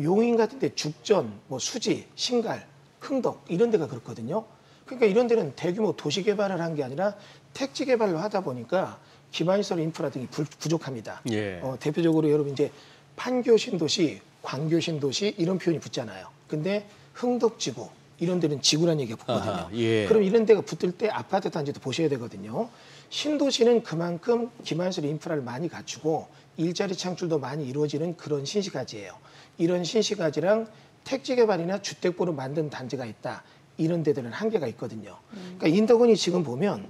용인 같은 데 죽전, 뭐 수지, 신갈, 흥덕 이런 데가 그렇거든요. 그러니까 이런 데는 대규모 도시 개발을 한 게 아니라 택지 개발을 하다 보니까 기반시설 인프라 등이 부족합니다. 예. 대표적으로 여러분 이제 판교 신도시, 광교 신도시 이런 표현이 붙잖아요. 근데 흥덕지구 이런 데는 지구란 얘기가 붙거든요. 아하, 예. 그럼 이런 데가 붙을 때 아파트 단지도 보셔야 되거든요. 신도시는 그만큼 기반시설 인프라를 많이 갖추고 일자리 창출도 많이 이루어지는 그런 신시가지예요. 이런 신시가지랑 택지 개발이나 주택보로 만든 단지가 있다. 이런 데들은 한계가 있거든요. 그러니까 인덕원이 지금 보면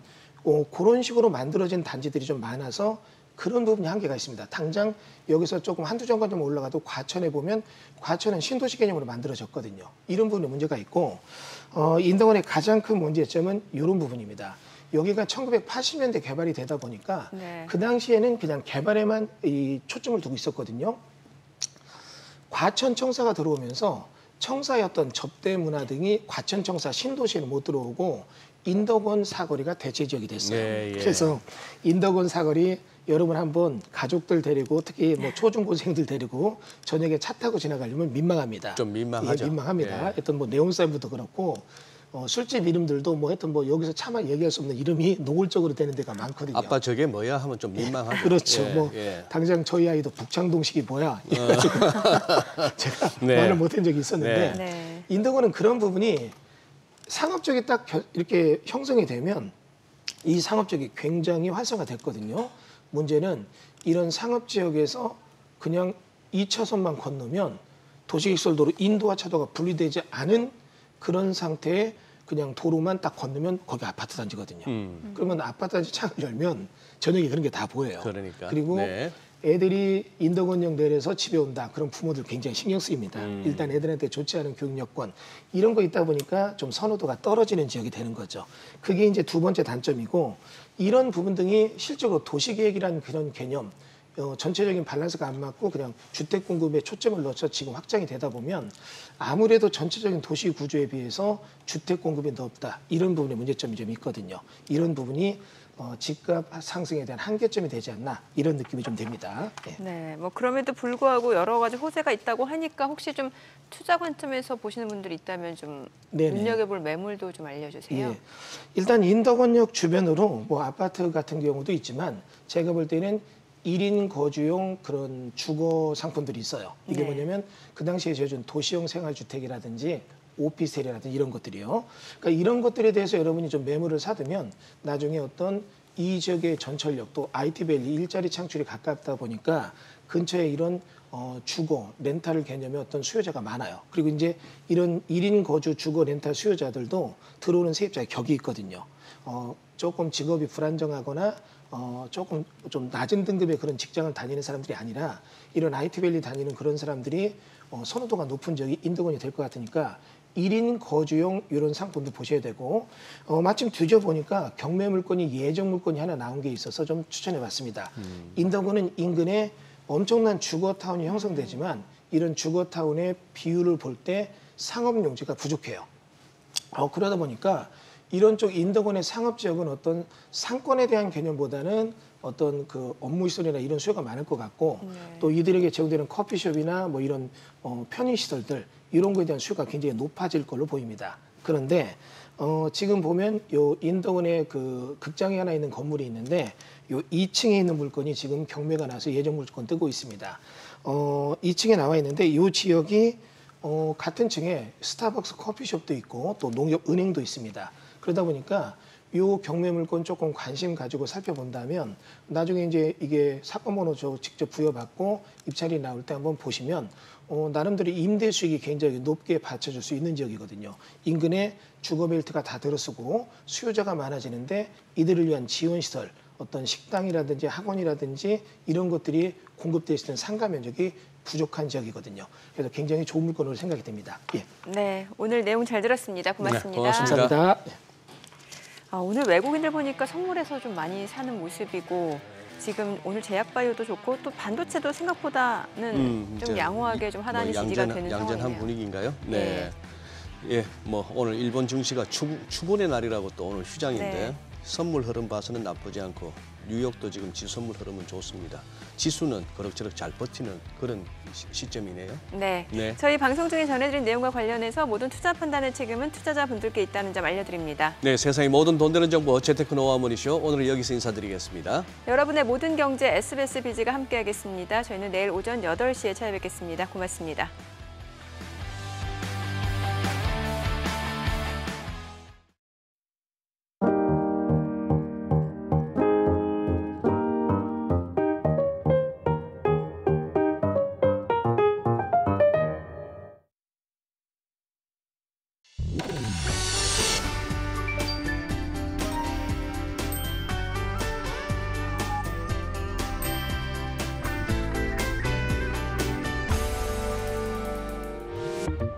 그런 식으로 만들어진 단지들이 좀 많아서 그런 부분이 한계가 있습니다. 당장 여기서 조금 한두 정거장 올라가도 과천에 보면 과천은 신도시 개념으로 만들어졌거든요. 이런 부분에 문제가 있고 인덕원의 가장 큰 문제점은 이런 부분입니다. 여기가 1980년대 개발이 되다 보니까 그 당시에는 그냥 개발에만 이 초점을 두고 있었거든요. 과천 청사가 들어오면서 청사의 어떤 접대 문화 등이 과천 청사 신도시에는 못 들어오고 인덕원 사거리가 대체 지역이 됐어요. 예. 그래서 인덕원 사거리 여러분 한번 가족들 데리고 특히 뭐 초중고생들 데리고 저녁에 차 타고 지나가려면 민망합니다. 좀 민망하죠. 예, 민망합니다. 예. 하여튼 뭐 네온사인부터 그렇고 술집 이름들도 뭐 하여튼 뭐 여기서 차마 얘기할 수 없는 이름이 노골적으로 되는 데가 많거든요. 아빠 저게 뭐야 하면 좀 민망하죠. 그렇죠. 예, 뭐 예. 당장 저희 아이도 북창동식이 뭐야 이래가지고 제가 말을 못한 적이 있었는데 인덕원은 그런 부분이 상업적이 딱 이렇게 형성이 되면 이 상업적이 굉장히 활성화됐거든요. 문제는 이런 상업지역에서 그냥 2차선만 건너면 도시기술도로 인도와 차도가 분리되지 않은 그런 상태에 그냥 도로만 딱 건너면 거기 아파트 단지거든요. 그러면 아파트 단지 창을 열면 저녁에 그런 게 다 보여요. 그러니까. 그리고 네. 애들이 인덕원역 내려서 집에 온다. 그럼 부모들 굉장히 신경 쓰입니다. 일단 애들한테 좋지 않은 교육 여건 이런 거 있다 보니까 좀 선호도가 떨어지는 지역이 되는 거죠. 그게 이제 두 번째 단점이고 이런 부분 등이 실제로 도시계획이라는 그런 개념 전체적인 밸런스가 안 맞고 그냥 주택 공급에 초점을 놓쳐 지금 확장이 되다 보면 아무래도 전체적인 도시 구조에 비해서 주택 공급이 높다. 이런 부분에 문제점이 좀 있거든요. 이런 부분이 집값 상승에 대한 한계점이 되지 않나 이런 느낌이 좀 듭니다. 네. 네, 뭐 그럼에도 불구하고 여러 가지 호재가 있다고 하니까 혹시 좀 투자 관점에서 보시는 분들이 있다면 좀 네네. 눈여겨볼 매물도 좀 알려주세요. 예. 일단 인덕원역 주변으로 뭐 아파트 같은 경우도 있지만 제가 볼 때는 1인 거주용 그런 주거 상품들이 있어요. 이게 네. 뭐냐면 그 당시에 제준 도시형 생활주택이라든지 오피스텔이라든지 이런 것들이요. 그러니까 이런 것들에 대해서 여러분이 좀 매물을 사두면 나중에 어떤 이 지역의 전철역 또 IT밸리 일자리 창출이 가깝다 보니까 근처에 이런 주거 렌탈 개념의 어떤 수요자가 많아요. 그리고 이제 이런 1인 거주 주거 렌탈 수요자들도 들어오는 세입자의 격이 있거든요. 조금 직업이 불안정하거나 조금 좀 낮은 등급의 그런 직장을 다니는 사람들이 아니라 이런 IT밸리 다니는 그런 사람들이 선호도가 높은 지역이 인덕원이 될 것 같으니까 1인 거주용 이런 상품도 보셔야 되고 마침 뒤져보니까 경매 물건이 예정 물건이 하나 나온 게 있어서 좀 추천해봤습니다. 인덕원은 인근에 엄청난 주거타운이 형성되지만 이런 주거타운의 비율을 볼 때 상업용지가 부족해요. 그러다 보니까 이런 쪽 인덕원의 상업지역은 어떤 상권에 대한 개념보다는 어떤 그 업무 시설이나 이런 수요가 많을 것 같고 또 이들에게 제공되는 커피숍이나 뭐 이런 편의시설들 이런 거에 대한 수요가 굉장히 높아질 걸로 보입니다. 그런데 지금 보면 요 인덕원에 그 극장이 하나 있는 건물이 있는데 요 2층에 있는 물건이 지금 경매가 나서 예정 물건 뜨고 있습니다. 2층에 나와 있는데 요 지역이 같은 층에 스타벅스 커피숍도 있고 또 농협은행도 있습니다. 그러다 보니까 요 경매 물건 조금 관심 가지고 살펴본다면 나중에 이제 이게 사건 번호 저 직접 부여받고 입찰이 나올 때 한번 보시면 나름대로 임대 수익이 굉장히 높게 받쳐줄 수 있는 지역이거든요. 인근에 주거 벨트가 다 들어서고 수요자가 많아지는데 이들을 위한 지원 시설, 어떤 식당이라든지 학원이라든지 이런 것들이 공급될 수 있는 상가 면적이 부족한 지역이거든요. 그래서 굉장히 좋은 물건으로 생각이 됩니다. 예. 네, 오늘 내용 잘 들었습니다. 고맙습니다. 네, 고맙습니다. 감사합니다. 오늘 외국인들 보니까 선물해서 좀 많이 사는 모습이고 지금 오늘 제약바이오도 좋고 또 반도체도 생각보다는 좀 양호하게 좀 하단이 지지가 되는 양전한 상황이네요. 분위기인가요? 네. 예, 뭐 오늘 일본 증시가 추분의 날이라고 또 오늘 휴장인데 네. 선물 흐름 봐서는 나쁘지 않고 뉴욕도 지금 선물 흐름은 좋습니다. 지수는 그럭저럭 잘 버티는 그런 시점이네요. 네. 네. 저희 방송 중에 전해드린 내용과 관련해서 모든 투자 판단의 책임은 투자자분들께 있다는 점 알려드립니다. 네, 세상의 모든 돈 되는 정보 재테크 노하우 머니쇼 오늘은 여기서 인사드리겠습니다. 여러분의 모든 경제 SBS 비즈가 함께하겠습니다. 저희는 내일 오전 8시에 찾아뵙겠습니다. 고맙습니다.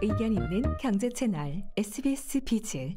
의견 있는 경제 채널 SBS 비즈.